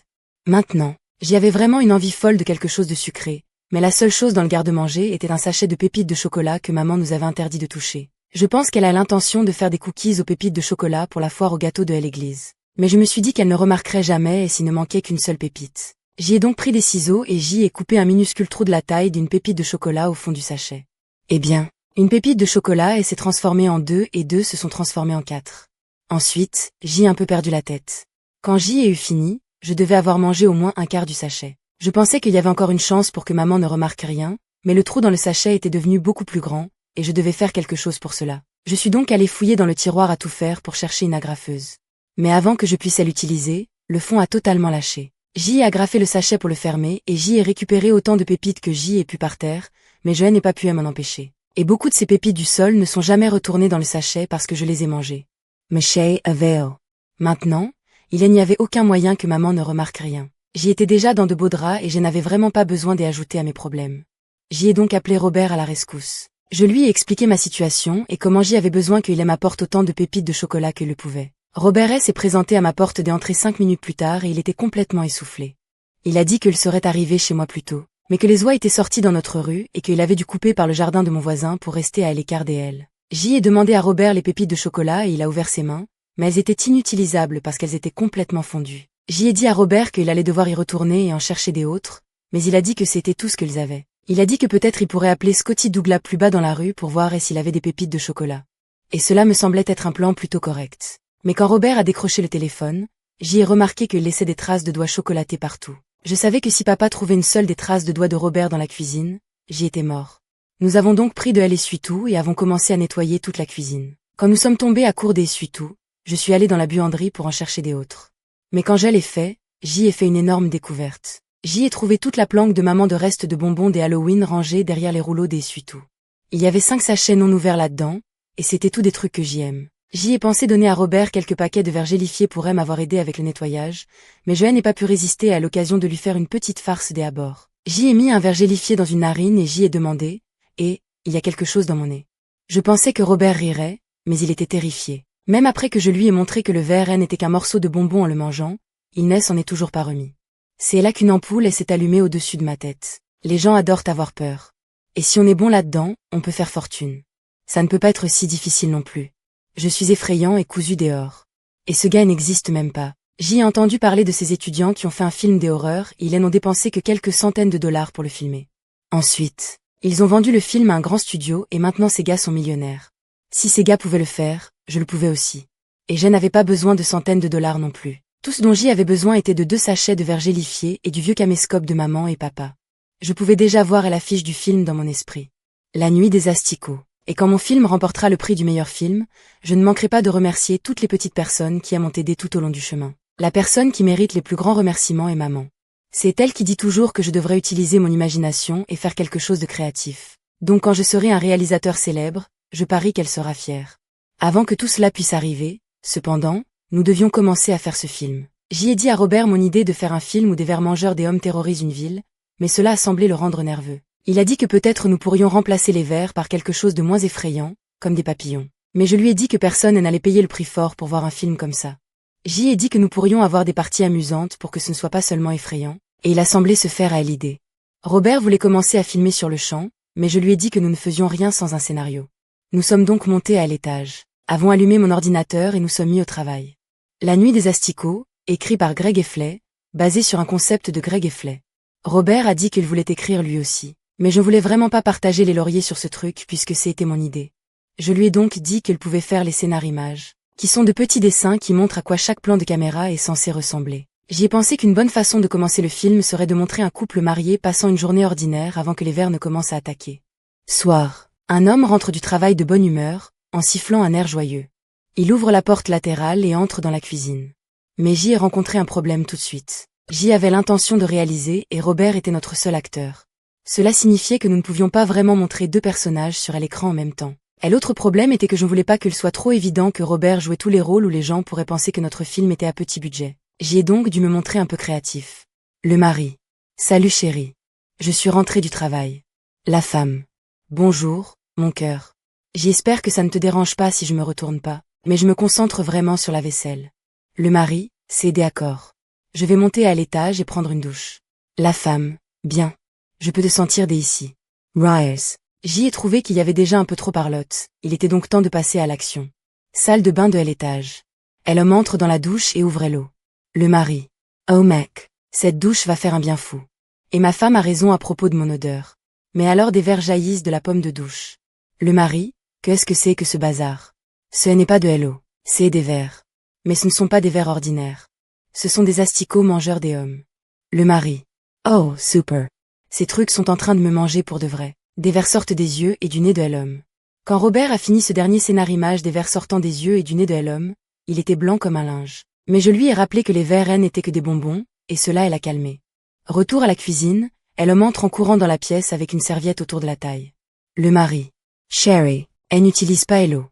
A: Maintenant, j'y avais vraiment une envie folle de quelque chose de sucré, mais la seule chose dans le garde-manger était un sachet de pépites de chocolat que maman nous avait interdit de toucher. Je pense qu'elle a l'intention de faire des cookies aux pépites de chocolat pour la foire au gâteau de l'église. Mais je me suis dit qu'elle ne remarquerait jamais et s'il ne manquait qu'une seule pépite. J'y ai donc pris des ciseaux et j'y ai coupé un minuscule trou de la taille d'une pépite de chocolat au fond du sachet. Eh bien, une pépite de chocolat s'est transformée en 2 et 2 se sont transformés en 4. Ensuite, j'y ai un peu perdu la tête. Quand j'y ai eu fini, je devais avoir mangé au moins un quart du sachet. Je pensais qu'il y avait encore une chance pour que maman ne remarque rien, mais le trou dans le sachet était devenu beaucoup plus grand, et je devais faire quelque chose pour cela. Je suis donc allé fouiller dans le tiroir à tout faire pour chercher une agrafeuse. Mais avant que je puisse l'utiliser, le fond a totalement lâché. J'y ai agrafé le sachet pour le fermer et j'y ai récupéré autant de pépites que j'y ai pu par terre, mais je n'ai pas pu m'en empêcher. Et beaucoup de ces pépites du sol ne sont jamais retournées dans le sachet parce que je les ai mangées. Mais aveo. Maintenant, il n'y avait aucun moyen que maman ne remarque rien. J'y étais déjà dans de beaux draps et je n'avais vraiment pas besoin d'y ajouter à mes problèmes. J'y ai donc appelé Robert à la rescousse. Je lui ai expliqué ma situation et comment j'y avais besoin qu'il m'apporte autant de pépites de chocolat qu'il le pouvait. Robert s'est présenté à ma porte d'entrée 5 minutes plus tard et il était complètement essoufflé. Il a dit qu'il serait arrivé chez moi plus tôt, mais que les oies étaient sorties dans notre rue et qu'il avait dû couper par le jardin de mon voisin pour rester à l'écart des haies. J'y ai demandé à Robert les pépites de chocolat et il a ouvert ses mains, mais elles étaient inutilisables parce qu'elles étaient complètement fondues. J'y ai dit à Robert qu'il allait devoir y retourner et en chercher des autres, mais il a dit que c'était tout ce qu'ils avaient. Il a dit que peut-être il pourrait appeler Scotty Douglas plus bas dans la rue pour voir s'il avait des pépites de chocolat. Et cela me semblait être un plan plutôt correct. Mais quand Robert a décroché le téléphone, j'y ai remarqué qu'il laissait des traces de doigts chocolatés partout. Je savais que si papa trouvait une seule des traces de doigts de Robert dans la cuisine, j'y étais mort. Nous avons donc pris de l'essuie-tout et avons commencé à nettoyer toute la cuisine. Quand nous sommes tombés à court des essuie-tout, je suis allé dans la buanderie pour en chercher des autres. Mais quand je l'ai fait, j'y ai fait une énorme découverte. J'y ai trouvé toute la planque de maman de restes de bonbons des Halloween rangés derrière les rouleaux des essuie-tout. Il y avait 5 sachets non ouverts là-dedans, et c'était tout des trucs que j'y aime. J'y ai pensé donner à Robert quelques paquets de verre gélifié pour m'avoir aidé avec le nettoyage, mais je n'ai pas pu résister à l'occasion de lui faire une petite farce des abords. J'y ai mis un verre gélifié dans une narine et j'y ai demandé, et, il y a quelque chose dans mon nez. Je pensais que Robert rirait, mais il était terrifié. Même après que je lui ai montré que le verre n'était qu'un morceau de bonbon en le mangeant, il ne s'en est toujours pas remis. C'est là qu'une ampoule s'est allumée au-dessus de ma tête. Les gens adorent avoir peur. Et si on est bon là-dedans, on peut faire fortune. Ça ne peut pas être si difficile non plus. Je suis effrayant et cousu dehors. Et ce gars n'existe même pas. J'y ai entendu parler de ces étudiants qui ont fait un film des horreurs et ils n'ont dépensé que quelques centaines de dollars pour le filmer. Ensuite, ils ont vendu le film à un grand studio et maintenant ces gars sont millionnaires. Si ces gars pouvaient le faire, je le pouvais aussi. Et je n'avais pas besoin de centaines de dollars non plus. Tout ce dont j'y avais besoin était de 2 sachets de verre gélifié et du vieux caméscope de maman et papa. Je pouvais déjà voir l'affiche du film dans mon esprit. La nuit des asticots. Et quand mon film remportera le prix du meilleur film, je ne manquerai pas de remercier toutes les petites personnes qui m'ont aidé tout au long du chemin. La personne qui mérite les plus grands remerciements est maman. C'est elle qui dit toujours que je devrais utiliser mon imagination et faire quelque chose de créatif. Donc quand je serai un réalisateur célèbre, je parie qu'elle sera fière. Avant que tout cela puisse arriver, cependant, nous devions commencer à faire ce film. J'y ai dit à Robert mon idée de faire un film où des vers-mangeurs des hommes terrorisent une ville, mais cela a semblé le rendre nerveux. Il a dit que peut-être nous pourrions remplacer les vers par quelque chose de moins effrayant, comme des papillons. Mais je lui ai dit que personne n'allait payer le prix fort pour voir un film comme ça. J'y ai dit que nous pourrions avoir des parties amusantes pour que ce ne soit pas seulement effrayant, et il a semblé se faire à l'idée. Robert voulait commencer à filmer sur le champ, mais je lui ai dit que nous ne faisions rien sans un scénario. Nous sommes donc montés à l'étage, avons allumé mon ordinateur et nous sommes mis au travail. La nuit des asticots, écrit par Greg Effley, basé sur un concept de Greg Effley. Robert a dit qu'il voulait écrire lui aussi. Mais je voulais vraiment pas partager les lauriers sur ce truc puisque c'était mon idée. Je lui ai donc dit qu'elle pouvait faire les scénarimages, qui sont de petits dessins qui montrent à quoi chaque plan de caméra est censé ressembler. J'y ai pensé qu'une bonne façon de commencer le film serait de montrer un couple marié passant une journée ordinaire avant que les vers ne commencent à attaquer. Soir. Un homme rentre du travail de bonne humeur, en sifflant un air joyeux. Il ouvre la porte latérale et entre dans la cuisine. Mais j'y ai rencontré un problème tout de suite. J'y avais l'intention de réaliser et Robert était notre seul acteur. Cela signifiait que nous ne pouvions pas vraiment montrer deux personnages sur l'écran en même temps. Et l'autre problème était que je ne voulais pas qu'il soit trop évident que Robert jouait tous les rôles où les gens pourraient penser que notre film était à petit budget. J'y ai donc dû me montrer un peu créatif. Le mari. Salut chérie. Je suis rentrée du travail. La femme. Bonjour, mon cœur. J'espère que ça ne te dérange pas si je me retourne pas, mais je me concentre vraiment sur la vaisselle. Le mari, c'est d'accord. Je vais monter à l'étage et prendre une douche. La femme. Bien. Je peux te sentir dès ici. Rise. J'y ai trouvé qu'il y avait déjà un peu trop parlotte, il était donc temps de passer à l'action. Salle de bain de l'étage. L'homme entre dans la douche et ouvre l'eau. Le mari. Oh mec, cette douche va faire un bien fou. Et ma femme a raison à propos de mon odeur. Mais alors des vers jaillissent de la pomme de douche. Le mari, qu'est-ce que c'est que ce bazar? Ce n'est pas de l'eau, c'est des vers. Mais ce ne sont pas des vers ordinaires. Ce sont des asticots mangeurs des hommes. Le mari. Oh, super. Ces trucs sont en train de me manger pour de vrai. Des vers sortent des yeux et du nez de l'homme. Quand Robert a fini ce dernier scénarimage des vers sortant des yeux et du nez de l'homme, il était blanc comme un linge. Mais je lui ai rappelé que les vers n'étaient que des bonbons, et cela l'a calmé. Retour à la cuisine, l'homme entre en courant dans la pièce avec une serviette autour de la taille. Le mari. Sherry, elle n'utilise pas l'eau.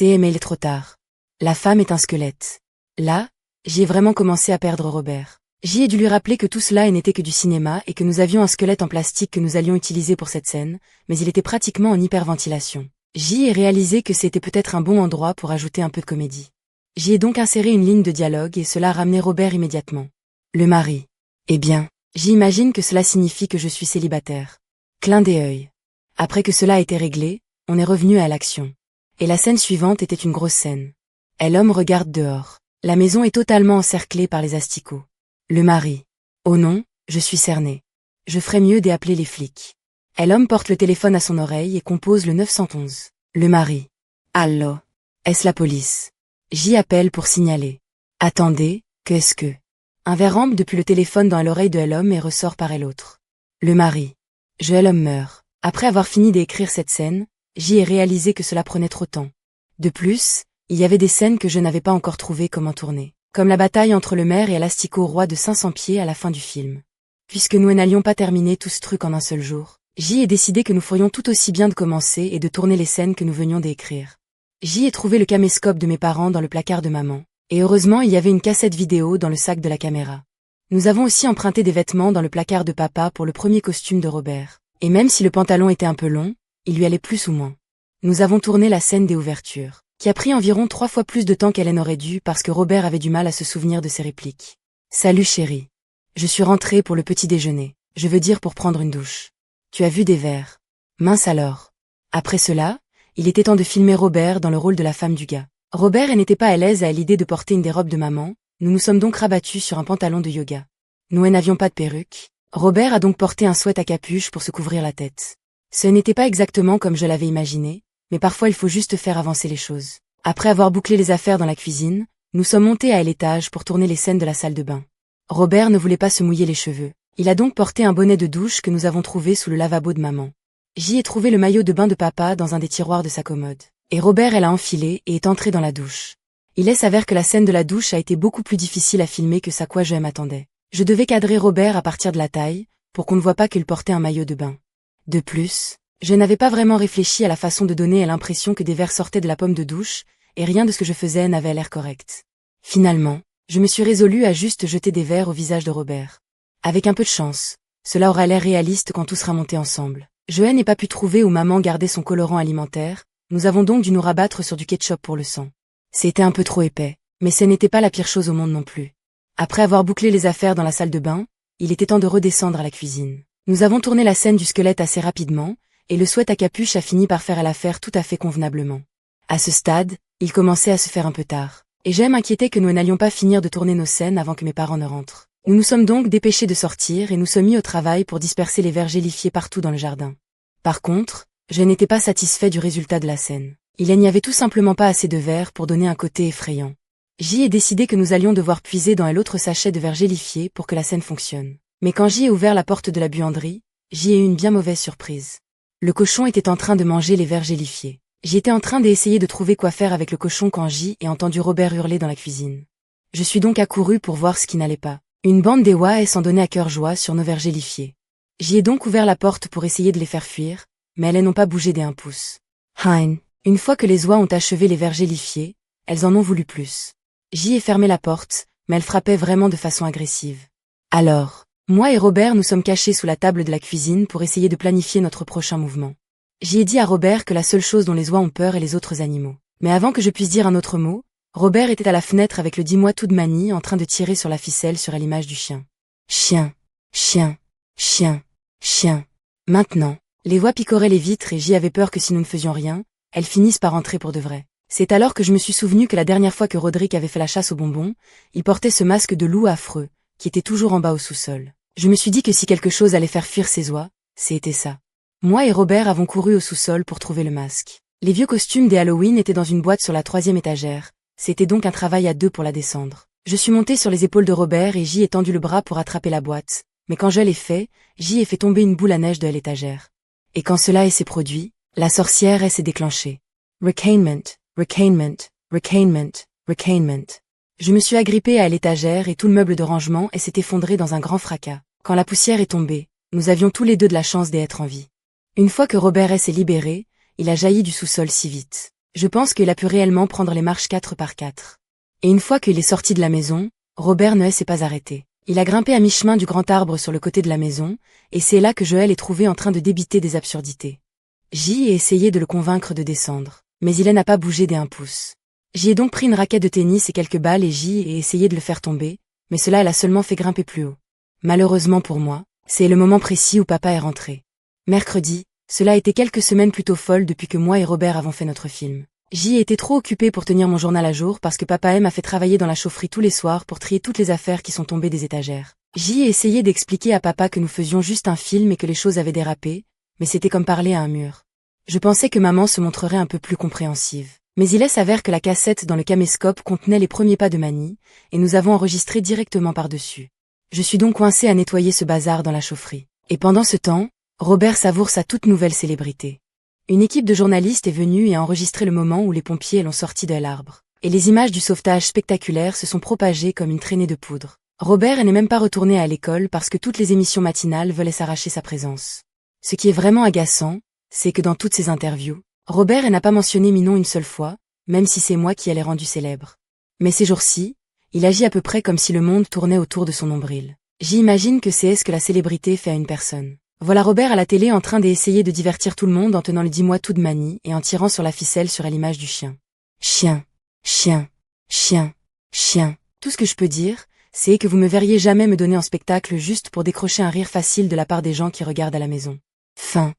A: Mais il est trop tard. La femme est un squelette. Là, j'y ai vraiment commencé à perdre Robert. J'y ai dû lui rappeler que tout cela n'était que du cinéma et que nous avions un squelette en plastique que nous allions utiliser pour cette scène, mais il était pratiquement en hyperventilation. J'y ai réalisé que c'était peut-être un bon endroit pour ajouter un peu de comédie. J'y ai donc inséré une ligne de dialogue et cela a ramené Robert immédiatement. Le mari. Eh bien, j'imagine que cela signifie que je suis célibataire. Clin d'œil. Après que cela a été réglé, on est revenu à l'action. Et la scène suivante était une grosse scène. L'homme regarde dehors. La maison est totalement encerclée par les asticots. Le mari. Oh non, je suis cerné. Je ferais mieux d'appeler les flics. L'homme porte le téléphone à son oreille et compose le 911. Le mari. Allô. Est-ce la police? J'y appelle pour signaler. Attendez, qu'est-ce que? Un verre rampe depuis le téléphone dans l'oreille de l'homme et ressort par l'autre. Le mari. L'homme meurt. Après avoir fini d'écrire cette scène, j'y ai réalisé que cela prenait trop de temps. De plus, il y avait des scènes que je n'avais pas encore trouvé comment tourner. Comme la bataille entre le maire et l'asticot roi de 500 pieds à la fin du film. Puisque nous n'allions pas terminer tout ce truc en un seul jour, j'y ai décidé que nous ferions tout aussi bien de commencer et de tourner les scènes que nous venions d'écrire. J'y ai trouvé le caméscope de mes parents dans le placard de maman, et heureusement il y avait une cassette vidéo dans le sac de la caméra. Nous avons aussi emprunté des vêtements dans le placard de papa pour le premier costume de Robert, et même si le pantalon était un peu long, il lui allait plus ou moins. Nous avons tourné la scène des ouvertures, qui a pris environ 3 fois plus de temps qu'elle n'aurait dû parce que Robert avait du mal à se souvenir de ses répliques. Salut chérie. Je suis rentrée pour le petit déjeuner, je veux dire pour prendre une douche. Tu as vu des vers. Mince alors. Après cela, il était temps de filmer Robert dans le rôle de la femme du gars. Robert n'était pas à l'aise à l'idée de porter une des robes de maman, nous nous sommes donc rabattus sur un pantalon de yoga. Nous n'avions pas de perruque. Robert a donc porté un sweat à capuche pour se couvrir la tête. Ce n'était pas exactement comme je l'avais imaginé, mais parfois il faut juste faire avancer les choses. Après avoir bouclé les affaires dans la cuisine, nous sommes montés à l'étage pour tourner les scènes de la salle de bain. Robert ne voulait pas se mouiller les cheveux. Il a donc porté un bonnet de douche que nous avons trouvé sous le lavabo de maman. J'y ai trouvé le maillot de bain de papa dans un des tiroirs de sa commode. Et Robert l'a enfilé et est entré dans la douche. Il s'avère que la scène de la douche a été beaucoup plus difficile à filmer que ce à quoi je m'attendais. Je devais cadrer Robert à partir de la taille, pour qu'on ne voit pas qu'il portait un maillot de bain. De plus, je n'avais pas vraiment réfléchi à la façon de donner l'impression que des vers sortaient de la pomme de douche, et rien de ce que je faisais n'avait l'air correct. Finalement, je me suis résolue à juste jeter des vers au visage de Robert. Avec un peu de chance, cela aura l'air réaliste quand tout sera monté ensemble. Joanne n'a pas pu trouver où maman gardait son colorant alimentaire, nous avons donc dû nous rabattre sur du ketchup pour le sang. C'était un peu trop épais, mais ce n'était pas la pire chose au monde non plus. Après avoir bouclé les affaires dans la salle de bain, il était temps de redescendre à la cuisine. Nous avons tourné la scène du squelette assez rapidement, et le sweat à capuche a fini par faire l'affaire tout à fait convenablement. À ce stade, il commençait à se faire un peu tard, et m'inquiétais que nous n'allions pas finir de tourner nos scènes avant que mes parents ne rentrent. Nous nous sommes donc dépêchés de sortir et nous sommes mis au travail pour disperser les vers gélifiés partout dans le jardin. Par contre, je n'étais pas satisfait du résultat de la scène. Il n'y avait tout simplement pas assez de vers pour donner un côté effrayant. J ai décidé que nous allions devoir puiser dans l'autre sachet de vers gélifiés pour que la scène fonctionne. Mais quand J ai ouvert la porte de la buanderie, J ai eu une bien mauvaise surprise. Le cochon était en train de manger les vers gélifiés. J'y étais en train d'essayer de trouver quoi faire avec le cochon quand J ai entendu Robert hurler dans la cuisine. Je suis donc accouru pour voir ce qui n'allait pas. Une bande d'Ewa s'en donnait à cœur joie sur nos vers gélifiés. J'y ai donc ouvert la porte pour essayer de les faire fuir, mais elles n'ont pas bougé d'1 pouce. Hein. Une fois que les oies ont achevé les vers gélifiés, elles en ont voulu plus. J'y ai fermé la porte, mais elles frappaient vraiment de façon agressive. Alors, moi et Robert nous sommes cachés sous la table de la cuisine pour essayer de planifier notre prochain mouvement. J'y ai dit à Robert que la seule chose dont les oies ont peur est les autres animaux. Mais avant que je puisse dire un autre mot, Robert était à la fenêtre avec le dis-moi tout de manie en train de tirer sur la ficelle sur l'image du chien. Chien, chien, chien, chien. Maintenant, les oies picoraient les vitres et J avait peur que si nous ne faisions rien, elles finissent par entrer pour de vrai. C'est alors que je me suis souvenu que la dernière fois que Roderick avait fait la chasse aux bonbons, il portait ce masque de loup affreux, qui était toujours en bas au sous-sol. Je me suis dit que si quelque chose allait faire fuir ces oies, c'était ça. Moi et Robert avons couru au sous-sol pour trouver le masque. Les vieux costumes des Halloween étaient dans une boîte sur la 3e étagère. C'était donc un travail à 2 pour la descendre. Je suis monté sur les épaules de Robert et J ai tendu le bras pour attraper la boîte, mais quand je l'ai fait, J ai fait tomber une boule à neige de l'étagère. Et quand cela s'est produit, la sorcière s'est déclenchée. Recanement, recanement, recanement, recanement. Je me suis agrippé à l'étagère et tout le meuble de rangement s'est effondré dans un grand fracas. Quand la poussière est tombée, nous avions tous les deux de la chance d'être en vie. Une fois que Robert s'est libéré, il a jailli du sous-sol si vite. Je pense qu'il a pu réellement prendre les marches 4 par 4. Et une fois qu'il est sorti de la maison, Robert ne s'est pas arrêté. Il a grimpé à mi-chemin du grand arbre sur le côté de la maison, et c'est là que Joël est trouvé en train de débiter des absurdités. J ai essayé de le convaincre de descendre, mais il n'a pas bougé d'1 pouce. J'y ai donc pris une raquette de tennis et quelques balles et J ai essayé de le faire tomber, mais cela l'a seulement fait grimper plus haut. Malheureusement pour moi, c'est le moment précis où papa est rentré. Mercredi, cela a été quelques semaines plutôt folles depuis que moi et Robert avons fait notre film. J était trop occupé pour tenir mon journal à jour parce que papa m'a fait travailler dans la chaufferie tous les soirs pour trier toutes les affaires qui sont tombées des étagères. J a essayé d'expliquer à papa que nous faisions juste un film et que les choses avaient dérapé, mais c'était comme parler à un mur. Je pensais que maman se montrerait un peu plus compréhensive. Mais il s'avère que la cassette dans le caméscope contenait les premiers pas de Manny, et nous avons enregistré directement par-dessus. Je suis donc coincé à nettoyer ce bazar dans la chaufferie. Et pendant ce temps, Robert savoure sa toute nouvelle célébrité. Une équipe de journalistes est venue et a enregistré le moment où les pompiers l'ont sorti de l'arbre. Et les images du sauvetage spectaculaire se sont propagées comme une traînée de poudre. Robert n'est même pas retourné à l'école parce que toutes les émissions matinales veulent s'arracher sa présence. Ce qui est vraiment agaçant, c'est que dans toutes ces interviews, Robert n'a pas mentionné Minon une seule fois, même si c'est moi qui l'ai rendu célèbre. Mais ces jours-ci, il agit à peu près comme si le monde tournait autour de son nombril. J'imagine que c'est ce que la célébrité fait à une personne. Voilà Robert à la télé en train d'essayer de divertir tout le monde en tenant le dis-moi tout de Manny et en tirant sur la ficelle sur l'image du chien. Chien, chien, chien, chien. Tout ce que je peux dire, c'est que vous me verriez jamais me donner en spectacle juste pour décrocher un rire facile de la part des gens qui regardent à la maison. Fin.